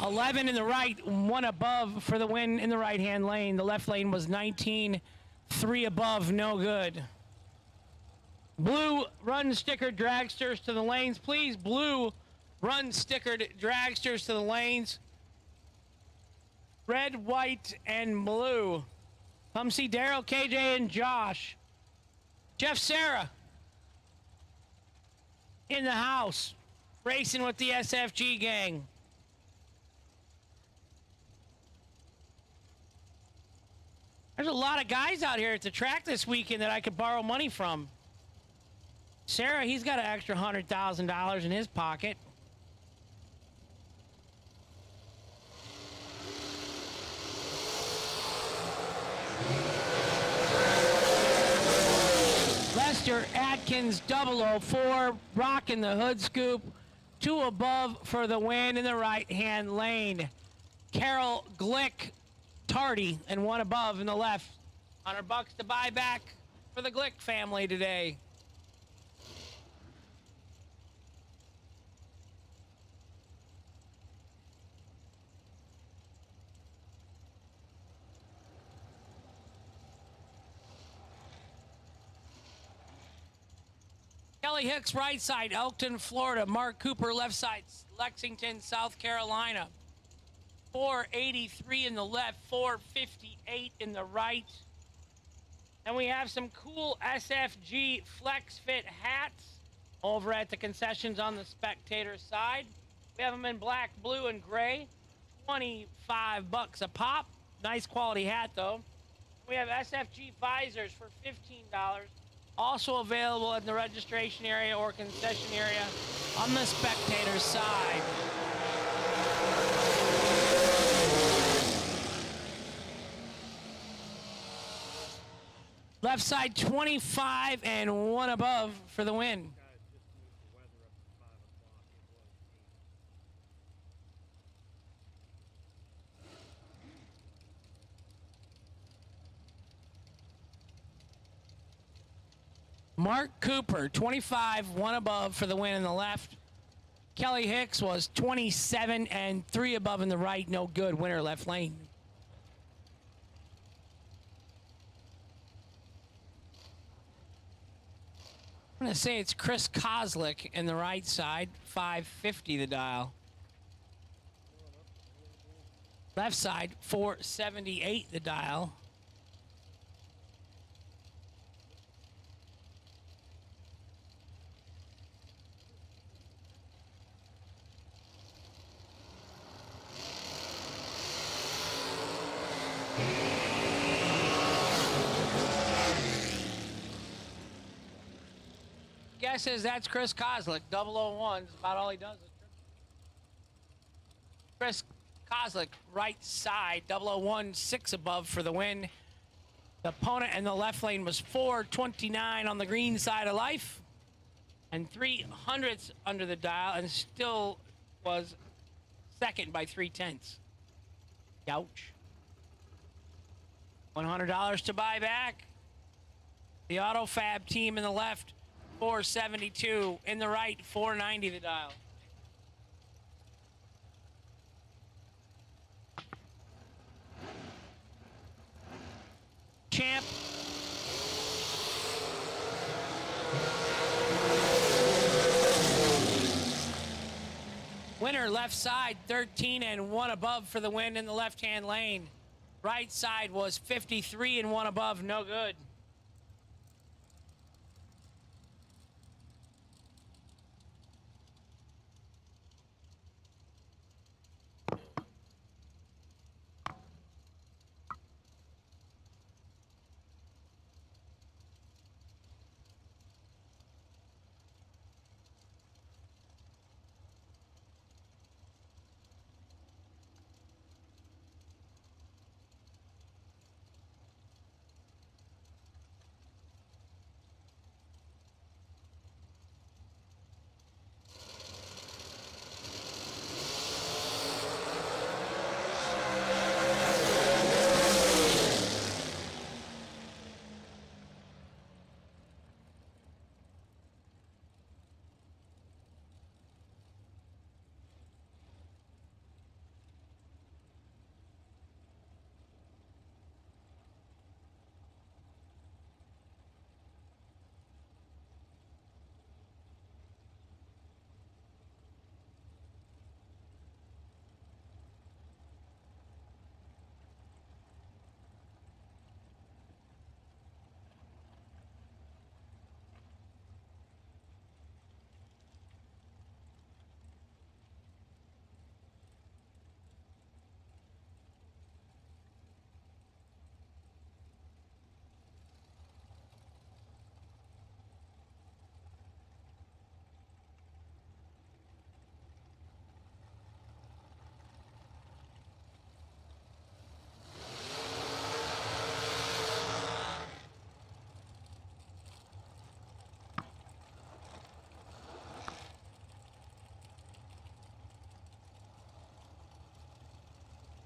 [SPEAKER 1] $11 in the right, 1 above for the win in the right-hand lane. The left lane was 19, 3 above, no good. Blue run stickered dragsters to the lanes, please. Blue run stickered dragsters to the lanes. Red, white, and blue. Come see Daryl, KJ, and Josh. Jeff Sarah in the house, racing with the SFG gang. There's a lot of guys out here at the track this weekend that I could borrow money from. Sarah, he's got an extra $100,000 in his pocket. Lester Atkins 004, rocking the hood scoop. 2 above for the win in the right-hand lane. Carol Glick tardy and 1 above in the left. $100 to buy back for the Glick family today. Kelly Hicks, right side, Elkton, Florida. Mark Cooper, left side, Lexington, South Carolina. 483 in the left, 458 in the right. And we have some cool SFG Flex Fit hats over at the concessions on the spectator side. We have them in black, blue, and gray. $25 a pop. Nice quality hat, though. We have SFG visors for $15. Also available in the registration area or concession area on the spectator side. Left side 25 and 1 above for the win. Mark Cooper, 25, 1 above for the win in the left. Kelly Hicks was 27 and 3 above in the right. No good. Winner left lane. I'm going to say it's Chris Kozlik in the right side. 550 the dial. Left side, 478 the dial. Guesses that's Chris Kozlik. 001 is about all he does. Chris Kozlik, right side. 001, 6 above for the win. The opponent in the left lane was 429 on the green side of life. And 300ths under the dial, and still was second by 3/10. Ouch. $100 to buy back. The Auto Fab team in the left, 472. In the right, 490 the dial. Champ. Winner left side, 13 and 1 above for the win in the left-hand lane. Right side was 53 and 1 above, no good.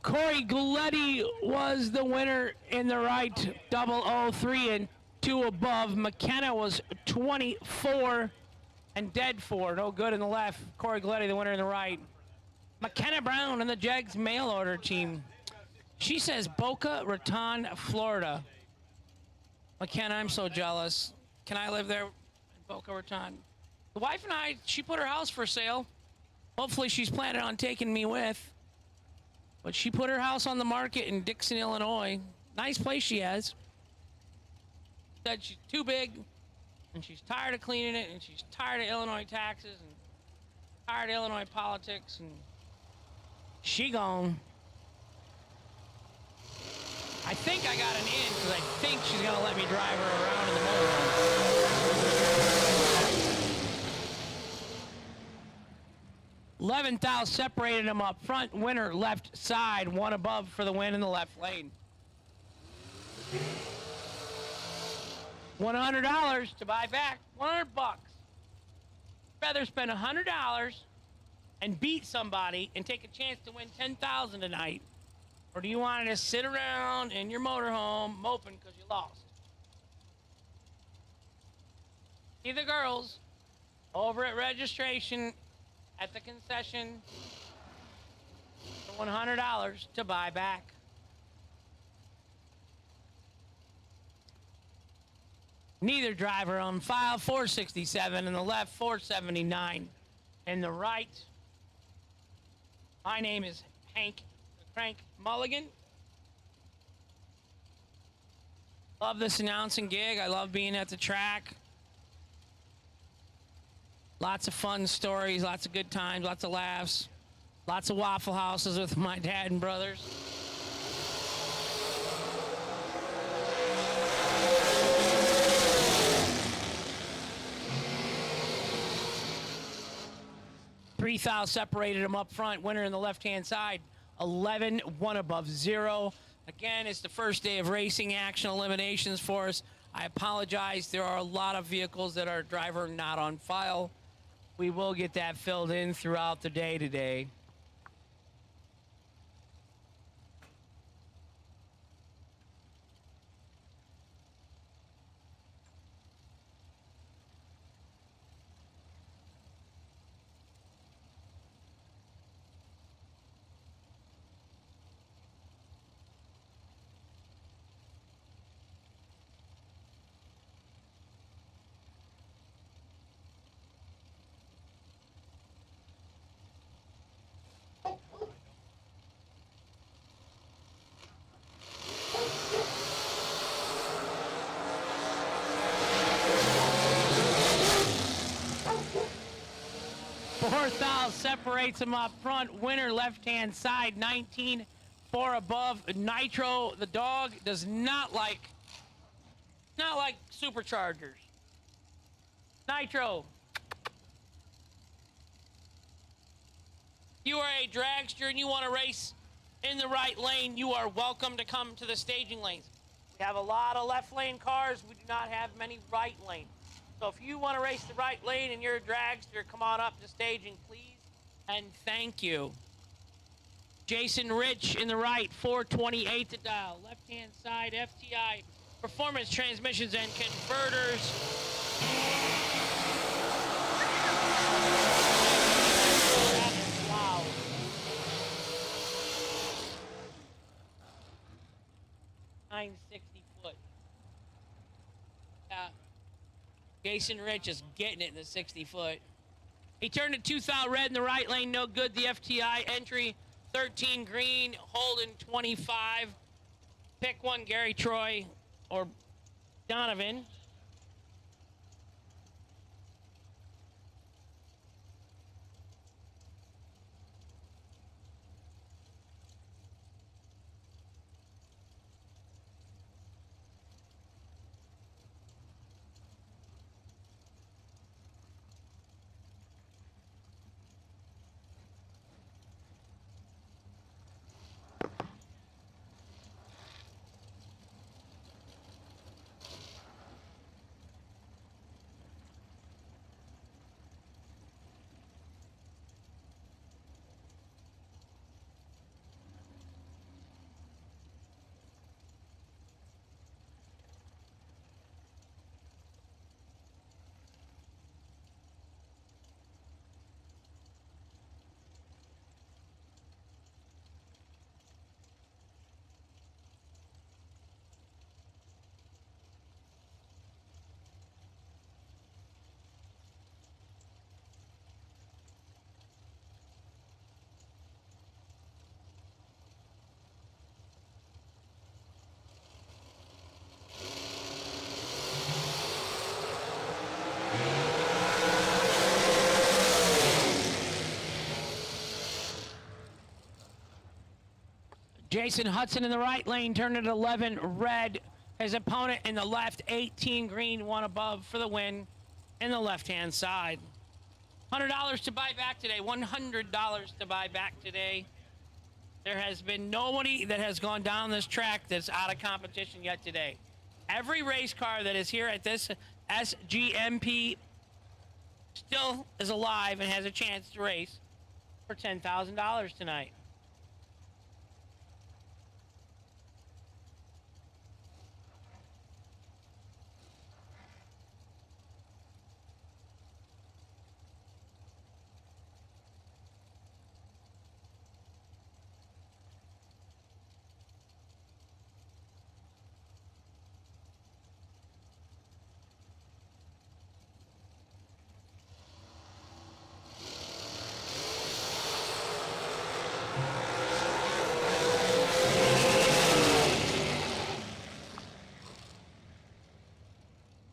[SPEAKER 1] Corey Gulletti was the winner in the right, 003 and 2 above. McKenna was 24 and dead 4, no good in the left. Corey Gulletti, the winner in the right. McKenna Brown in the Jegs mail order team. She says Boca Raton, Florida. McKenna, I'm so jealous. Can I live there in Boca Raton? The wife and I, she put her house for sale. Hopefully she's planning on taking me with. But she put her house on the market in Dixon, Illinois. Nice place she has. Said she's too big, and she's tired of cleaning it, and she's tired of Illinois taxes, and tired of Illinois politics, and she gone. I think I got an in because I think she's going to let me drive her around in the motorhome. 11th separated them up front. Winner left side, 1 above for the win in the left lane. $100 to buy back. $100 bucks. Rather spend $100 and beat somebody and take a chance to win $10,000 tonight, or do you want to sit around in your motorhome moping because you lost? See the girls over at registration at the concession for $100 to buy back. Neither driver on file, 467 in the left, 479 in the right. My name is Hank the Crank Mulligan. Love this announcing gig. I love being at the track. Lots of fun stories, lots of good times, lots of laughs, lots of Waffle Houses with my dad and brothers. $3,000 separated them up front. Winner in the left-hand side, 11, 1 above 0. Again, it's the first day of racing action eliminations for us. I apologize. There are a lot of vehicles that are driver not on file. We will get that filled in throughout the day today. Fourth separates them up front. Winner left-hand side, 19, 4 above. Nitro, the dog, does not like superchargers. Nitro. You are a dragster and you want to race in the right lane, you are welcome to come to the staging lanes. We have a lot of left lane cars. We do not have many right lanes. So if you want to race the right lane and you're a dragster, come on up to staging, please, and thank you. Jason Rich in the right, 428 to dial. Left-hand side, FTI, Performance Transmissions and Converters. Wow. $960 foot. Jason Rich is getting it in the 60 foot. He turned a 2000 red in the right lane, no good. The FTI entry, 13 green, Holden 25. Pick one, Gary Troy or Donovan. Jason Hudson in the right lane, turned at 11 red. His opponent in the left, 18 green, one above for the win in the left-hand side. $100 to buy back today, $100 to buy back today. There has been nobody that has gone down this track that's out of competition yet today. Every race car that is here at this SGMP still is alive and has a chance to race for $10,000 tonight.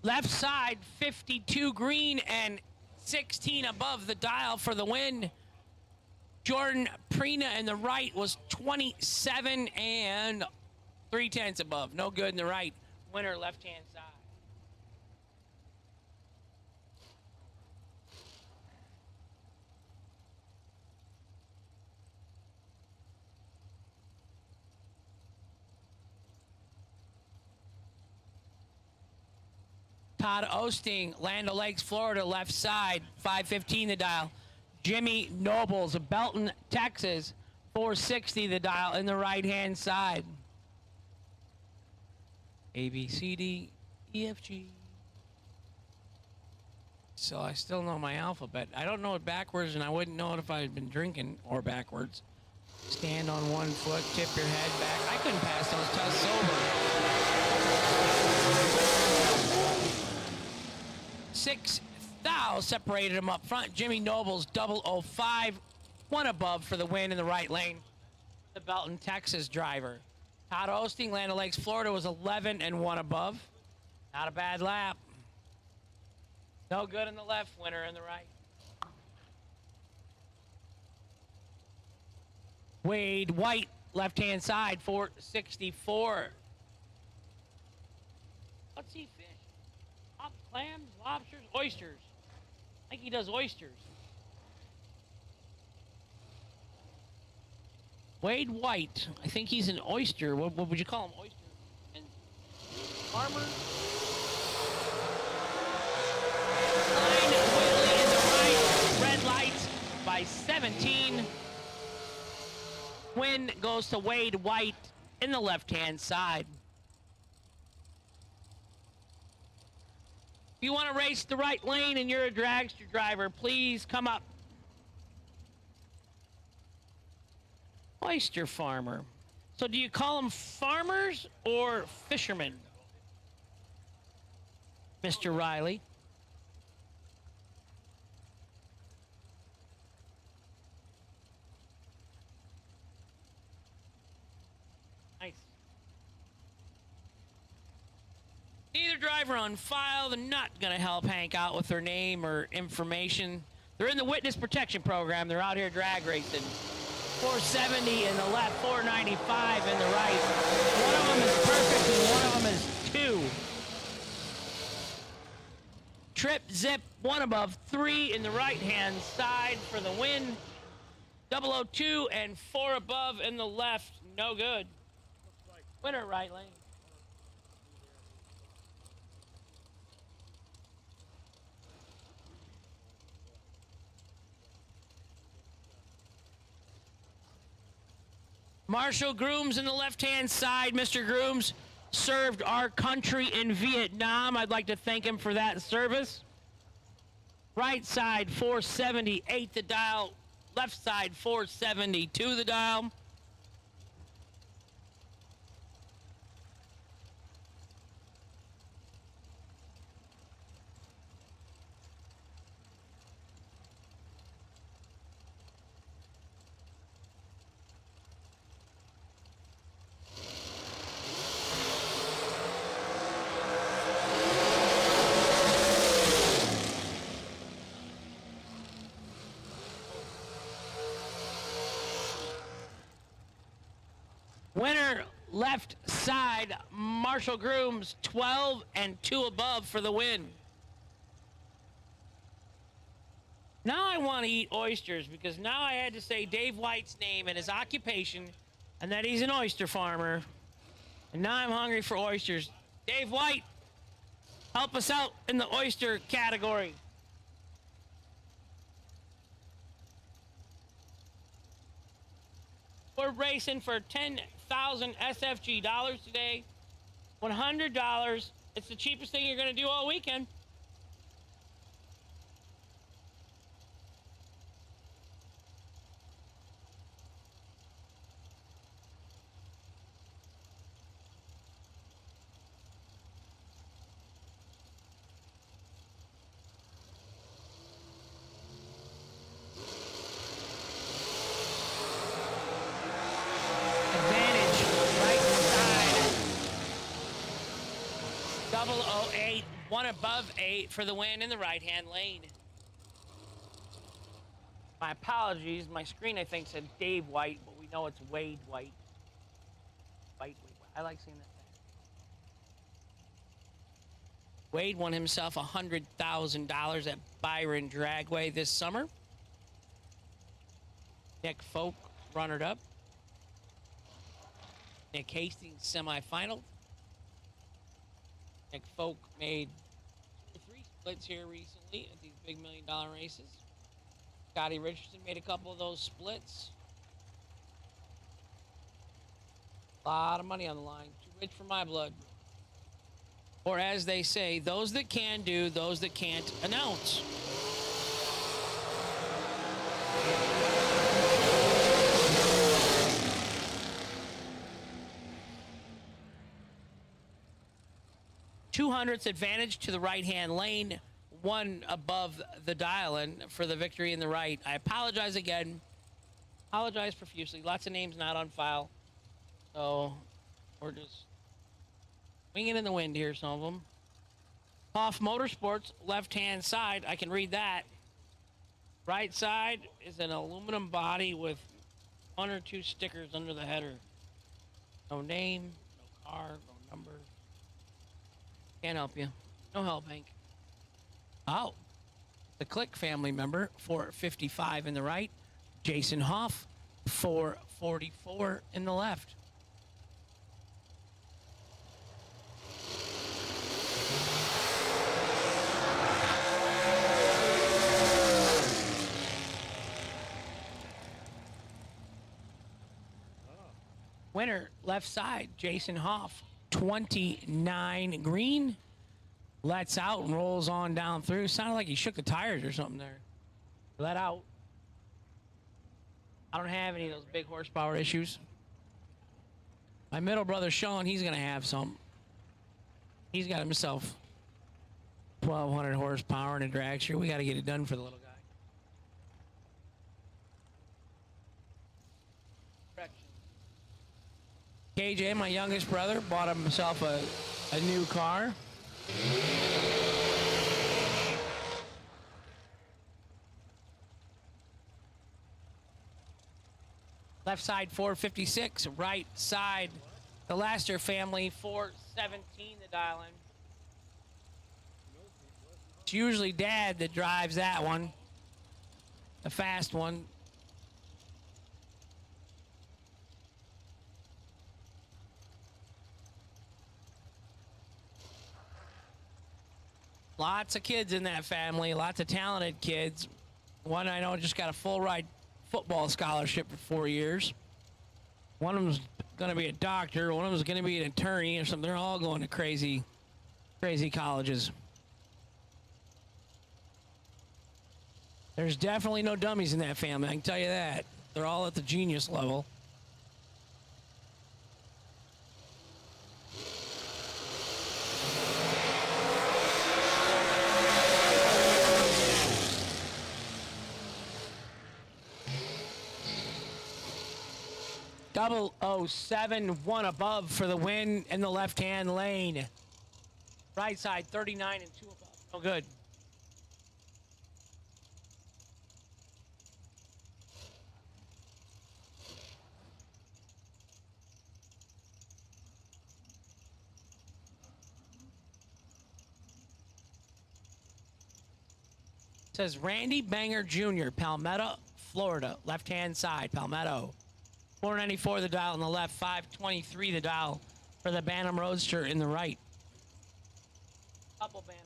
[SPEAKER 1] Left side, 52 green and 16 above the dial for the win. Jordan Prina in the right was 27 and 3/10 above. No good in the right. Winner left-hand side. Todd Osting, Land O'Lakes, Florida, left side, 515 the dial. Jimmy Nobles of Belton, Texas, 460 the dial in the right-hand side. A, B, C, D, E, F, G. So I still know my alphabet. I don't know it backwards, and I wouldn't know it if I had been drinking or backwards. Stand on one foot, tip your head back. I couldn't pass those tests sober. 6 thou separated him up front. Jimmy Nobles, 005, one above for the win in the right lane. The Belton, Texas driver. Todd Osting, Land O'Lakes, Florida, was 11 and one above. Not a bad lap. No good in the left, winner in the right. Wade White, left-hand side, 464. What's he fish? Clams, lobsters, oysters. I think he does oysters. Wade White. I think he's an oyster. What would you call him? Oyster? Farmer? Line Willie in the right. Red lights by 17. Win goes to Wade White in the left-hand side. If you want to race the right lane and you're a dragster driver, please come up. Oyster farmer. So do you call them farmers or fishermen, Mr. Riley? Nice. Neither driver on file. They're not going to help Hank out with their name or information. They're in the witness protection program. They're out here drag racing. 470 in the left, 495 in the right. One of them is perfect and one of them is 2. Trip, zip, one above, 3 in the right-hand side for the win. 002 and 4 above in the left. No good. Winner, right lane. Marshall Grooms in the left-hand side. Mr. Grooms served our country in Vietnam. I'd like to thank him for that service. Right side, 478 the dial. Left side, 472 the dial. Winner, left side, Marshall Grooms, 12 and 2 above for the win. Now I want to eat oysters because now I had to say Dave White's name and his occupation and that he's an oyster farmer. And now I'm hungry for oysters. Dave White, help us out in the oyster category. We're racing for 10,000 SFG dollars today. $100. It's the cheapest thing you're going to do all weekend. Advantage, right side. 008, one above 8 for the win in the right-hand lane. My apologies. My screen, I think, said Dave White, but we know it's Wade White. White. I like seeing that thing. Wade won himself $100,000 at Byron Dragway this summer. Nick Folk, runner-up. Nick Hastings, semifinal. Nick Folk made 3 splits here recently at these big $1 million races. Scotty Richardson made a couple of those splits. A lot of money on the line. Too rich for my blood. Or as they say, those that can do, those that can't announce. $200's advantage to the right-hand lane, 1 above the dial-in for the victory in the right. I apologize again. Apologize profusely. Lots of names not on file. So we're just winging in the wind here, some of them. Hoff Motorsports, left-hand side. I can read that. Right side is an aluminum body with 1 or 2 stickers under the header. No name, no car, no number. Can't help you. No help, Hank. Oh, the Click family member, 455 in the right. Jason Hoff, 444 in the left. Winner, left side, Jason Hoff, 29 green. Lets out and rolls on down through. Sounded like he shook the tires or something there. Let out. I don't have any of those big horsepower issues. My middle brother, Sean, he's going to have some. He's got himself 1,200 horsepower in a dragster. We got to get it done for the little guy. KJ, my youngest brother, bought himself a new car. Left side 456, right side the Laster family 417 the dial in. It's usually Dad that drives that one, the fast one. Lots of kids in that family, lots of talented kids. One I know just got a full ride football scholarship for 4 years. One of them's going to be a doctor. One of them's going to be an attorney or something. They're all going to crazy colleges. There's definitely no dummies in that family, I can tell you that. They're all at the genius level. Double 07, 1 above for the win in the left-hand lane. Right side, 39 and 2 above. No good. Says Randy Banger Jr., Palmetto, Florida, left-hand side, Palmetto. 494 the dial on the left, 523 the dial for the Bantam Roadster in the right. Couple Bantam.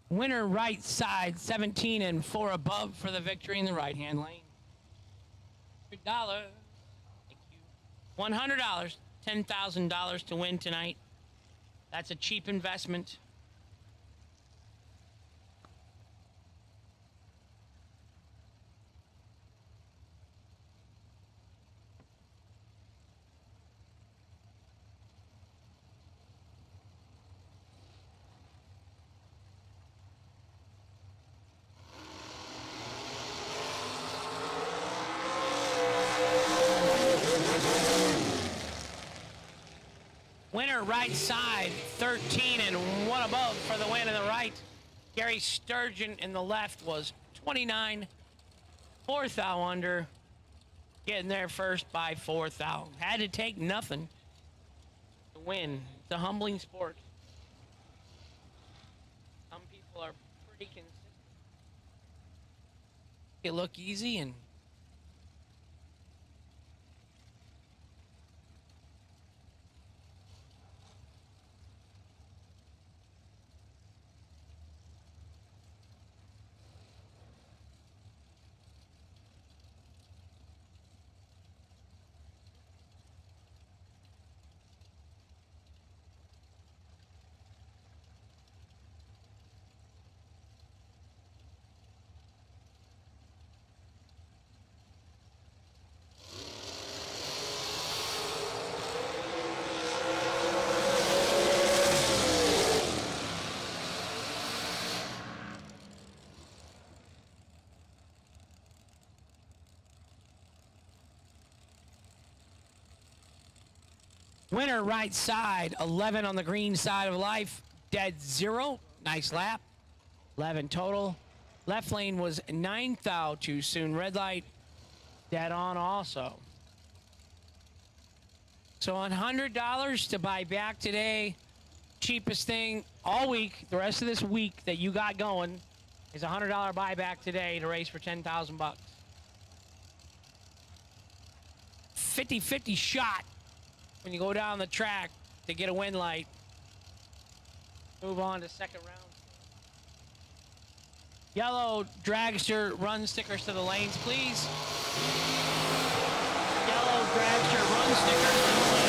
[SPEAKER 1] Winner right side, 17 and 4 above for the victory in the right-hand lane. $100. Thank you. $100, $10,000 to win tonight. That's a cheap investment. Winner right side, 13 and 1 above for the win in the right. Gary Sturgeon in the left was 29, 4 thou under. Getting there first by 4 thou. Had to take nothing to win. It's a humbling sport. Some people are pretty consistent. It look easy and winner right side, 11 on the green side of life, dead 0. Nice lap. 11 total. Left lane was 9 thou too soon. Red light, dead on also. So $100 to buy back today. Cheapest thing all week, the rest of this week that you got going is a $100 buyback today to race for 10,000 bucks. 50-50 shot when you go down the track to get a win light. Move on to second round. Yellow dragster run stickers to the lanes, please. Yellow dragster run stickers to the lanes.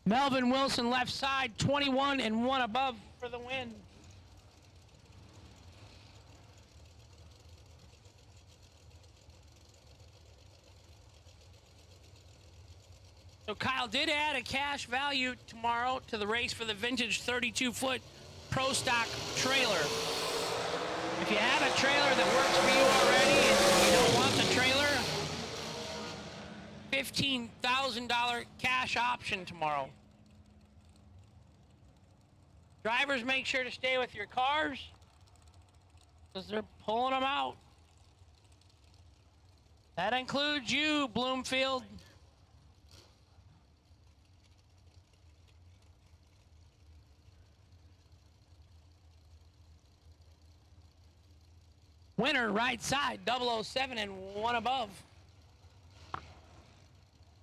[SPEAKER 1] Melvin Wilson left side, 21 and 1 above for the win. So Kyle did add a cash value tomorrow to the race for the vintage 32-foot Pro Stock trailer. If you have a trailer that works for you already and you don't want the trailer, $15,000 cash option tomorrow. Drivers, make sure to stay with your cars because they're pulling them out. That includes you, Bloomfield. Winner right side, 007 and 1 above.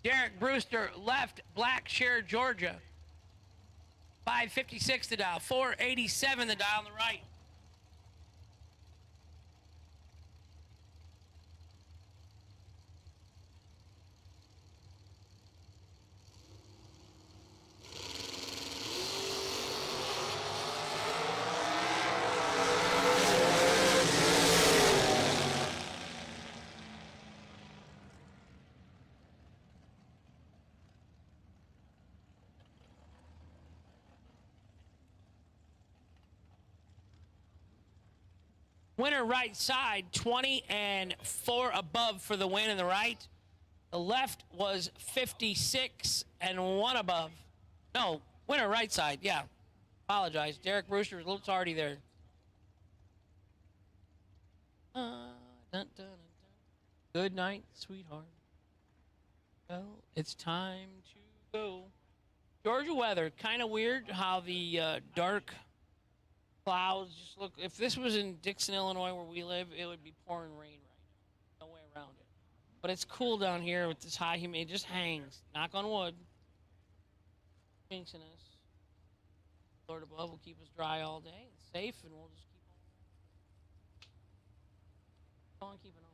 [SPEAKER 1] Derek Brewster left, Blackshear, Georgia. 556 the dial, 487 the dial on the right. Winner right side, 20 and 4 above for the win in the right. The left was 56 and 1 above. No, winner right side, yeah. Apologize. Derek Brewster was a little tardy there. Dun, dun, dun, dun. Good night, sweetheart. Well, it's time to go. Georgia weather, kind of weird how the dark clouds just look. If this was in Dixon, Illinois, where we live, it would be pouring rain right now. No way around it. But it's cool down here with this high humidity. It just hangs. Knock on wood. Jinxing us. Lord above will keep us dry all day and safe, and we'll just keep on keeping on.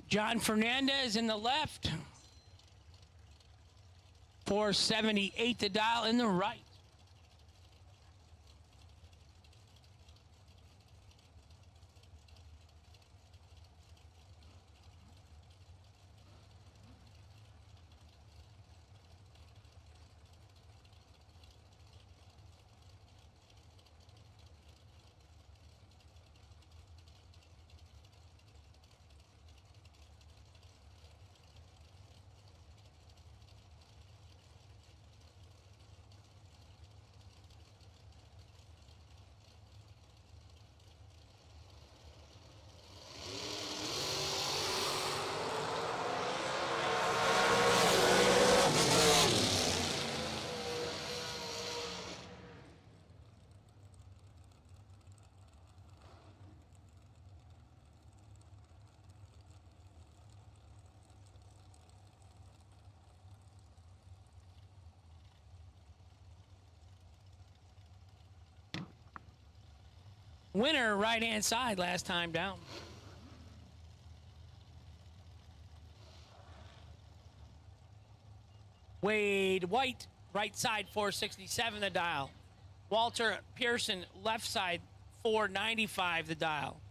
[SPEAKER 1] John Fernandez in the left. 478 the dial in the right. Winner right-hand side last time down. Wade White, right side, 467 the dial. Walter Pearson, left side, 495 the dial.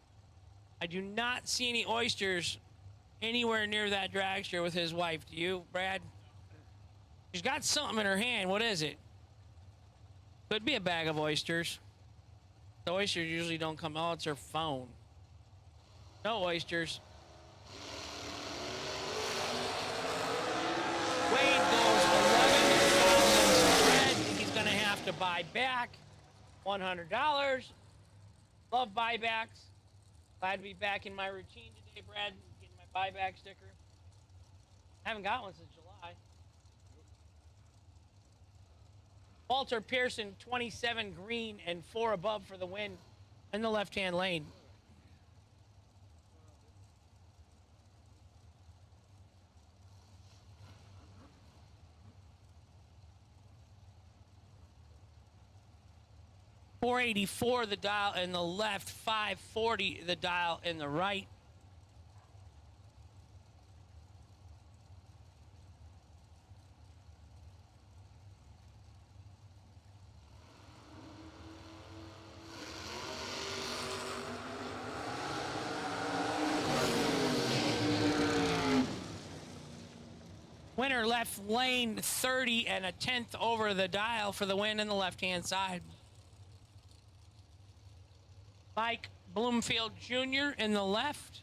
[SPEAKER 1] I do not see any oysters anywhere near that dragster with his wife. Do you, Brad? She's got something in her hand. What is it? Could be a bag of oysters. The oysters usually don't come. Oh, it's her phone. No oysters. Wade goes 11,000 spread. He's going to have to buy back $100. Love buybacks. Glad to be back in my routine today, Brad. Getting my buyback sticker. Haven't got one since July. Walter Pearson, 27 green and 4 above for the win in the left-hand lane. $484 the dial in the left, $540 the dial in the right. Winner left lane, 30 and a tenth over the dial for the win in the left-hand side. Mike Bloomfield Jr. in the left.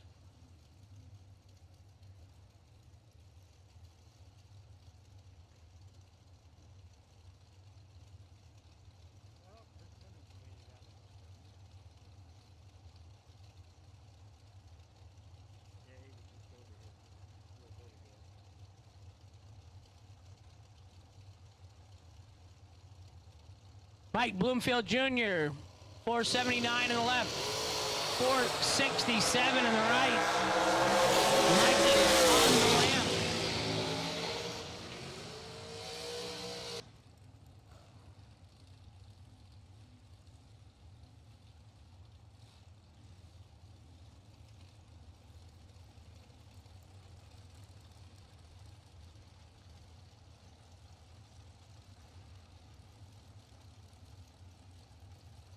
[SPEAKER 1] Mike Bloomfield Jr., 479 in the left, 467 in the right. Mikey on the lamp.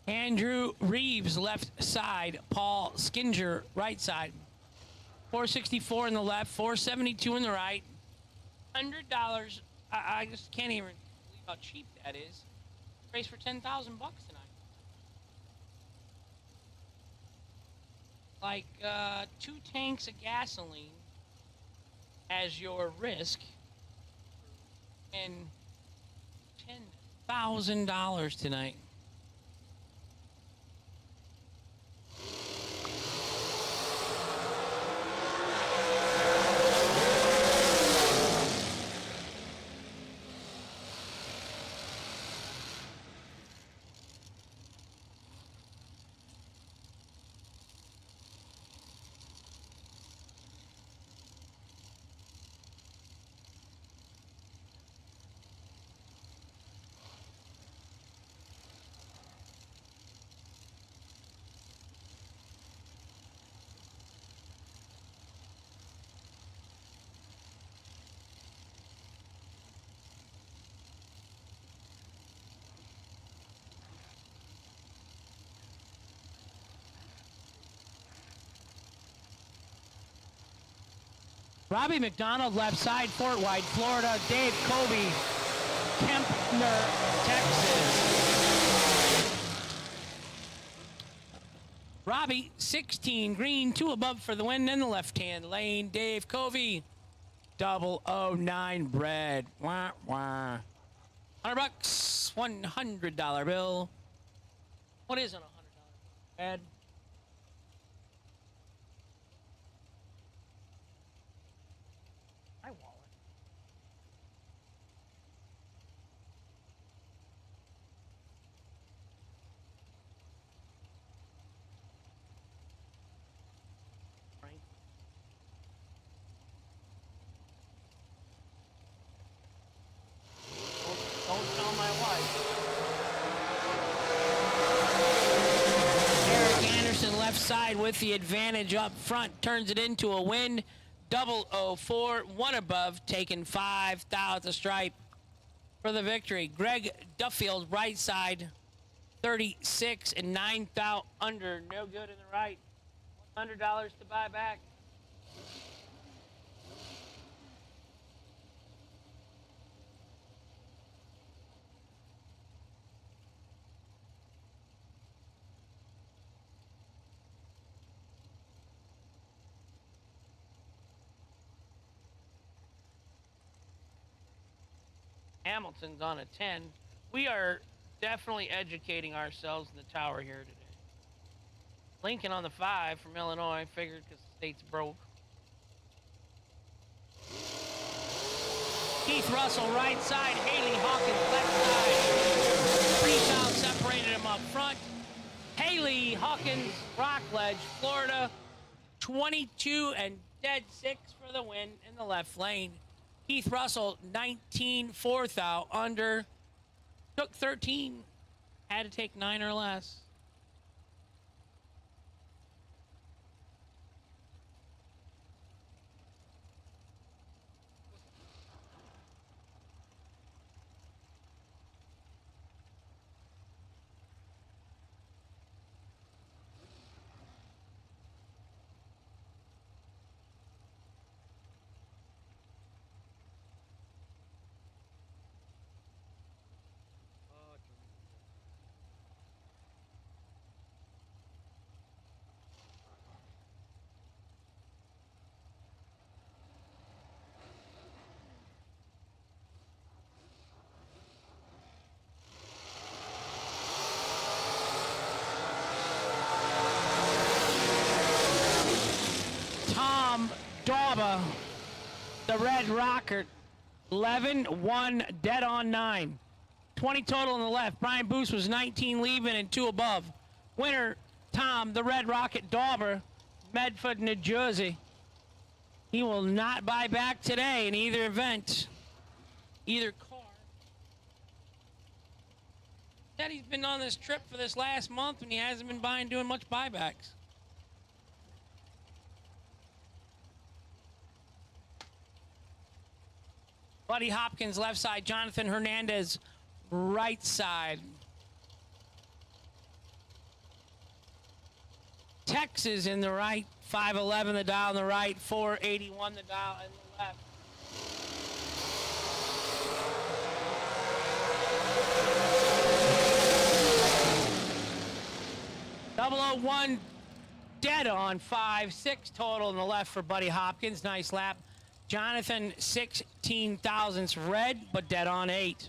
[SPEAKER 1] Andrew Reeves, left side. Paul Skinger, right side. 464 in the left, 472 in the right. $100. I just can't even believe how cheap that is. Race for $10,000 tonight. Like 2 tanks of gasoline as your risk, and $10,000 tonight. Robbie McDonald, left side, Fort White, Florida. Dave Kobe, Kempner, Texas. Robbie, 16, green, 2 above for the win in the left-hand lane. Dave Covey, 009 bread. Wah, wah. $100, $100 bill. What is on a $100 bread? My wallet. Right. Don't tell my wife. Eric Anderson, left side with the advantage up front, turns it into a win. 004, 1 above, taking 5,000 stripe for the victory. Greg Duffield, right side, 36 and 9,000 under, no good in the right. $100 to buy back. Hamilton's on a 10. We are definitely educating ourselves in the tower here today. Lincoln on the 5 from Illinois, figured because the state's broke. Keith Russell, right side. Haley Hawkins, left side. Freestyle separated him up front. Haley Hawkins, Rockledge, Florida. 22 and dead 6 for the win in the left lane. Keith Russell, 19, 4,000 under. Took 13. Had to take 9 or less. Dauba, the Red Rocket, 11-1, dead on 9. 20 total on the left. Brian Boost was 19 leaving and 2 above. Winner, Tom, the Red Rocket Dauber, Medford, New Jersey. He will not buy back today in either event, either car. Said he's been on this trip for this last month and he hasn't been doing much buybacks. Buddy Hopkins left side, Jonathan Hernandez right side. Texas in the right, 511 the dial on the right, 481 the dial in the left. .001 dead on 5-6 total on the left for Buddy Hopkins. Nice lap. Jonathan 16 thousandths red, but dead on 8.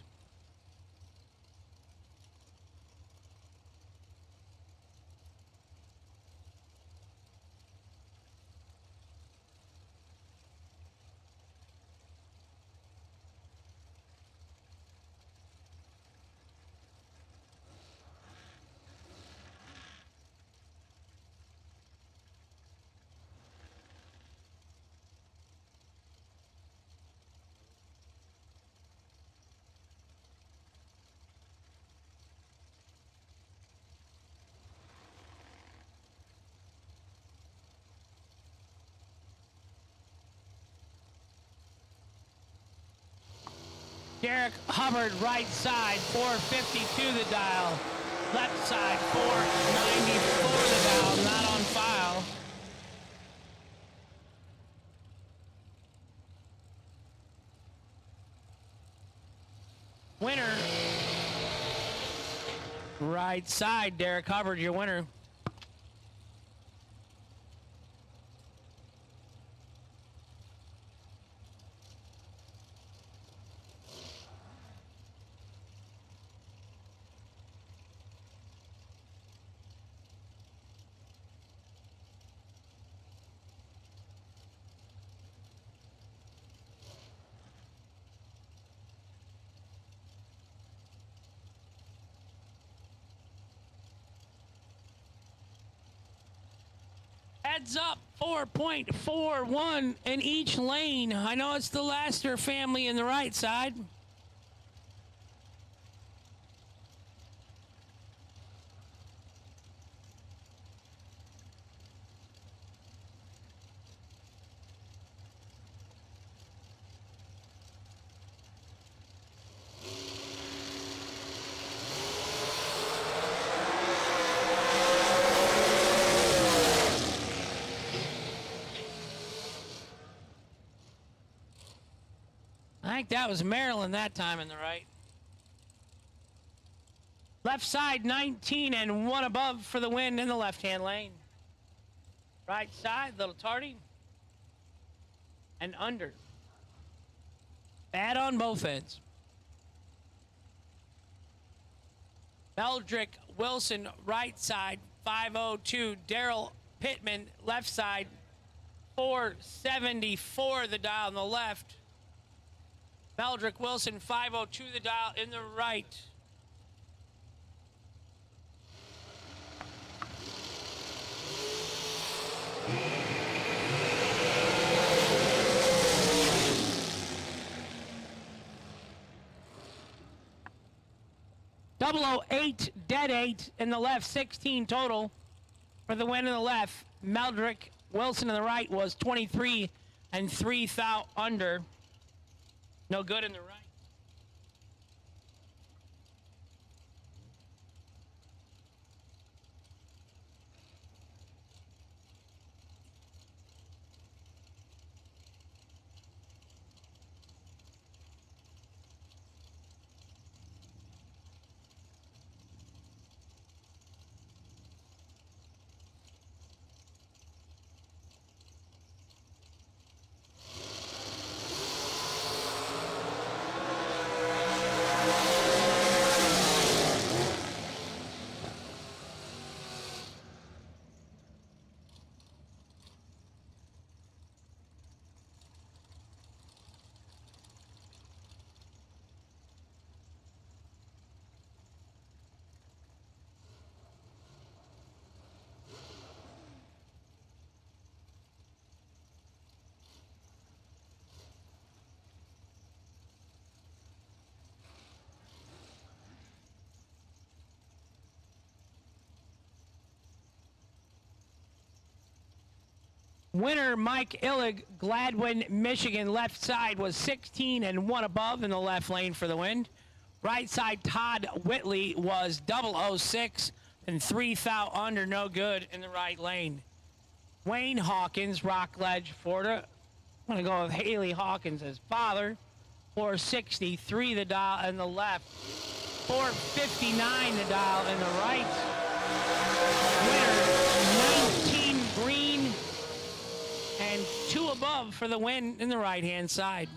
[SPEAKER 1] Derek Hubbard, right side, 452 the dial. Left side, 494 the dial, not on file. Winner. Right side, Derek Hubbard, your winner. Heads up, 4.41 in each lane. I know it's the Laster family in the right side. I think that was Maryland that time in the right. Left side 19 and 1 above for the win in the left-hand lane. Right side, little tardy. And under. Bad on both ends. Meldrick Wilson, right side, 502. Daryl Pittman, left side, 474 the dial on the left. Meldrick Wilson, 502 the dial in the right. .008, dead 8 in the left, 16 total for the win in the left. Meldrick Wilson in the right was 23 and 3 thou under. No good in the right. Winner Mike Illig, Gladwin, Michigan. Left side was 16 and 1 above in the left lane for the win. Right side, Todd Whitley was 006 and 3 thou under, no good in the right lane. Wayne Hawkins, Rockledge, Florida. I'm going to go with Haley Hawkins as father. 463 the dial in the left. 459 the dial in the right. Winner 19 green and 2 above for the win in the right-hand side.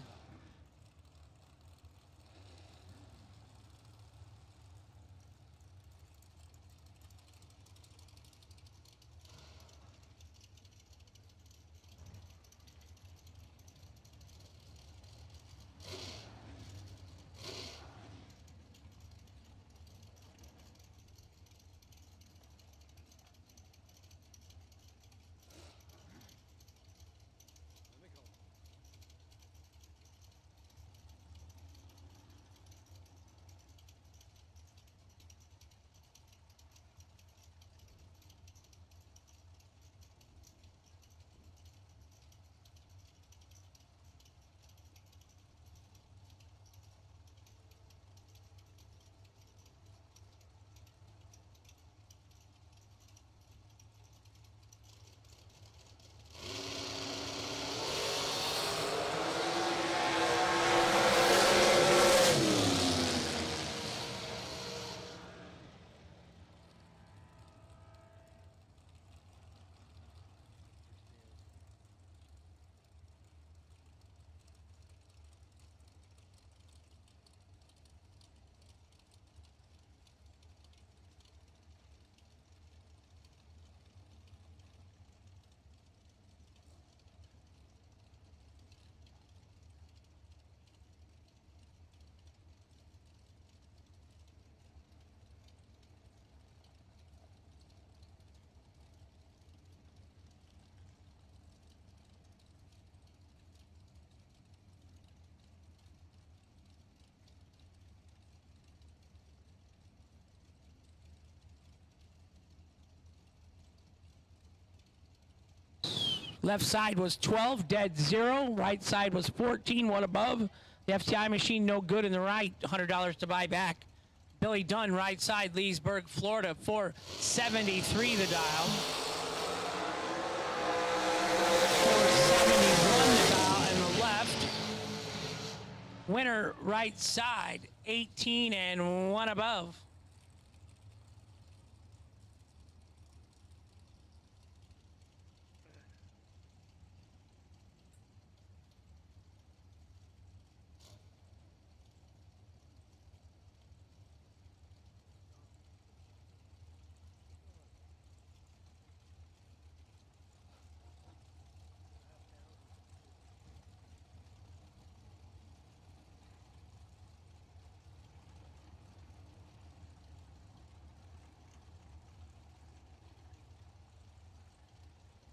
[SPEAKER 1] Left side was 12, dead 0. Right side was 14, 1 above. The FTI machine, no good in the right. $100 to buy back. Billy Dunn, right side, Leesburg, Florida, 473 the dial. 471 the dial in the left. Winner, right side, 18 and 1 above.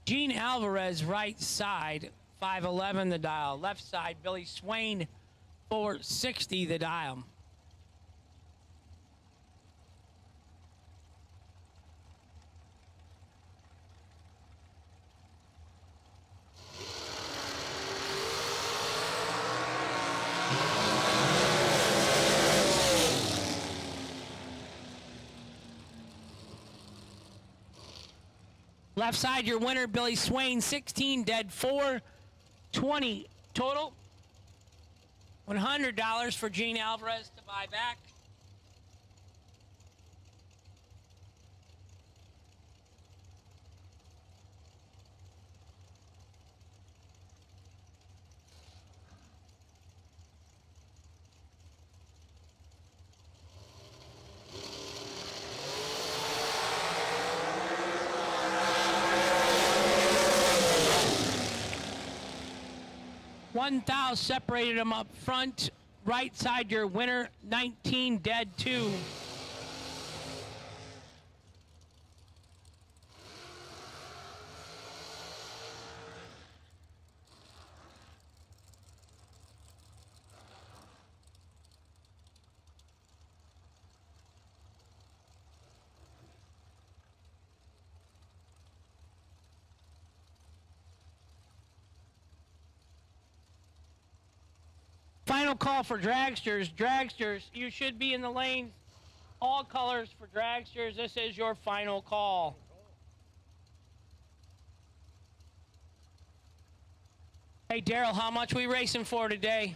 [SPEAKER 1] Gene Alvarez, right side, 511 the dial. Left side, Billy Swain, 460 the dial. Left side, your winner, Billy Swain, 16, dead 4, 20 total. $100 for Gene Alvarez to buy back. One thou separated them up front. Right side, your winner, 19, dead 2. Final call for dragsters. Dragsters, you should be in the lanes. All colors for dragsters. This is your final call. Hey, Daryl, how much we racing for today?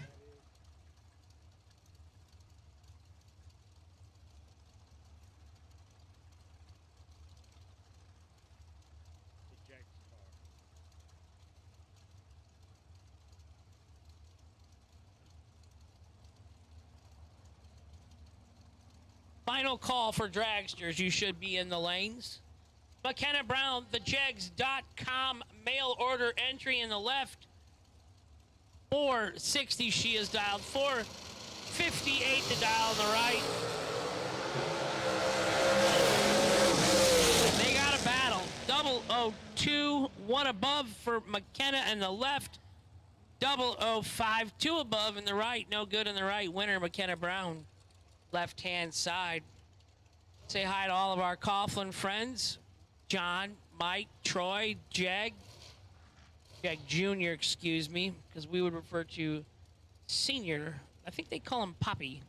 [SPEAKER 1] Final call for dragsters. You should be in the lanes. McKenna Brown, thejegs.com mail order entry in the left. 460 she is dialed. 458 to dial on the right. They got a battle. 002, one above for McKenna in the left. 005, two above in the right. No good in the right. Winner McKenna Brown. Left-hand side. Say hi to all of our Coughlin friends. John, Mike, Troy, Jag Jr., excuse me, because we would refer to Senior. I think they call him Poppy.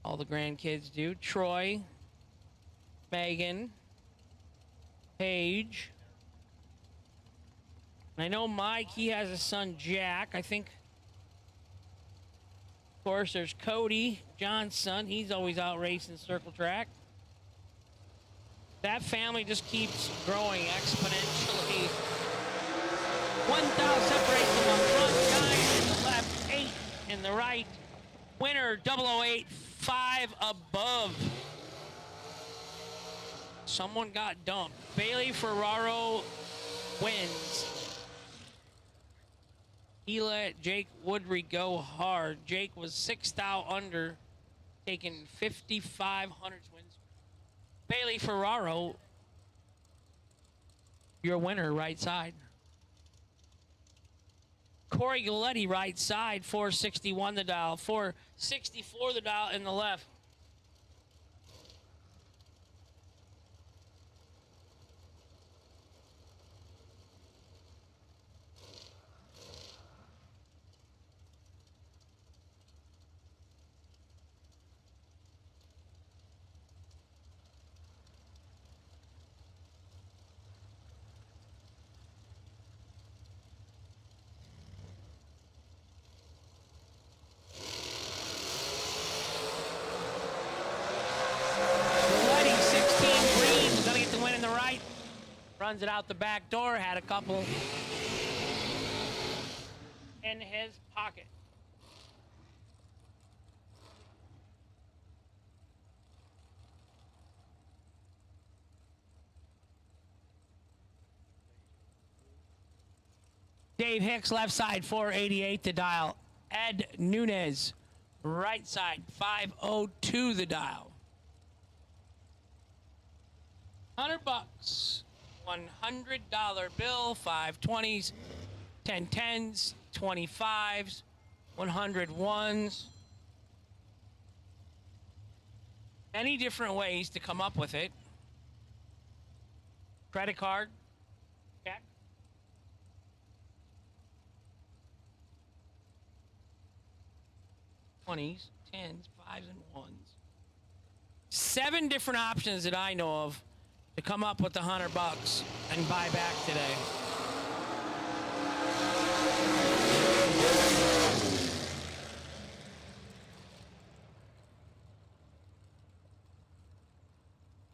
[SPEAKER 1] All the grandkids do. Troy, Megan, Paige. And I know Mike, he has a son, Jack. I think, of course, there's Cody, John's son. He's always out racing circle track. That family just keeps growing exponentially. 1,000 separates them on front, 9 in the left, 8 in the right. Winner 008, 5 above. Someone got dumped. Bailey Ferraro wins. He let Jake Woodry go hard. Jake was 6th out under, taking 5,500 wins. Bailey Ferraro, your winner, right side. Corey Galletti, right side, 461 the dial. 464 the dial in the left. Runs it out the back door, had a couple in his pocket. Dave Hicks, left side, 488 the dial. Ed Nunez, right side, 502 the dial. $100. $100 bill, 520s, 1010s, 25s, 101s. Many different ways to come up with it. Credit card, check. $20s, 10s, 5s, and 1s. 7 different options that I know of to come up with $100 and buy back today.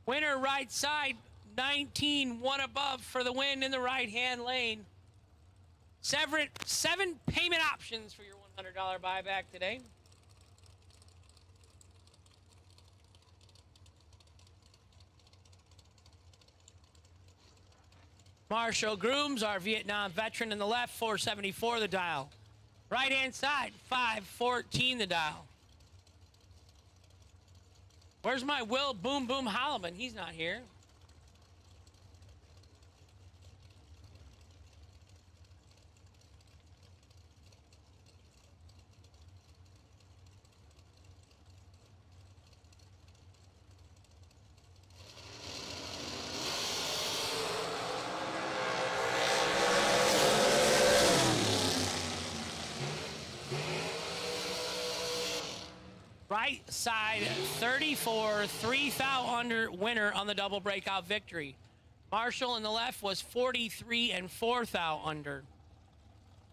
[SPEAKER 1] Winner right side, 19, one above for the win in the right-hand lane. 7 payment options for your $100 buyback today. Marshall Grooms, our Vietnam veteran in the left, 474 the dial. Right-hand side, 514 the dial. Where's my Will Boom Boom Holloman? He's not here. right side 34, 3 thou under winner on the double breakout victory. Marshall in the left was 43 and 4 thou under.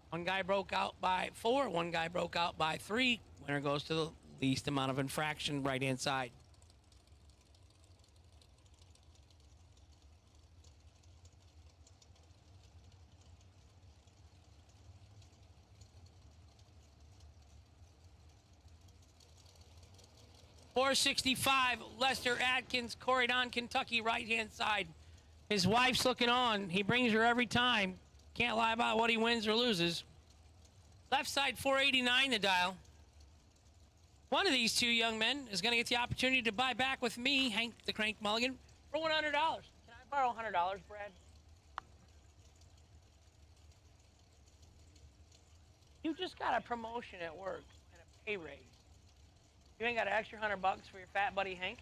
[SPEAKER 1] One guy broke out by 4, one guy broke out by 3. Winner goes to the least amount of infraction right hand side. .465, Lester Atkins, Corydon, Kentucky, right-hand side. His wife's looking on. He brings her every time. Can't lie about what he wins or loses. Left side, 489 the dial. One of these two young men is going to get the opportunity to buy back with me, Hank the Crank Mulligan, for $100. Can I borrow $100, Brad? You just got a promotion at work and a pay raise. You ain't got an extra $100 for your fat buddy Hank?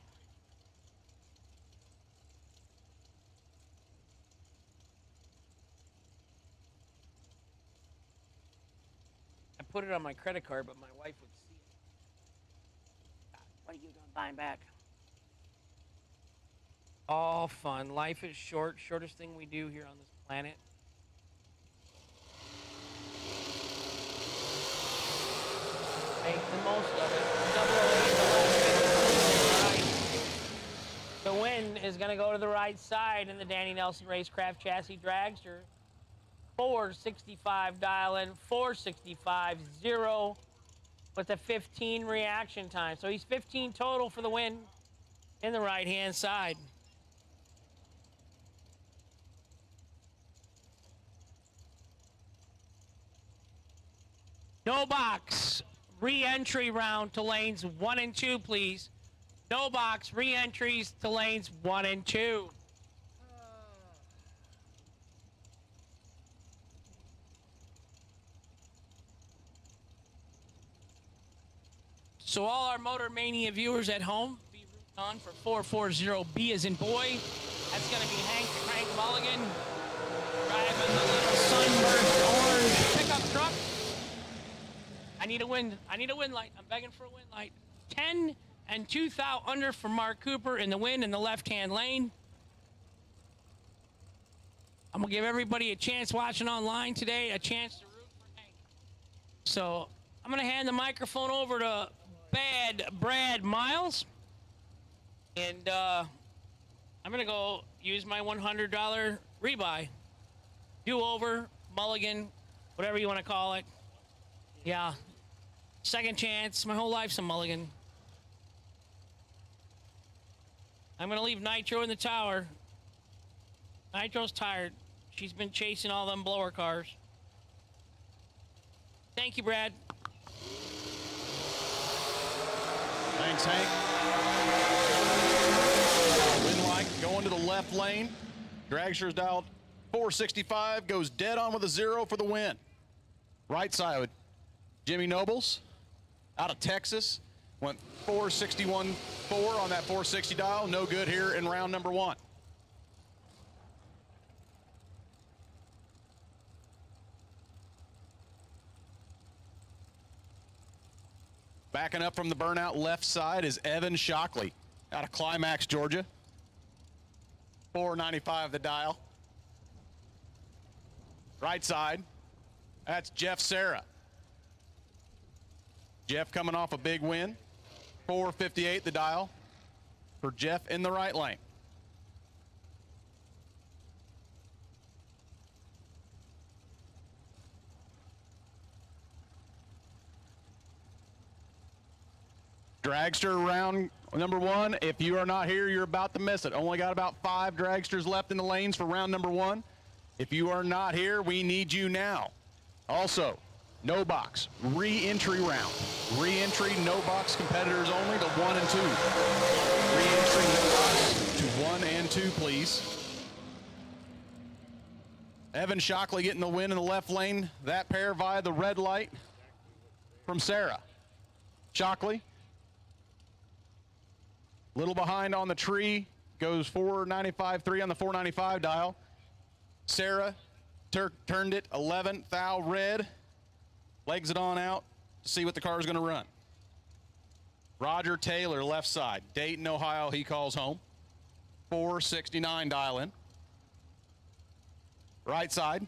[SPEAKER 1] I put it on my credit card, but my wife would see it. God, what are you doing buying back? All fun. Life is short. Shortest thing we do here on this planet. Make the most of it. 008 the win is going to go to the right side in the Danny Nelson Racecraft Chassis Dragster. 465 dial in, 465-0 with a 15 reaction time. So he's 15 total for the win in the right-hand side. No box. Re-entry round to lanes 1 and 2, please. No box. Re-entries to lanes 1 and 2. So all our Motor Mania viewers at home, be rooting on for 440B as in boy. That's going to be Hank the Crank Mulligan driving the little sunburst orange pickup truck. I need a win. I need a win light. I'm begging for a win light. 10 and 2 thou under for Mark Cooper in the win in the left-hand lane. I'm going to give everybody a chance watching online today, a chance to root for Hank. So I'm going to hand the microphone over to Bad Brad Miles. And I'm going to go use my $100 rebuy. Do-over, mulligan, whatever you want to call it. Yeah. Second chance. My whole life's a mulligan. I'm going to leave Nitro in the tower. Nitro's tired. She's been chasing all them blower cars. Thank you, Brad.
[SPEAKER 6] Thanks, Hank. Win light going to the left lane. Dragster's dialed 465, goes dead on with a 0 for the win. Right side, Jimmy Nobles out of Texas. Went 461.4 on that 460 dial. No good here in round number 1. Backing up from the burnout left side is Evan Shockley out of Climax, Georgia. 495 the dial. Right side, that's Jeff Serra. Jeff coming off a big win. 458 the dial for Jeff in the right lane. Dragster round number 1. If you are not here, you're about to miss it. Only got about 5 dragsters left in the lanes for round number 1. If you are not here, we need you now. Also, no box, re-entry round. Re-entry, no box competitors only to 1 and 2. Re-entry, no box to 1 and 2, please. Evan Shockley getting the win in the left lane. That pair via the red light from Sarah. Shockley, little behind on the tree, goes 495.3 on the 495 dial. Sarah turned it 11 thou red. Legs it on out to see what the car is going to run. Roger Taylor, left side. Dayton, Ohio, he calls home. 469 dial in. Right side.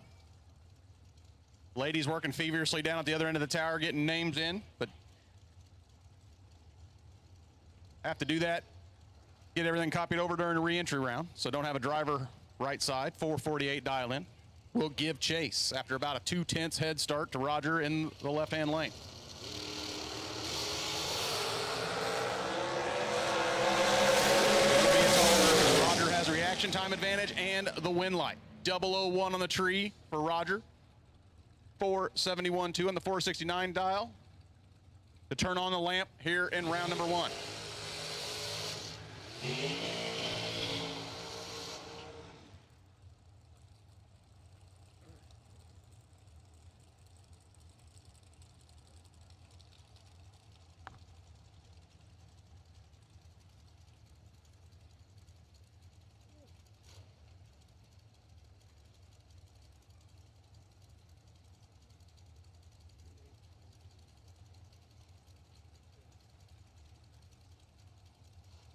[SPEAKER 6] Ladies working feverishly down at the other end of the tower, getting names in, but have to do that, get everything copied over during the re-entry round, so don't have a driver right side. 448 dial in. We'll give chase after about a 2/10 head start to Roger in the left-hand lane. Roger has reaction time advantage and the win light. 001 on the tree for Roger. 471.2 on the 469 dial to turn on the lamp here in round number 1.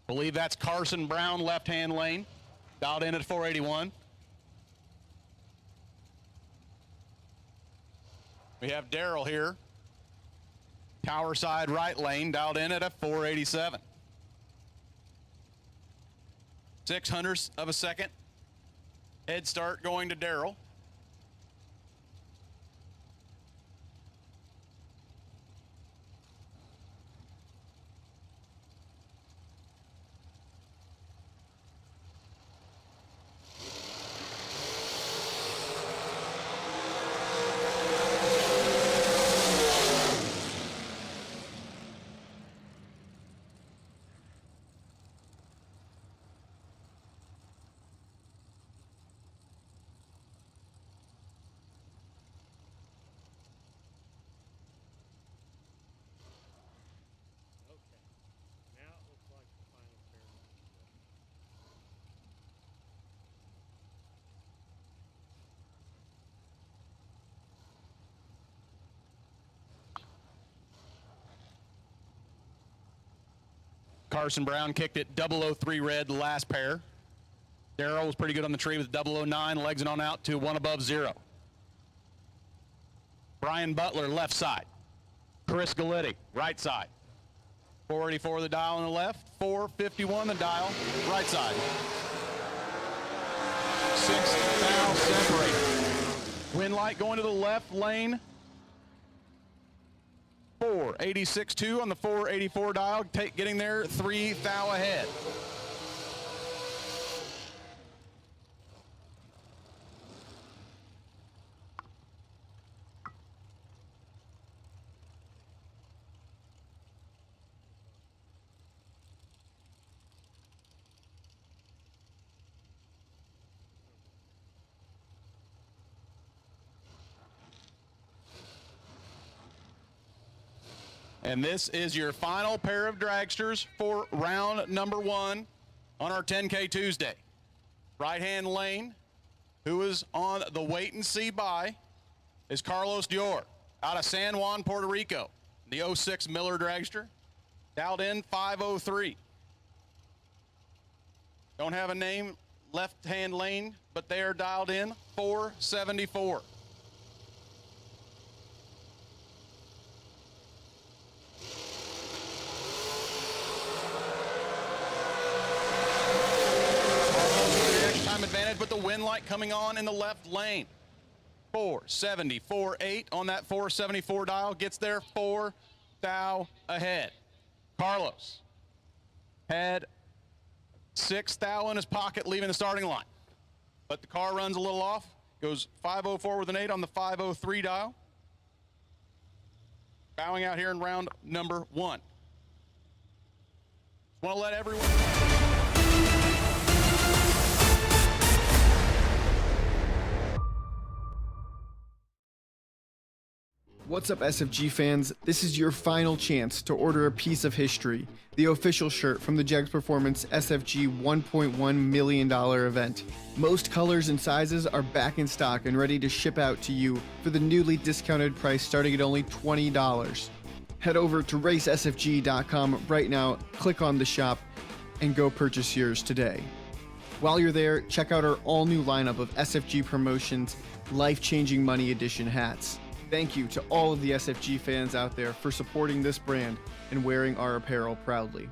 [SPEAKER 6] Believe that's Carson Brown, left-hand lane, dialed in at 481. We have Daryl here, tower side right lane, dialed in at a 487. 0.06 of a second. Head start going to Daryl. Carson Brown kicked it 003 red, the last pair. Darrell was pretty good on the tree with 009, legs it on out to 1 above 0. Brian Butler, left side. Chris Galitti, right side. 484 the dial on the left, 451 the dial, right side. 6th foul separator. Wind light going to the left lane. 486.2 on the 484 dial, getting there 3 thou ahead. And this is your final pair of dragsters for round number 1 on our 10K Tuesday. Right-hand lane, who is on the wait and see buy, is Carlos Dior out of San Juan, Puerto Rico. The 06 Miller dragster, dialed in 503. Don't have a name, left-hand lane, but they are dialed in 474. Advantage, but the wind light coming on in the left lane. 474.8 on that 474 dial, gets there 4 thou ahead. Carlos had 6 thou in his pocket leaving the starting line, but the car runs a little off, goes 504 with an 8 on the 503 dial. Bowing out here in round number 1. Want to let everyone know.
[SPEAKER 3] What's up, SFG fans? This is your final chance to order a piece of history, the official shirt from the Jegs Performance SFG $1.1 million event. Most colors and sizes are back in stock and ready to ship out to you for the newly discounted price starting at only $20. Head over to racesfg.com right now, click on the shop, and go purchase yours today. While you're there, check out our all-new lineup of SFG Promotions Life-Changing Money Edition hats. Thank you to all of the SFG fans out there for supporting this brand and wearing our apparel proudly.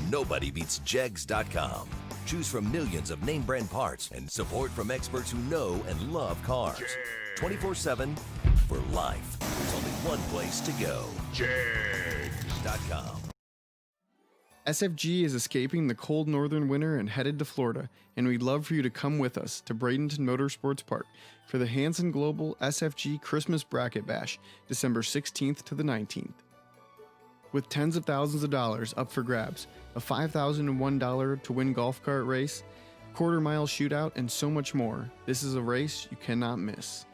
[SPEAKER 2] Nobody beats Jegs.com. Choose from millions of name brand parts and support from experts who know and love cars. 24/7 for life. There's only one place to go. Jegs.com.
[SPEAKER 3] SFG is escaping the cold northern winter and headed to Florida, and we'd love for you to come with us to Bradenton Motorsports Park for the Hanson Global SFG Christmas Bracket Bash, December 16th to the 19th. With tens of thousands of dollars up for grabs, a $5,001 to win golf cart race, quarter-mile shootout, and so much more, this is a race you cannot miss.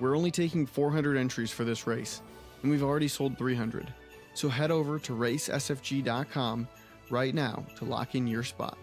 [SPEAKER 3] We're only taking 400 entries for this race, and we've already sold 300. So head over to racesfg.com right now to lock in your spot.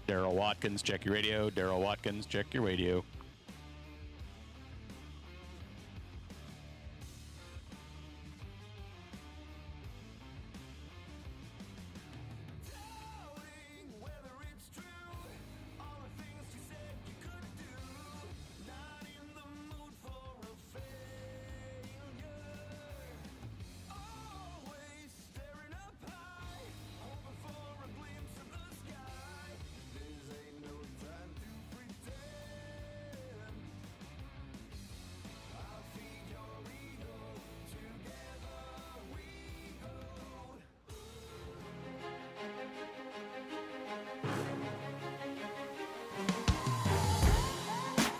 [SPEAKER 6] Daryl Watkins, check your radio. Daryl Watkins, check your radio.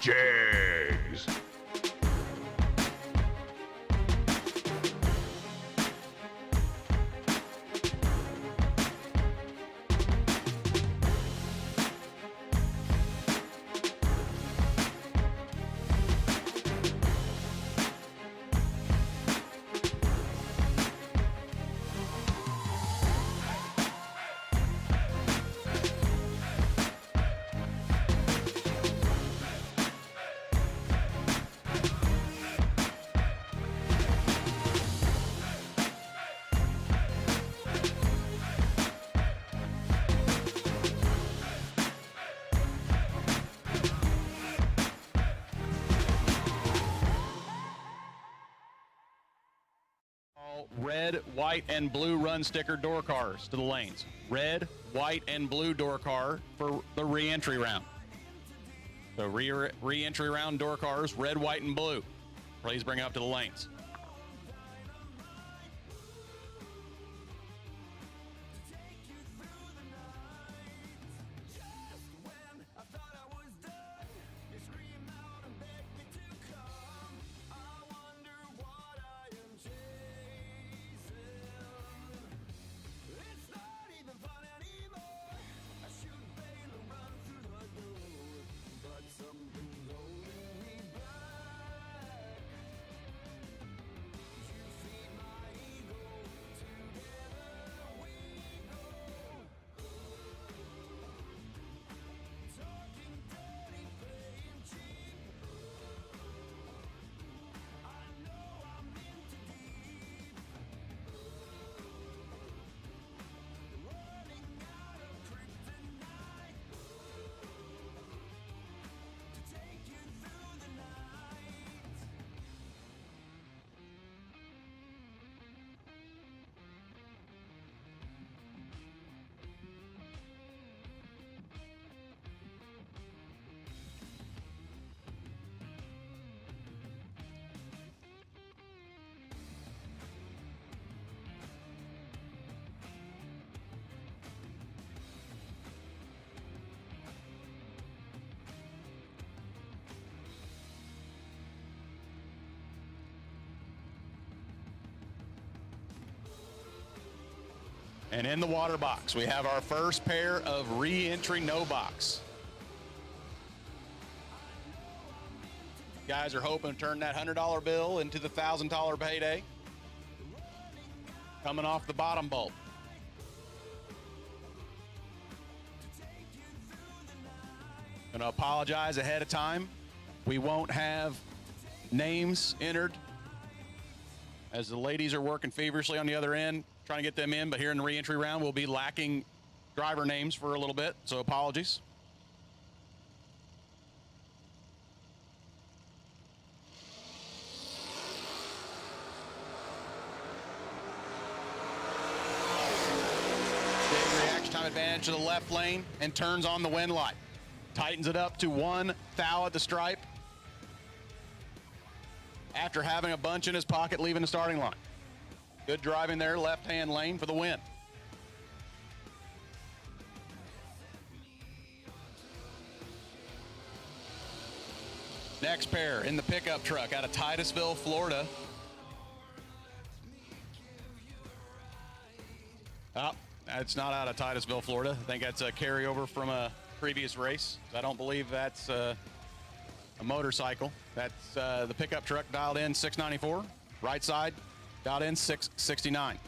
[SPEAKER 2] Jegs.
[SPEAKER 6] Red, white, and blue run sticker door cars to the lanes. Red, white, and blue door car for the re-entry round. So re-entry round door cars, red, white, and blue. Please bring it up to the lanes. And in the water box, we have our first pair of re-entry no box. Guys are hoping to turn that $100 bill into the $1,000 payday. Coming off the bottom bolt. Gonna apologize ahead of time. We won't have names entered as the ladies are working feverishly on the other end, trying to get them in, but here in the re-entry round, we'll be lacking driver names for a little bit, so apologies. Big reaction time advantage to the left lane and turns on the wind light. Tightens it up to 1 thou at the stripe after having a bunch in his pocket leaving the starting line. Good driving there, left-hand lane for the win. Next pair in the pickup truck out of Titusville, Florida. Oh, that's not out of Titusville, Florida. I think that's a carryover from a previous race. I don't believe that's a motorcycle. That's the pickup truck dialed in 694. Right side dialed in 669.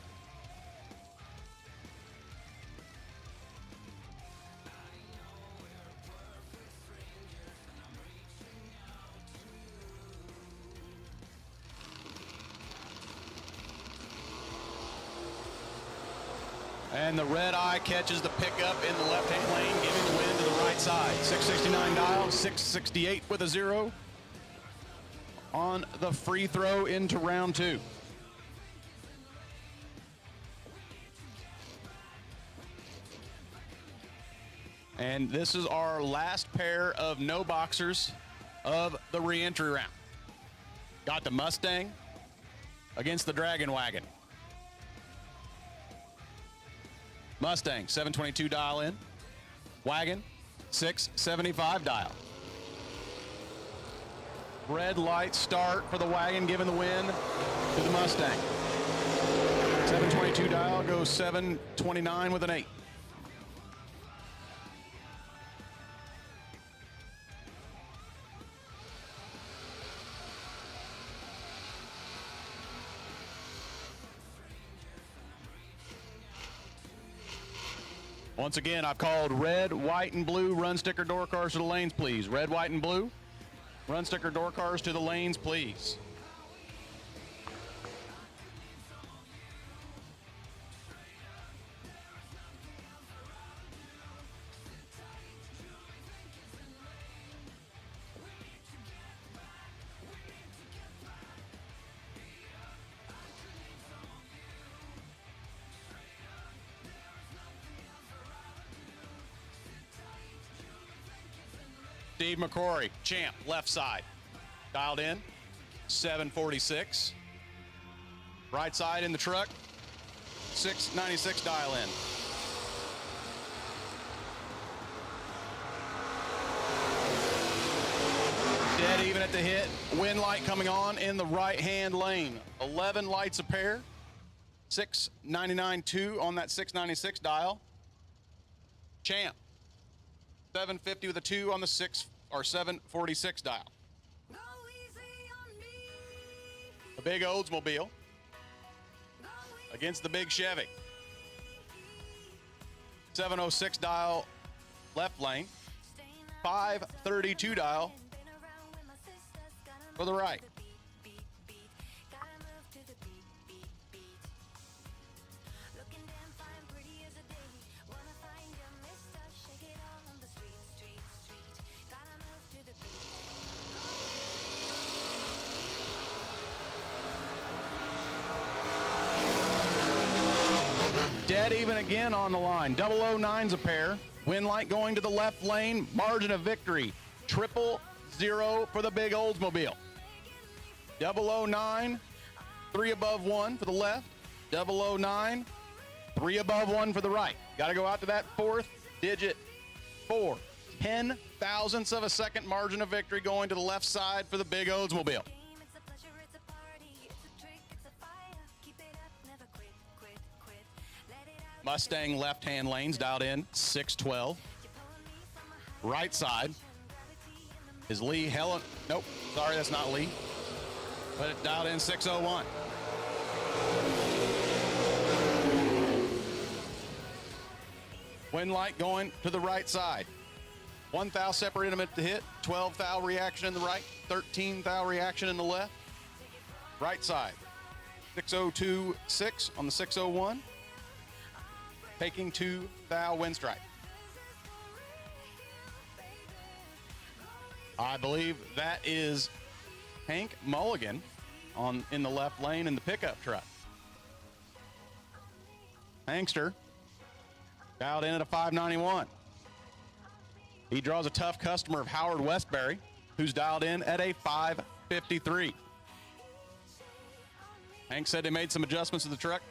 [SPEAKER 6] And the red eye catches the pickup in the left-hand lane, giving the win to the right side. 669 dial, 668 with a 0 on the free throw into round 2. And this is our last pair of no boxers of the re-entry round. Got the Mustang against the Dragon Wagon. Mustang, 722 dial in. Wagon, 675 dial. Red light start for the Wagon, giving the win to the Mustang. 722 dial goes 729 with an 8. Once again, I've called red, white, and blue. Run sticker door cars to the lanes, please. Red, white, and blue. Run sticker door cars to the lanes, please. Steve McCrory, champ, left side. Dialed in, 746. Right side in the truck, 696 dial in. Dead even at the hit. Wind light coming on in the right-hand lane. 11 lights a pair. 699.2 on that 696 dial. Champ. 750 with a 2 on the 746 dial. The big Oldsmobile against the big Chevy. 706 dial left lane. 532 dial for the right. Dead even again on the line. 009's a pair. Wind light going to the left lane. Margin of victory. 000 for the big Oldsmobile. 009, 3 above 1 for the left. 009, 3 above 1 for the right. Got to go out to that fourth digit. 4. 10 thousandths of a second margin of victory going to the left side for the big Oldsmobile. Mustang left-hand lanes dialed in 612. Right side is Lee Helen. Nope, sorry, that's not Lee. But it dialed in 601. Wind light going to the right side. 1 thou separated them at the hit, 12 thou reaction in the right, 13 thou reaction in the left. Right side, 6026 on the 601. Taking 2 thou wind strike. I believe that is Hank Mulligan in the left lane in the pickup truck. Hankster dialed in at a 591. He draws a tough customer of Howard Westbury, who's dialed in at a 553. Hank said they made some adjustments to the truck.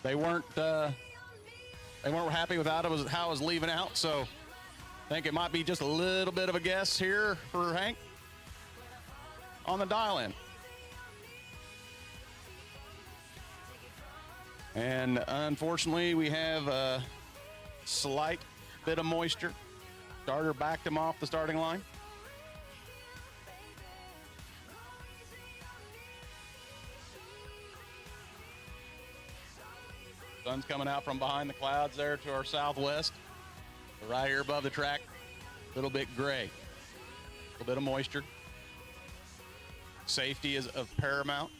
[SPEAKER 6] They weren't happy with how it was leaving out, so I think it might be just a little bit of a guess here for Hank on the dial-in. And unfortunately, we have a slight bit of moisture. Starter backed him off the starting line. Sun's coming out from behind the clouds there to our southwest. Right here above the track, a little bit gray. A little bit of moisture. Safety is of paramount.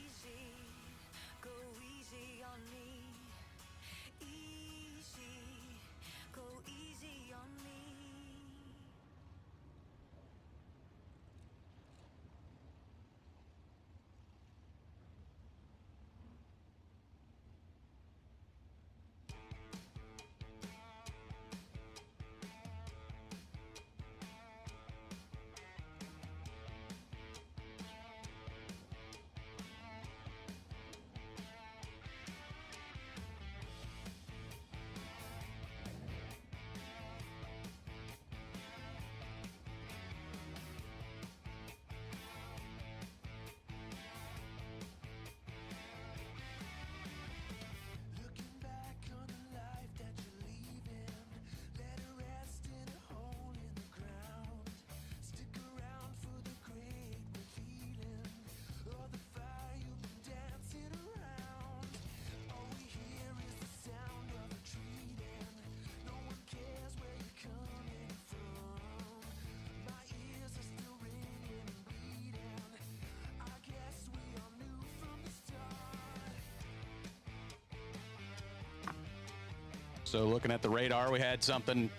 [SPEAKER 6] So looking at the radar, we had something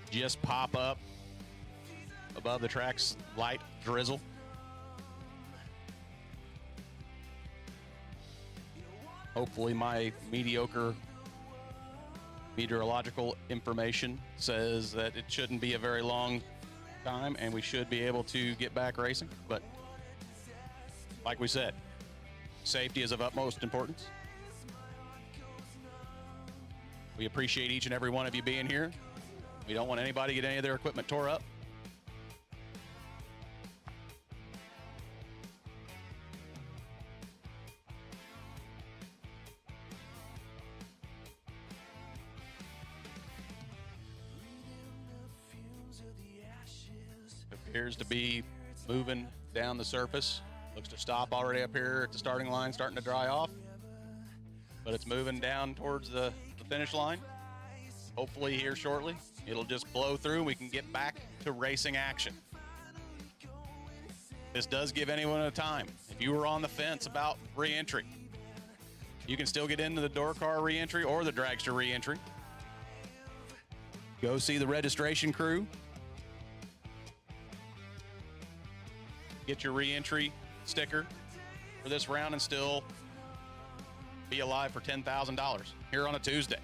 [SPEAKER 6] just pop up above the track's light drizzle. Hopefully my mediocre meteorological information says that it shouldn't be a very long time and we should be able to get back racing. But like we said, safety is of utmost importance. We appreciate each and every one of you being here. We don't want anybody to get any of their equipment tore up. Appears to be moving down the surface. Looks to stop already up here at the starting line, starting to dry off. But it's moving down towards the finish line. Hopefully here shortly, it'll just blow through and we can get back to racing action. This does give anyone a time. If you were on the fence about re-entry, you can still get into the door car re-entry or the dragster re-entry. Go see the registration crew. Get your re-entry sticker for this round and still be alive for $10,000 here on a Tuesday.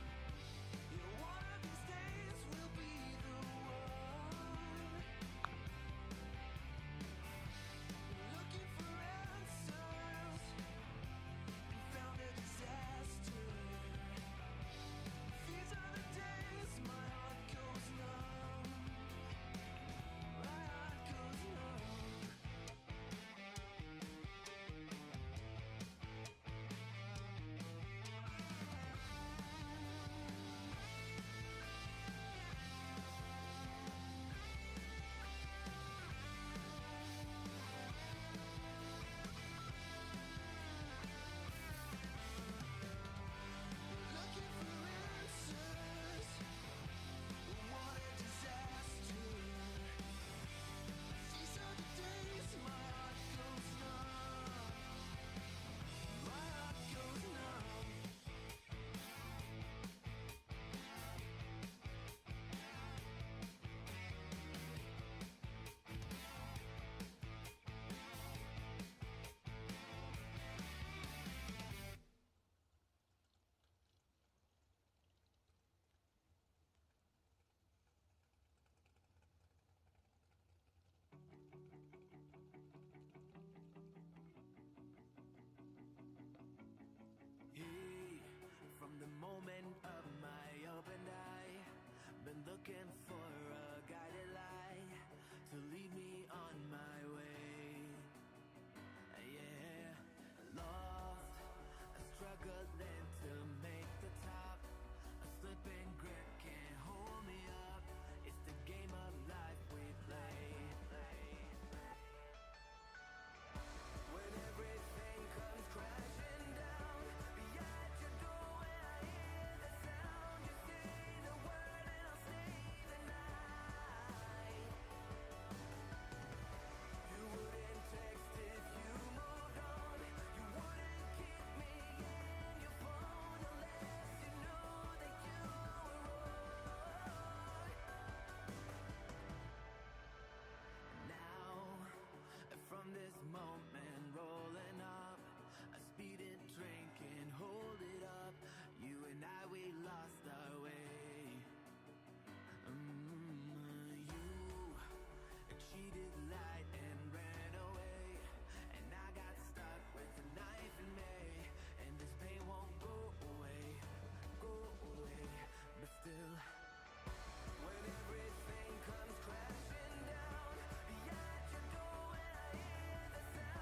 [SPEAKER 5] looking for a guided light to lead me on my way. Yeah, lost, struggling to make the top. A slipping grip can't hold me up. It's the game of life we play. When everything comes crashing down, be at your door when I hear the sound. You say the word and I'll stay the night. You wouldn't text if you moved on. You wouldn't keep me in your phone unless you knew that you were wrong. Now, from this moment rolling up, a speeding train can hold it up. You and I, we lost our way. You cheated light and ran away, and I got stuck with a knife in me, and this pain won't go away, but still, when everything comes crashing down, be at your door when I hear the sound.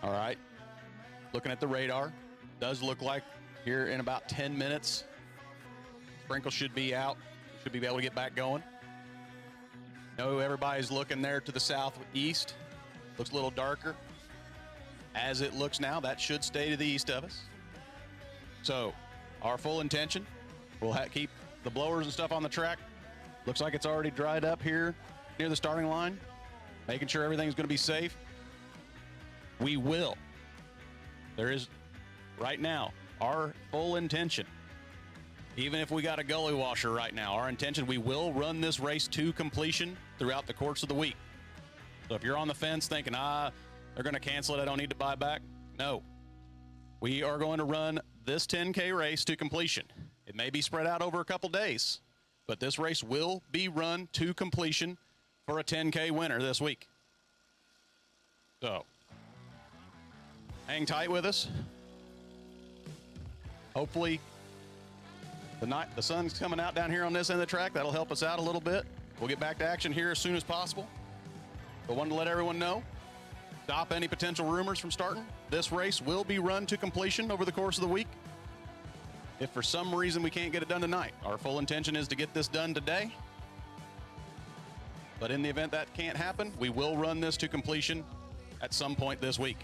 [SPEAKER 6] All right. Looking at the radar, does look like here in about 10 minutes, sprinkle should be out. Should be able to get back going. No, everybody's looking there to the southeast. Looks a little darker. As it looks now, that should stay to the east of us. So, our full intention, we'll keep the blowers and stuff on the track. Looks like it's already dried up here near the starting line, making sure everything's going to be safe. We will. There is, right now, our full intention, even if we got a gully washer right now, our intention, we will run this race to completion throughout the course of the week. So if you're on the fence thinking, they're going to cancel it, I don't need to buy back. No. We are going to run this 10K race to completion. It may be spread out over a couple days, but this race will be run to completion for a 10K winner this week. So, hang tight with us. Hopefully, the sun's coming out down here on this end of the track. That'll help us out a little bit. We'll get back to action here as soon as possible. But wanted to let everyone know, stop any potential rumors from starting. This race will be run to completion over the course of the week. If for some reason we can't get it done tonight, our full intention is to get this done today. But in the event that can't happen, we will run this to completion at some point this week.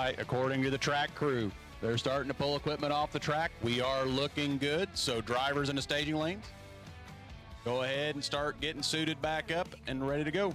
[SPEAKER 6] right, according to the track crew, they're starting to pull equipment off the track. We are looking good, so drivers in the staging lanes, go ahead and start getting suited back up and ready to go.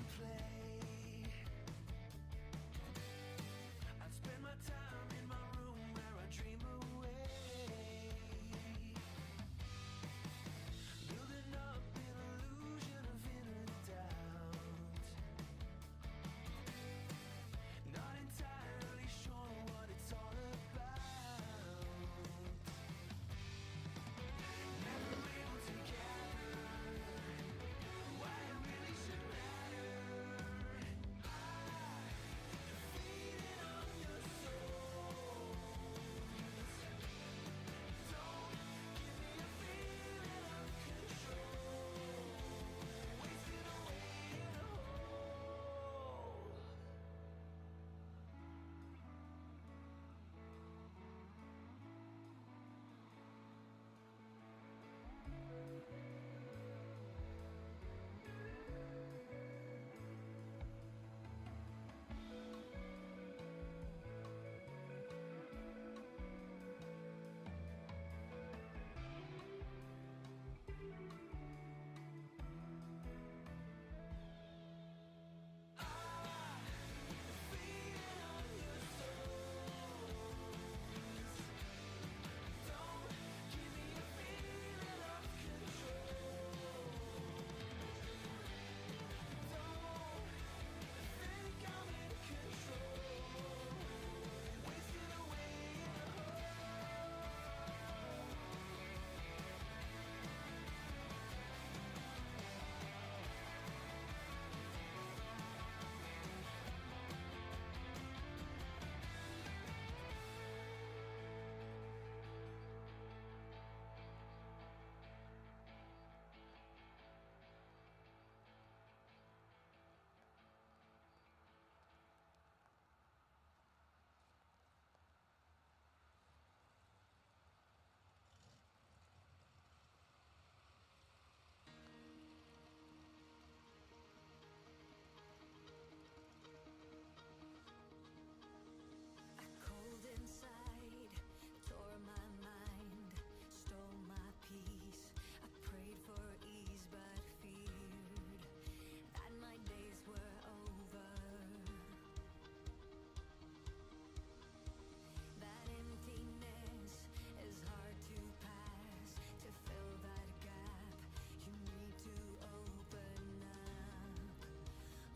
[SPEAKER 5] Cold inside, tore my mind, stole my peace. I prayed for ease, but feared that my days were over. That emptiness is hard to pass. To fill that gap, you need to open up.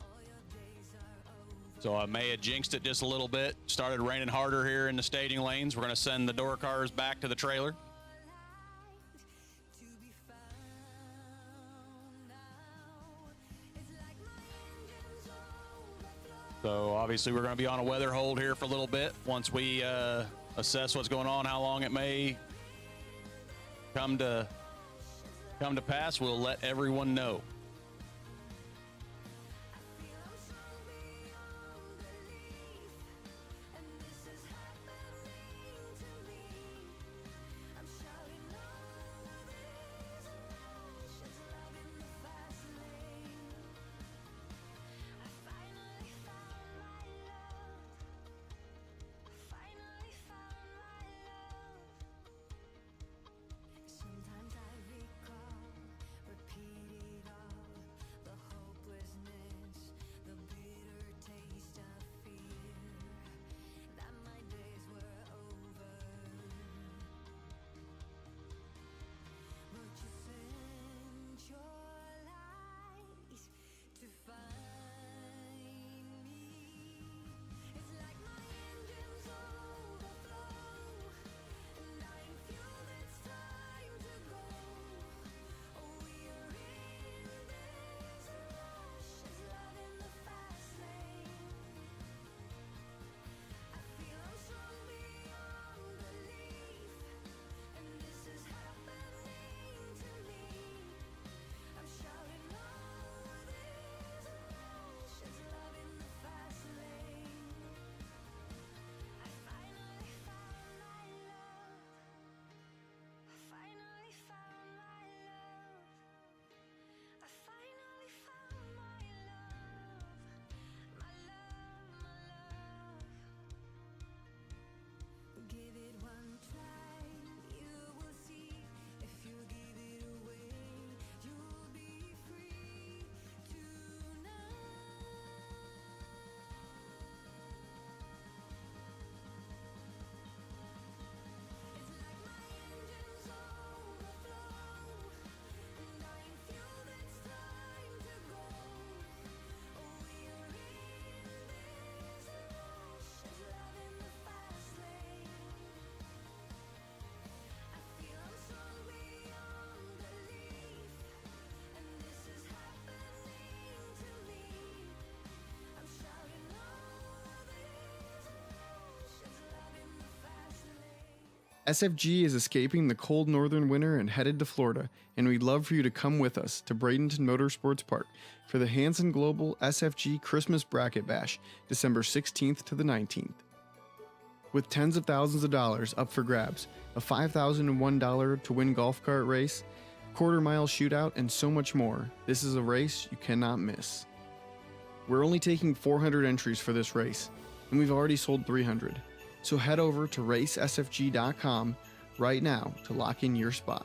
[SPEAKER 5] All your days are over.
[SPEAKER 6] So I may have jinxed it just a little bit. Started raining harder here in the staging lanes. We're going to send the door cars back to the trailer.
[SPEAKER 5] To be found now. It's like my engine's overflow.
[SPEAKER 6] So obviously we're going to be on a weather hold here for a little bit. Once we assess what's going on, how long it may come to pass, we'll let everyone know.
[SPEAKER 5] Feel I'm strong beyond belief, and this is happening to me. I'm shouting all of these emotions, love in the fast lane. I finally found my love. I finally found my love. Sometimes I recall, repeat it all.
[SPEAKER 3] SFG is escaping the cold northern winter and headed to Florida, and we'd love for you to come with us to Bradenton Motorsports Park for the Hanson Global SFG Christmas Bracket Bash, December 16th to the 19th. With tens of thousands of dollars up for grabs, a $5,001 to win golf cart race, quarter-mile shootout, and so much more, this is a race you cannot miss. We're only taking 400 entries for this race, and we've already sold 300. So head over to racesfg.com right now to lock in your spot.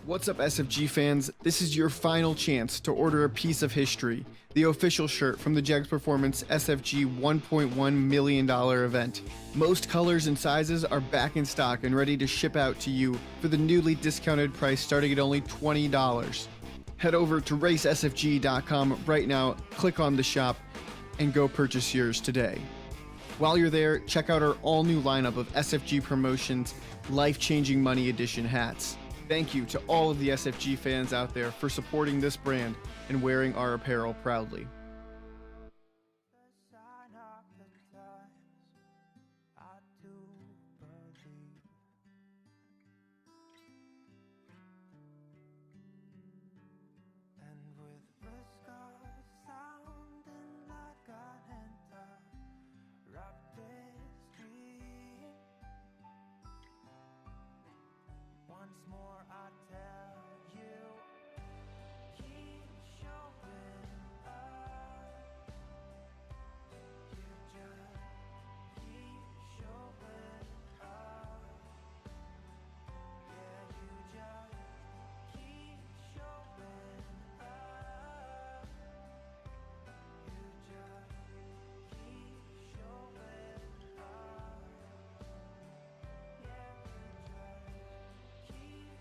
[SPEAKER 3] What's up, SFG fans? This is your final chance to order a piece of history, the official shirt from the Jegs Performance SFG $1.1 million event. Most colors and sizes are back in stock and ready to ship out to you for the newly discounted price starting at only $20. Head over to racesfg.com right now, click on the shop, and go purchase yours today. While you're there, check out our all-new lineup of SFG Promotions Life-Changing Money Edition hats. Thank you to all of the SFG fans out there for supporting this brand and wearing our apparel proudly.
[SPEAKER 5] Once more I tell you, keep showing up. You just keep showing up. Yeah, you just keep showing up. You just keep showing up. Yeah, you just keep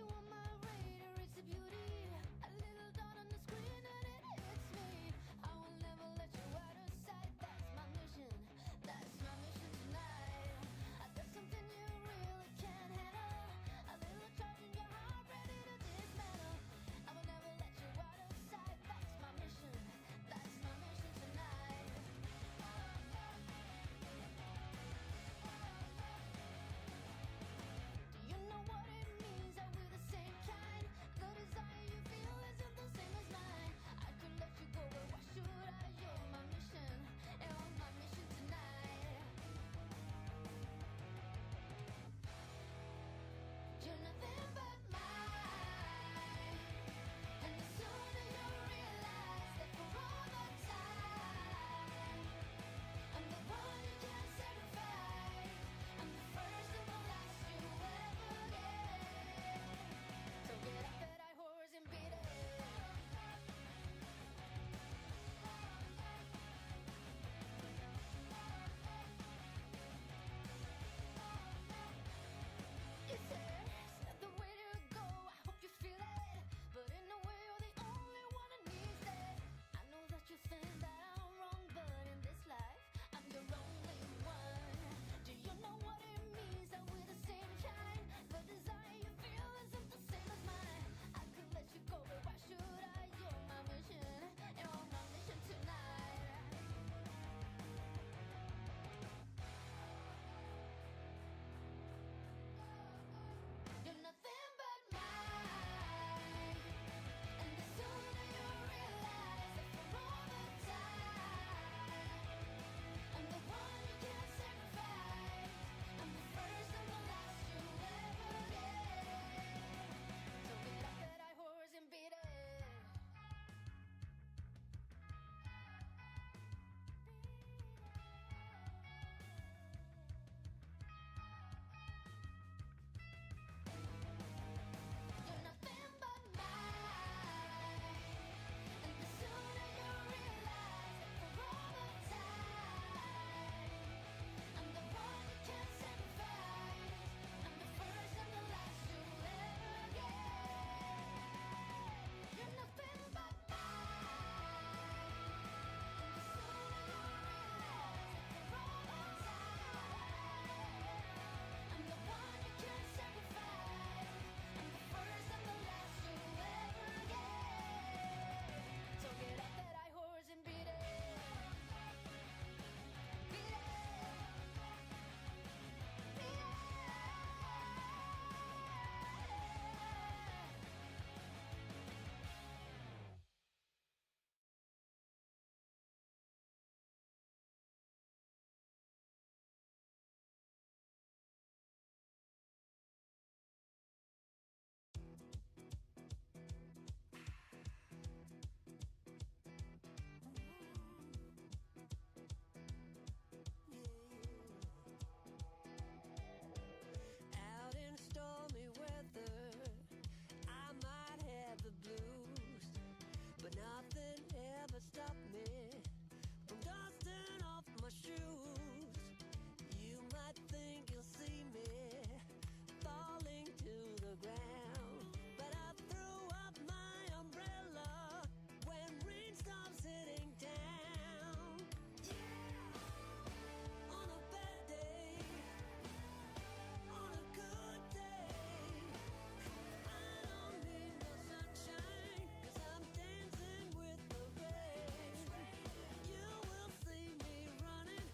[SPEAKER 5] you on my radar, it's a beauty. A little dot on the screen and it hits me. I will never let you out of sight. That's my mission. That's my mission tonight. There's something you really can't handle. A little charge in your heart, ready to dismantle. I will never let you out of sight. That's my mission. That's my mission tonight. Do you know what it means that we're the same kind? The desire you feel isn't the same as mine. I could let you go, but why should I? You're my mission. You're my mission tonight. You're nothing but mine. And the sooner you realize that for all the time, I'm the one you can't sacrifice. I'm the first and the last you ever get. So get off that high horse and beat it. It's not the way to go. I hope you feel it. But in a way, you're the only one who needs it. I know that you think that I'm wrong, but in this life, I'm your only one. Do you know what it means that we're the same kind? The desire you feel isn't the same as mine. I could let you go, but why should I? You're my mission. You're my mission tonight. You're nothing but mine. And the sooner you realize that for all the time, I'm the one you can't sacrifice. I'm the first and the last you ever get. So get off that high horse and beat it. You're nothing but mine. And the sooner you realize that for all the time, I'm the one you can't sacrifice. I'm the first and the last you ever get. You're nothing but mine. And the sooner you realize that for all the time, I'm the one you can't sacrifice. I'm the first and the last you ever get. So get off that high horse and beat it. Beat it. Beat it.
[SPEAKER 11] Out in stormy weather, I might have the blues, but nothing ever stopped me from dusting off my shoes. You might think you'll see me falling to the ground, but I threw up my umbrella when rain stops hitting down. On a bad day, on a good day, I don't need no sunshine, 'cause I'm dancing with the rain. You will see me running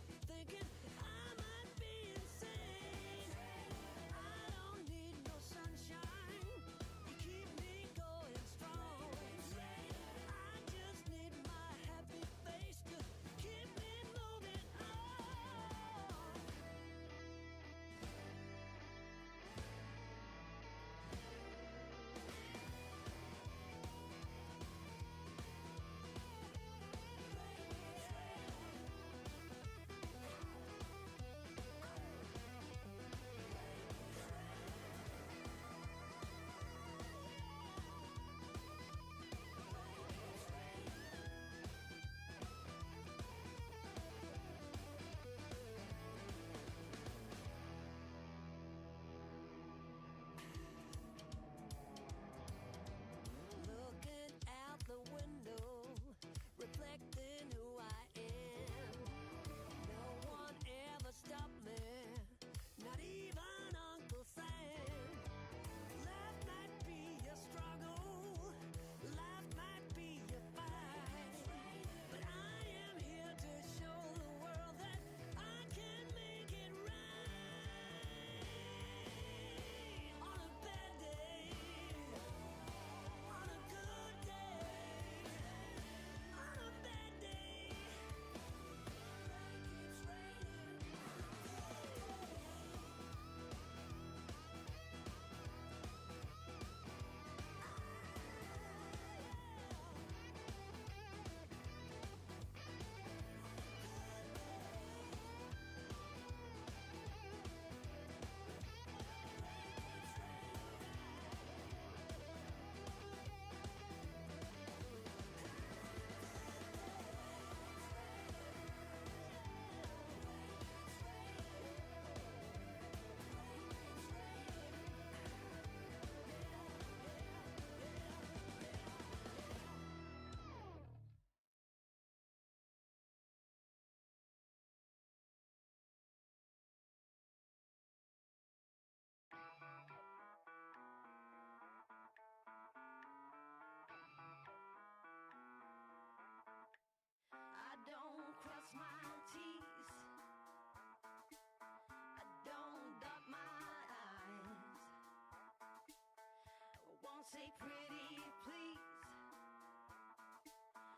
[SPEAKER 11] say pretty please,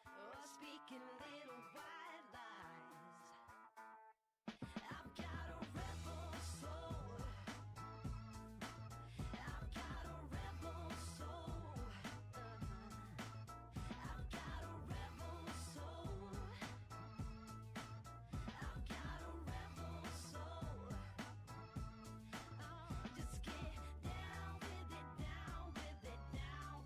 [SPEAKER 11] or speaking little white lies. I've got a rebel soul. I've got a rebel soul. I've got a rebel soul. I've got a rebel soul. Oh, just get down with it, down with it, down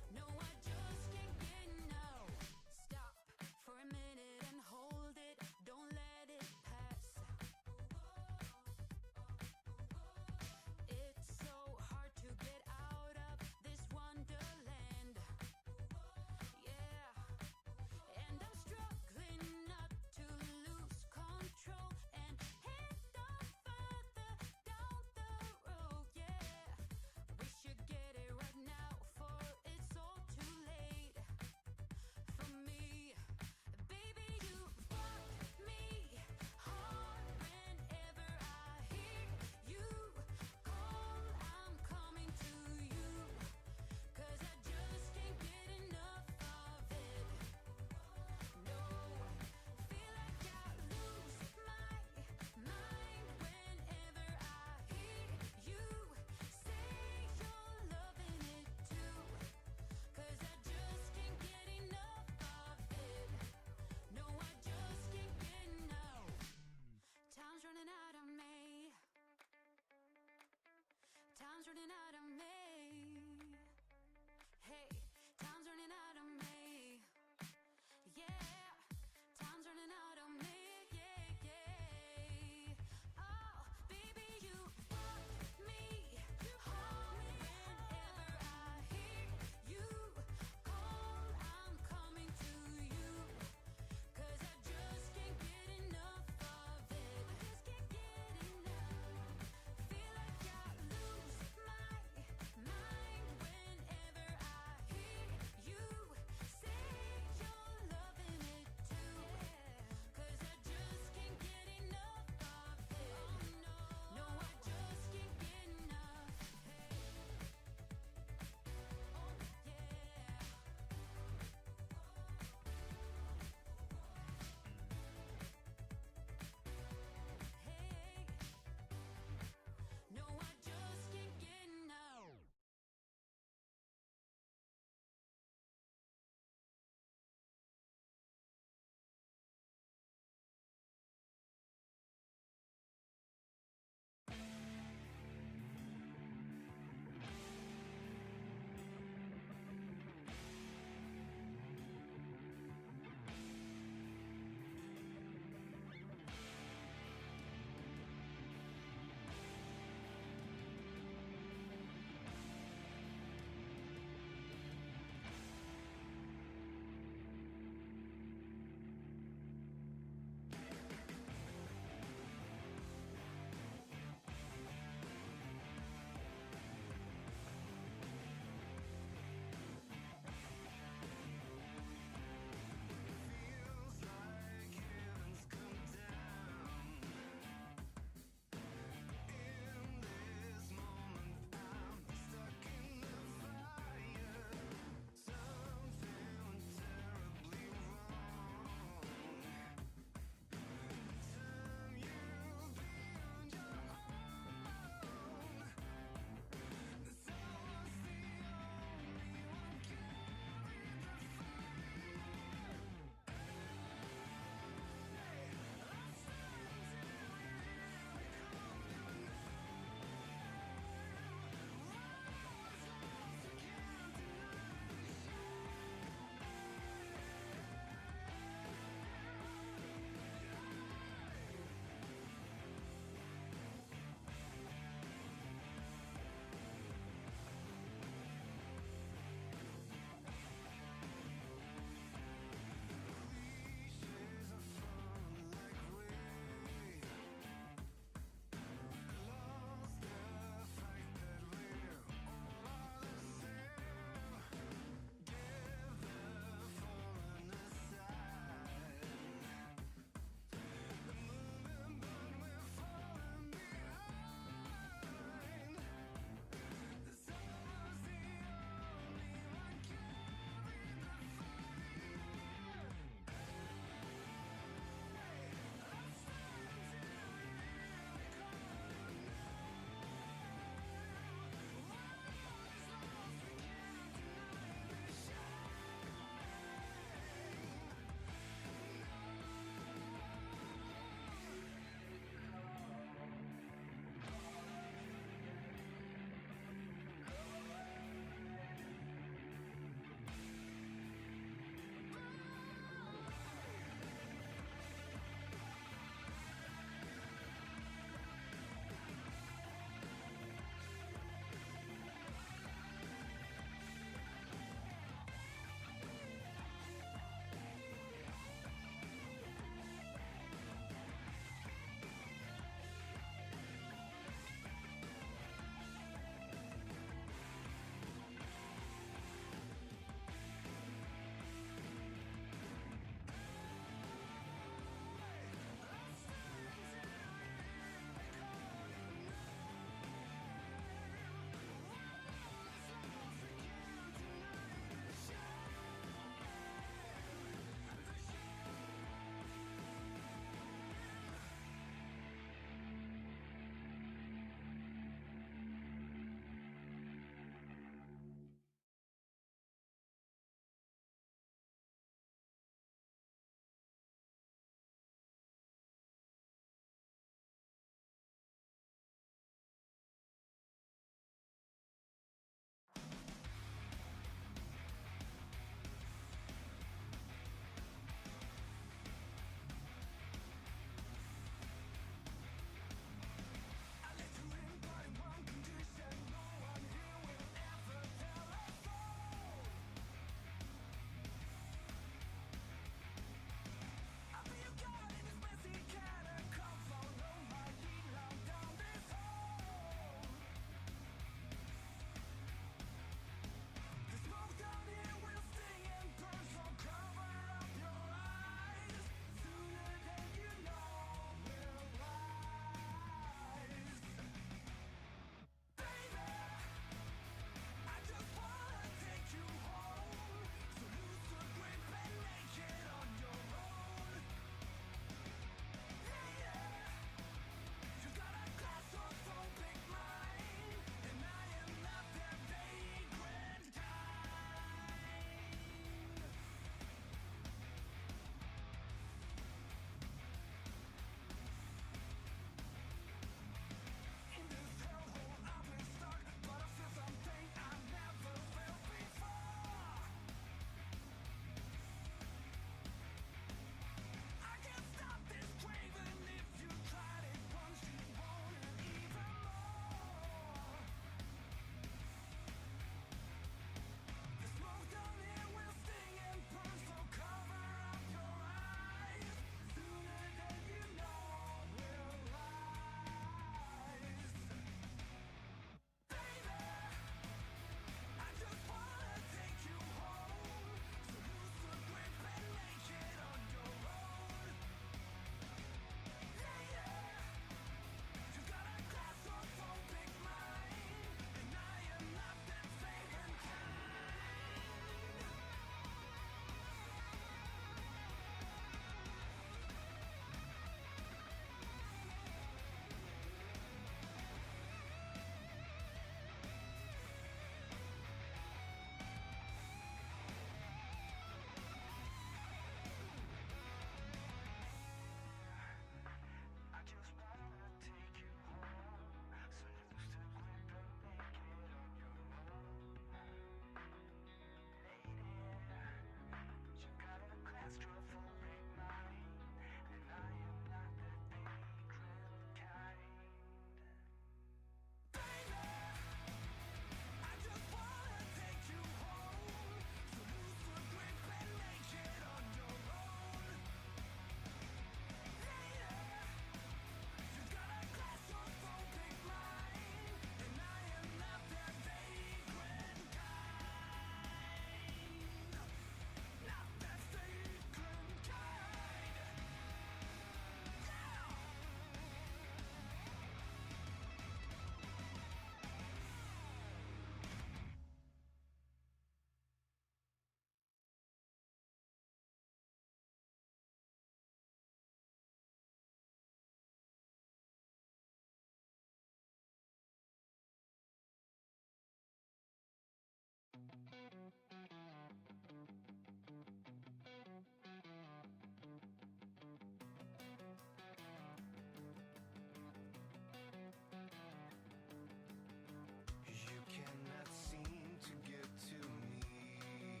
[SPEAKER 5] You cannot seem to get to me.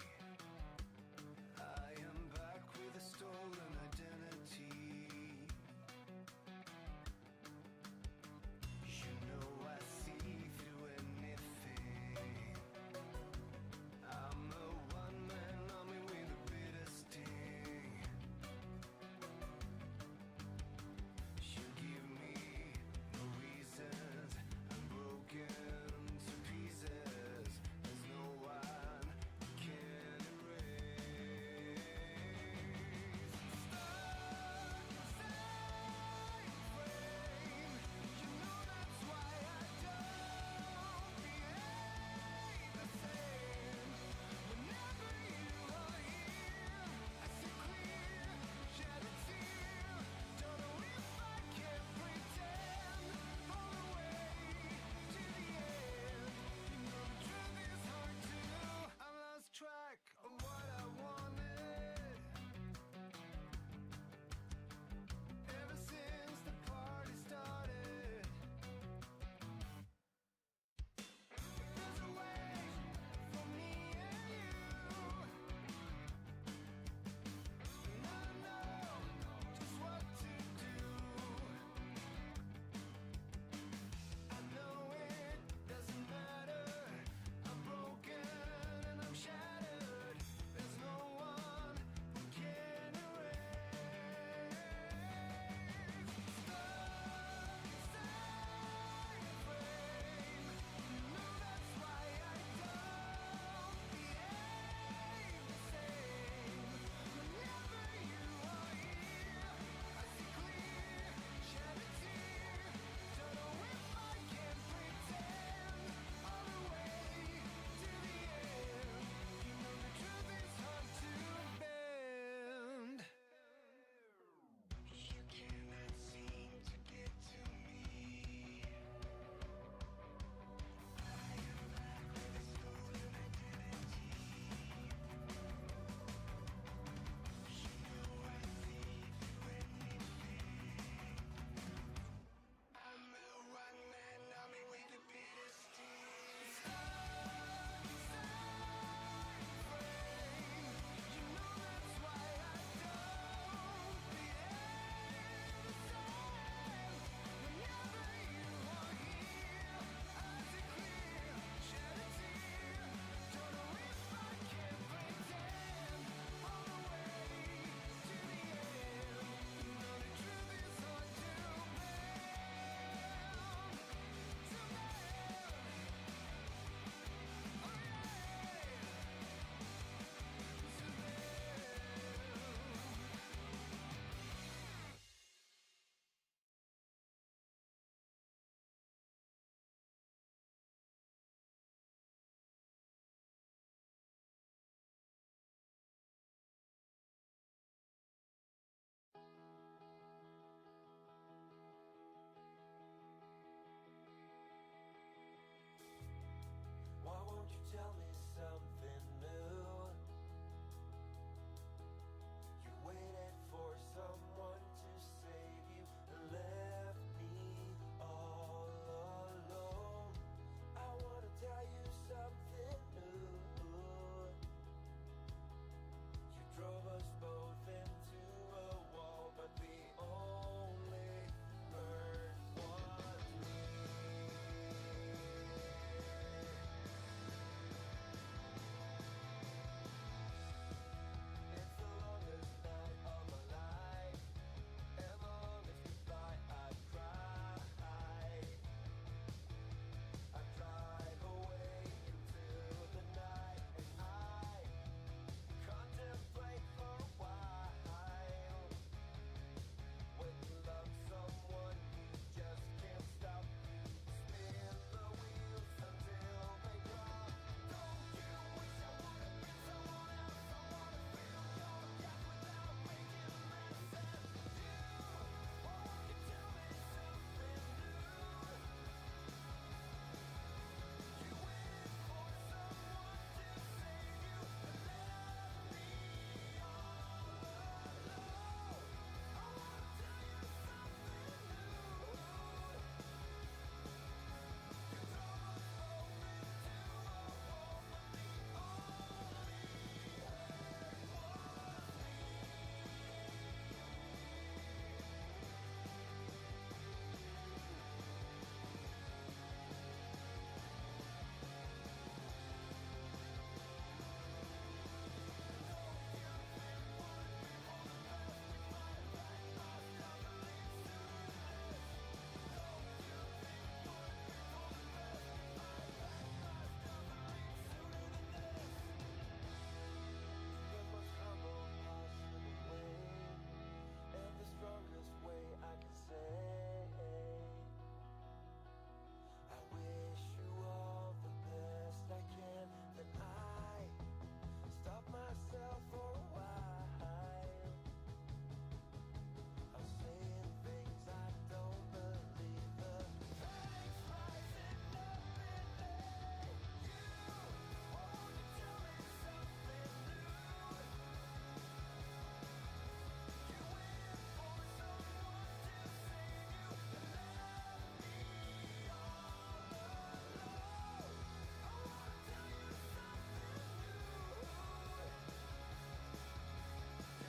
[SPEAKER 5] I am back with a stolen identity. You know I see through anything. I'm a one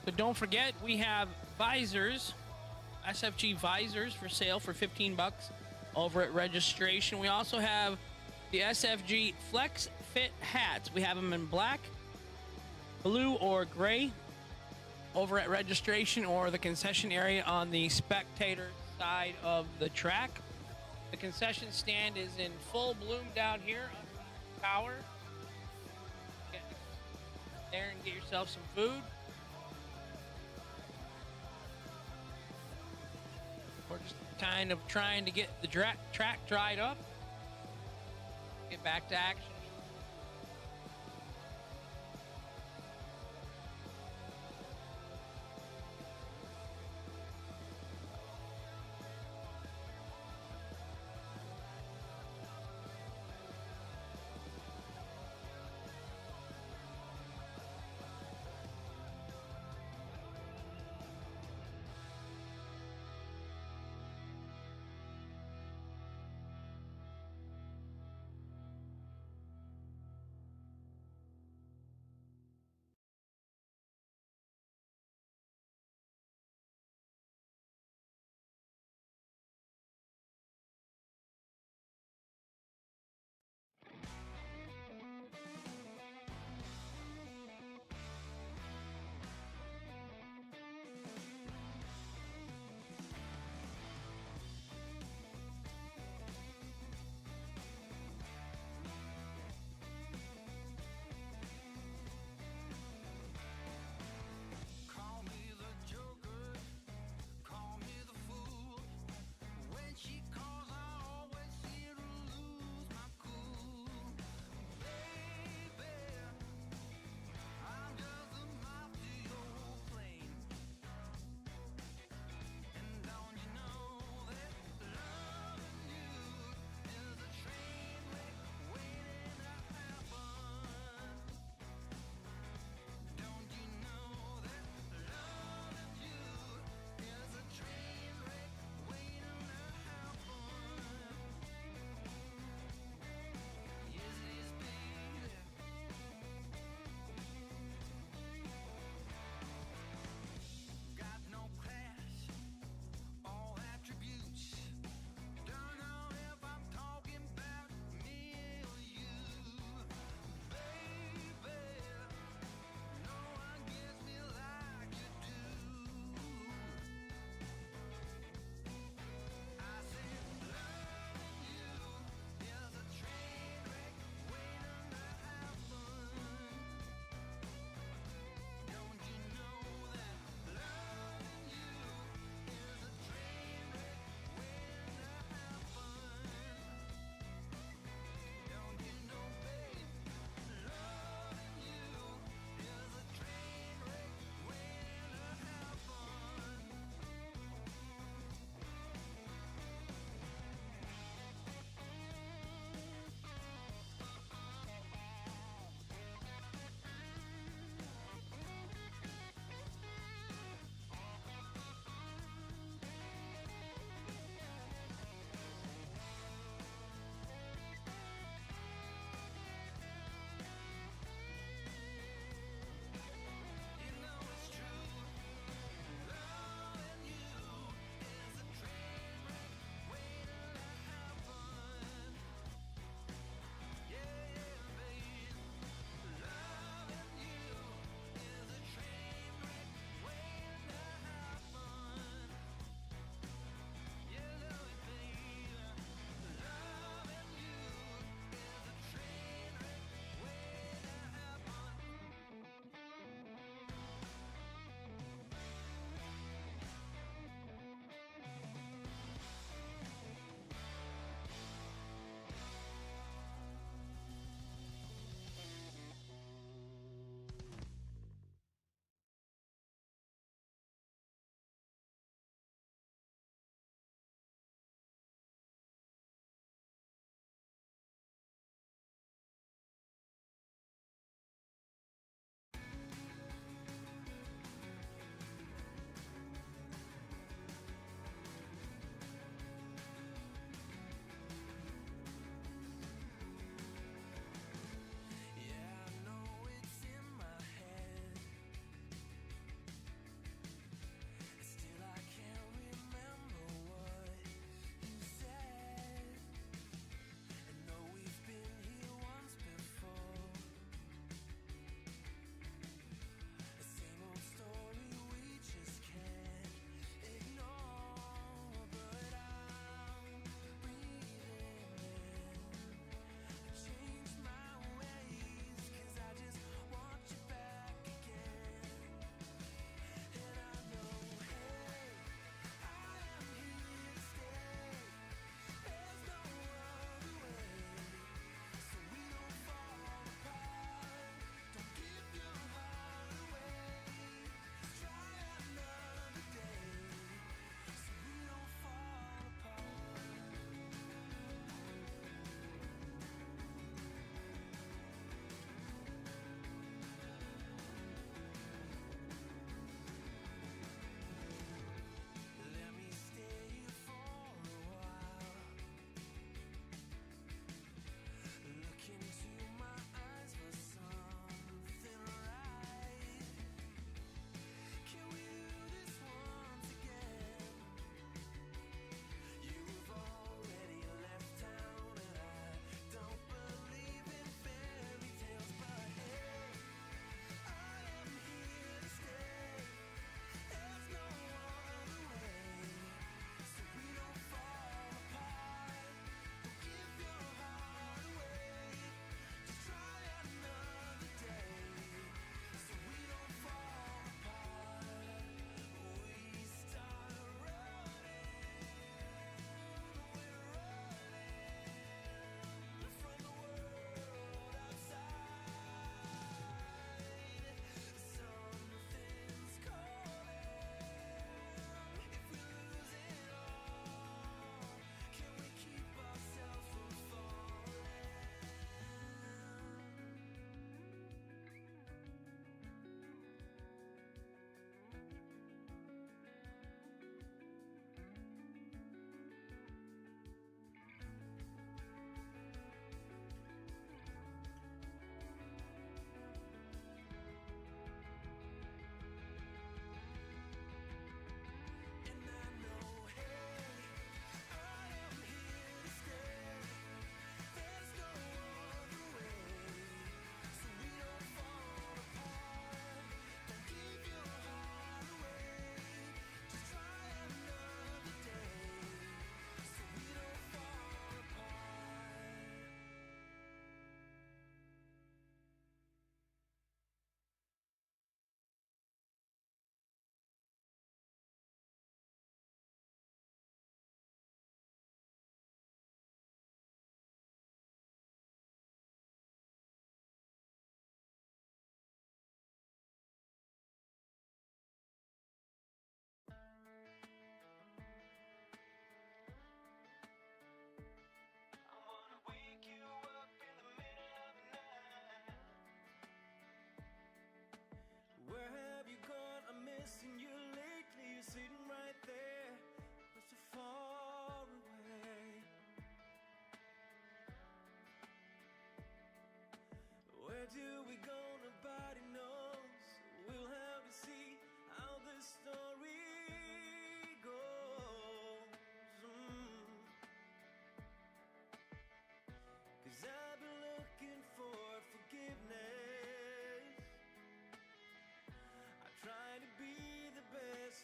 [SPEAKER 1] So don't forget, we have visors, SFG visors for sale for 15 bucks over at registration. We also have the SFG Flex Fit hats. We have them in black, blue, or gray over at registration or the concession area on the spectator side of the track. The concession stand is in full bloom down here under the tower. Get there and get yourself some food. We're just kind of trying to get the track dried up. Get back to action.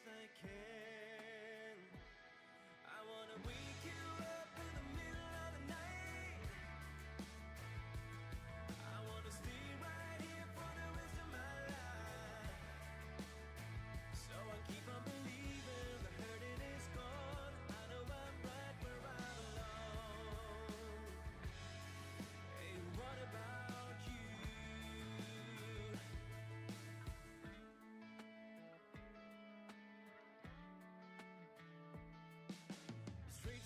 [SPEAKER 5] best they can. I wanna wake you up in the middle of the night. I wanna stay right here for the rest of my life. So I keep on believing the hurting is gone. I know I'm right where I belong. Hey, what about you? Straight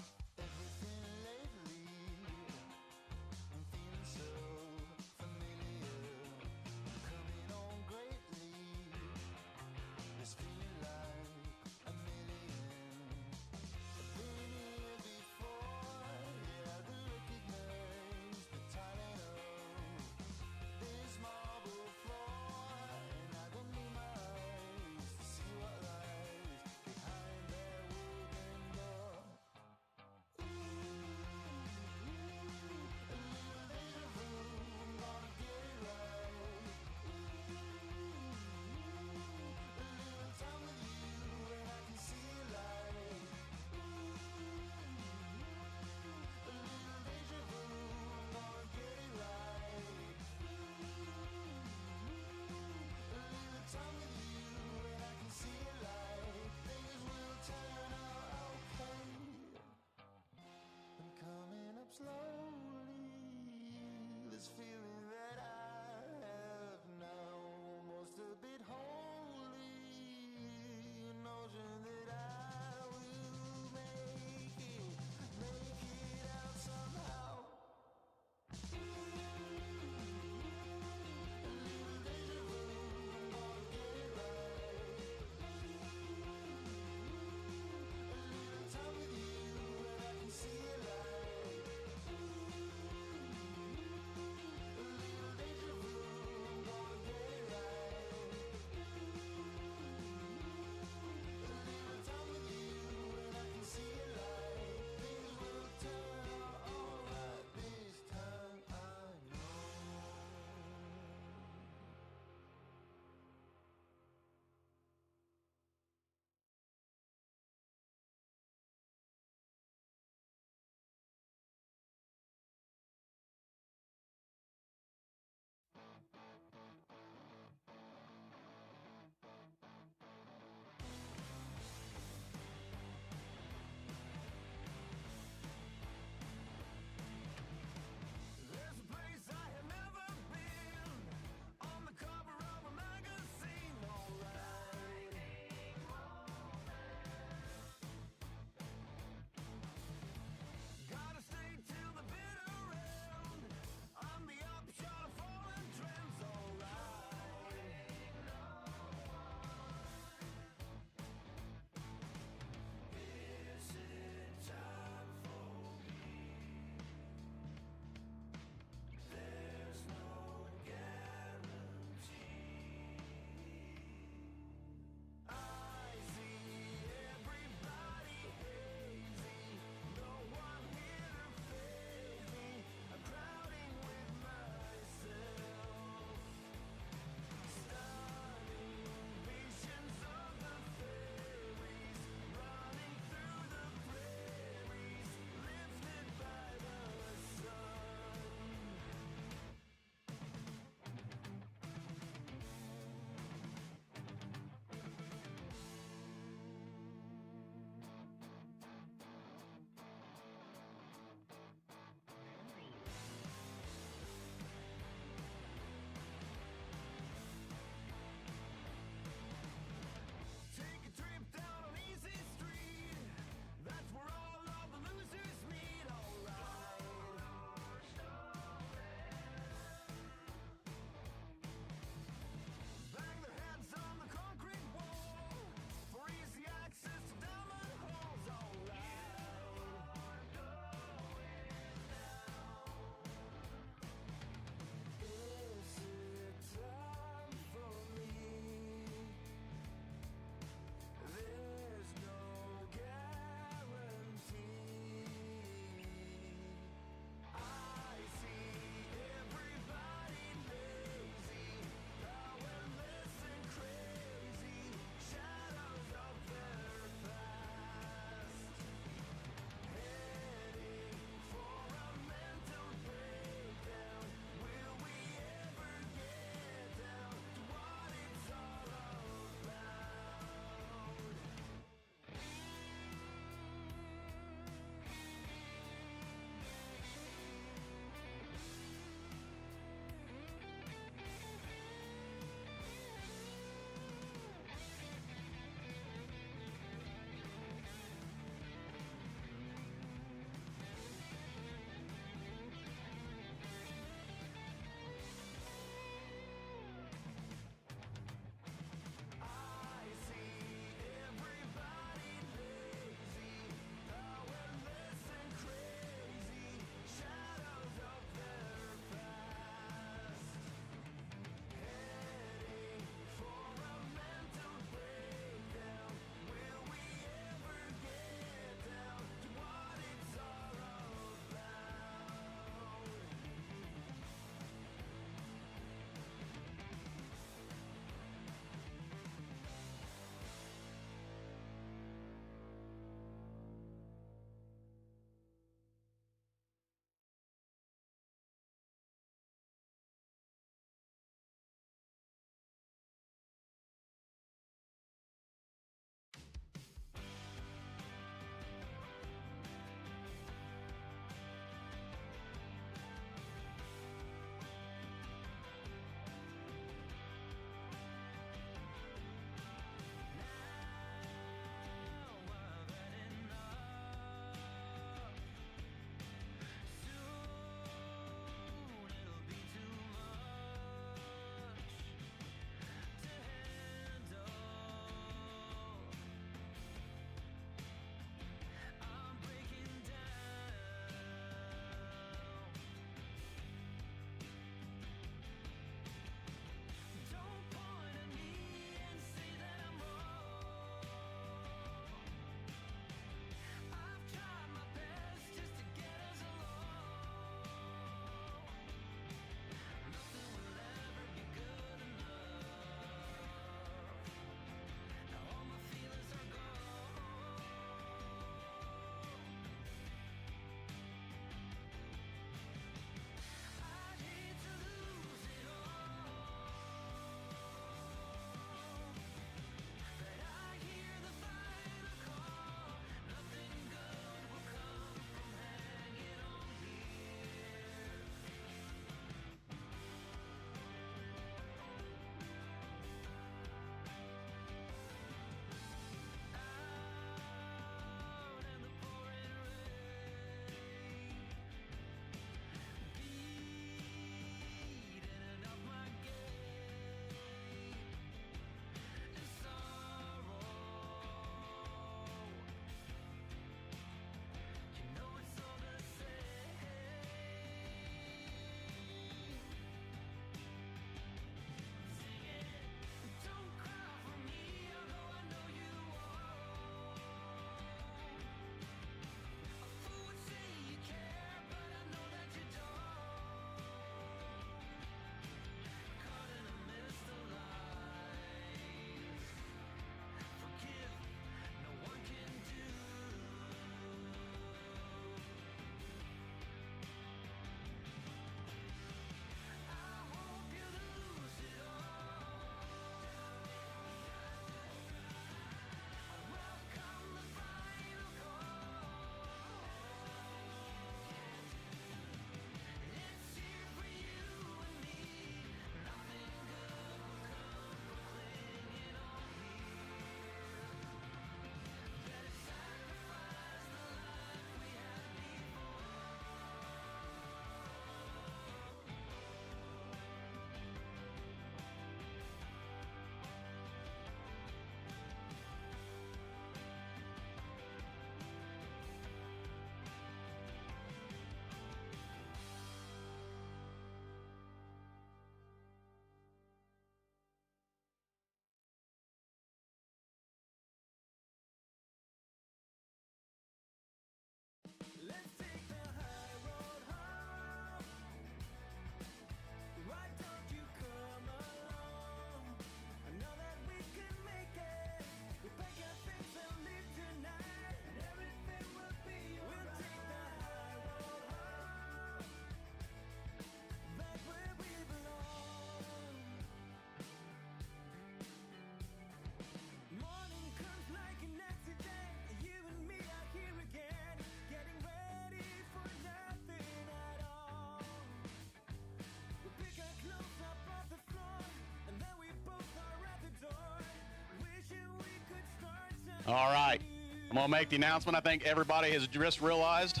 [SPEAKER 6] All right. I'm going to make the announcement. I think everybody has just realized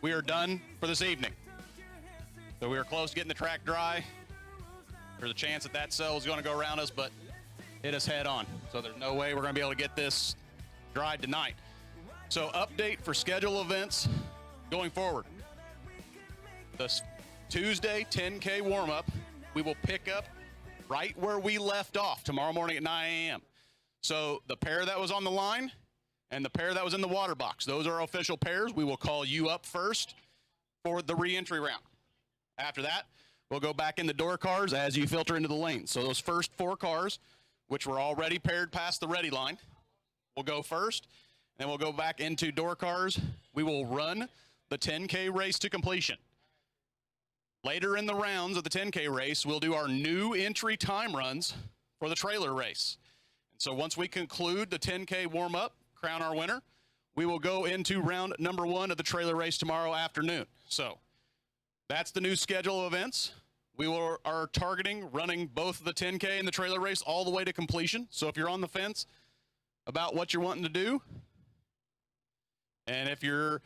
[SPEAKER 6] we are done for this evening. So we are close to getting the track dry. There's a chance that cell is going to go around us, but hit us head on. So there's no way we're going to be able to get this dried tonight. So update for schedule events going forward. This Tuesday 10K warm-up, we will pick up right where we left off tomorrow morning at 9 a.m. So the pair that was on the line and the pair that was in the water box, those are official pairs. We will call you up first for the re-entry round. After that, we'll go back in the door cars as you filter into the lanes. So those first 4 cars, which were already paired past the ready line, will go first. Then we'll go back into door cars. We will run the 10K race to completion. Later in the rounds of the 10K race, we'll do our new entry time runs for the trailer race. And so once we conclude the 10K warm-up, crown our winner, we will go into round number 1 of the trailer race tomorrow afternoon. So that's the new schedule of events. We are targeting running both the 10K and the trailer race all the way to completion. So if you're on the fence about what you're wanting to do, and if you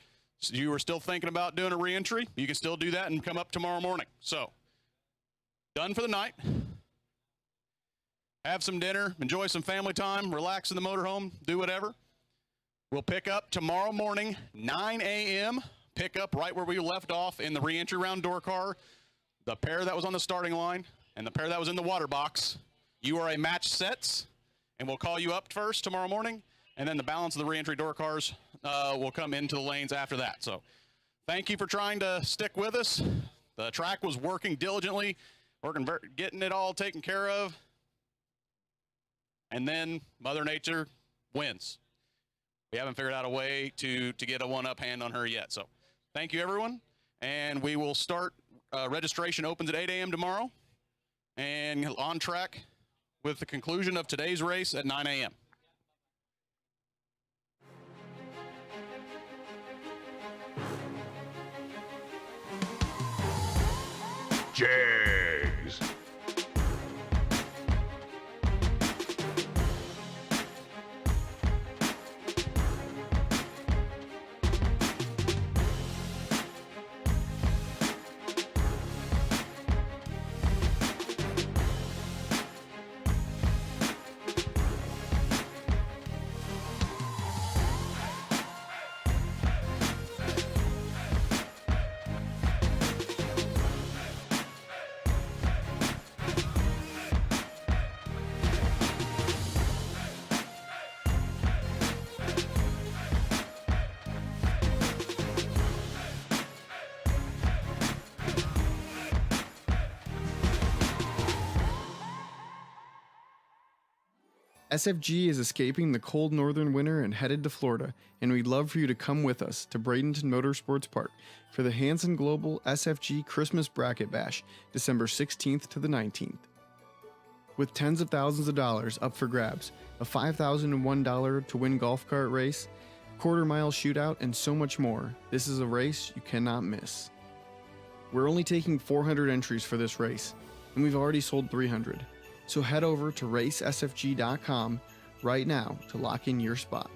[SPEAKER 6] are still thinking about doing a re-entry, you can still do that and come up tomorrow morning. So, done for the night. Have some dinner, enjoy some family time, relax in the motorhome, do whatever. We'll pick up tomorrow morning, 9 a.m., pick up right where we left off in the re-entry round door car, the pair that was on the starting line, and the pair that was in the water box. You are a match sets, and we'll call you up first tomorrow morning, and then the balance of the re-entry door cars will come into the lanes after that. So thank you for trying to stick with us. The track was working diligently, getting it all taken care of. And then Mother Nature wins. We haven't figured out a way to get a one-up hand on her yet. So thank you, everyone. And we will start, registration opens at 8 a.m. tomorrow, and on track with the conclusion of today's race at 9 a.m.
[SPEAKER 12] Jags.
[SPEAKER 3] SFG is escaping the cold northern winter and headed to Florida, and we'd love for you to come with us to Bradenton Motorsports Park for the Hanson Global SFG Christmas Bracket Bash, December 16th to the 19th. With tens of thousands of dollars up for grabs, a $5,001 to win golf cart race, quarter-mile shootout, and so much more, this is a race you cannot miss. We're only taking 400 entries for this race, and we've already sold 300. So head over to racesfg.com right now to lock in your spot.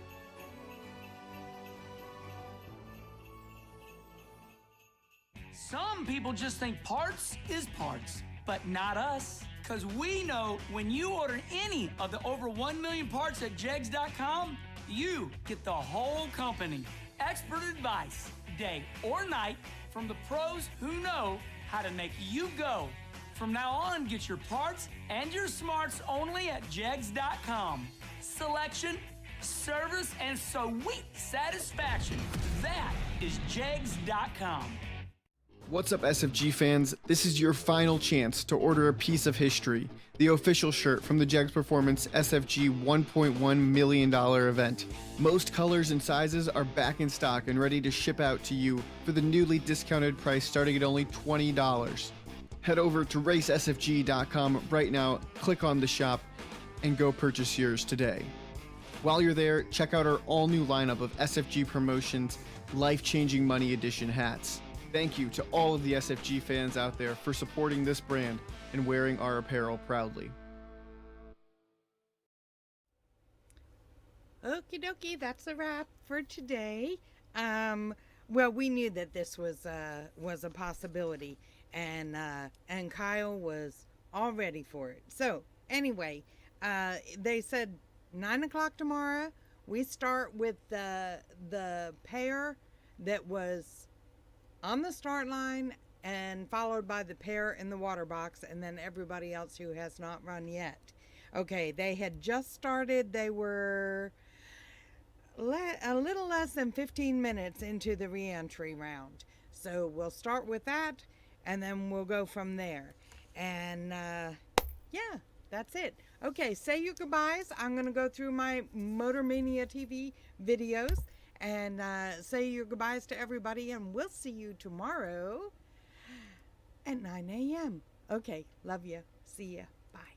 [SPEAKER 10] Some people just think parts is parts, but not us. Because we know when you order any of the over 1 million parts at jegs.com, you get the whole company. Expert advice, day or night, from the pros who know how to make you go. From now on, get your parts and your smarts only at jegs.com. Selection, service, and sweet satisfaction. That is jegs.com.
[SPEAKER 3] What's up, SFG fans? This is your final chance to order a piece of history, the official shirt from the Jegs Performance SFG $1.1 million event. Most colors and sizes are back in stock and ready to ship out to you for the newly discounted price starting at only $20. Head over to racesfg.com right now, click on the shop, and go purchase yours today. While you're there, check out our all-new lineup of SFG Promotions Life-Changing Money Edition hats. Thank you to all of the SFG fans out there for supporting this brand and wearing our apparel proudly.
[SPEAKER 4] Okie dokie, that's a wrap for today. Well, we knew that this was a possibility, and Kyle was all ready for it. So anyway, they said 9 o'clock tomorrow. We start with the pair that was on the start line, and followed by the pair in the water box, and then everybody else who has not run yet. Okay, they had just started. They were a little less than 15 minutes into the re-entry round. So we'll start with that, and then we'll go from there. And yeah, that's it. Okay, say your goodbyes. I'm going to go through my Motor Mania TV videos and say your goodbyes to everybody, and we'll see you tomorrow at 9 a.m. Okay, love you. See ya. Bye.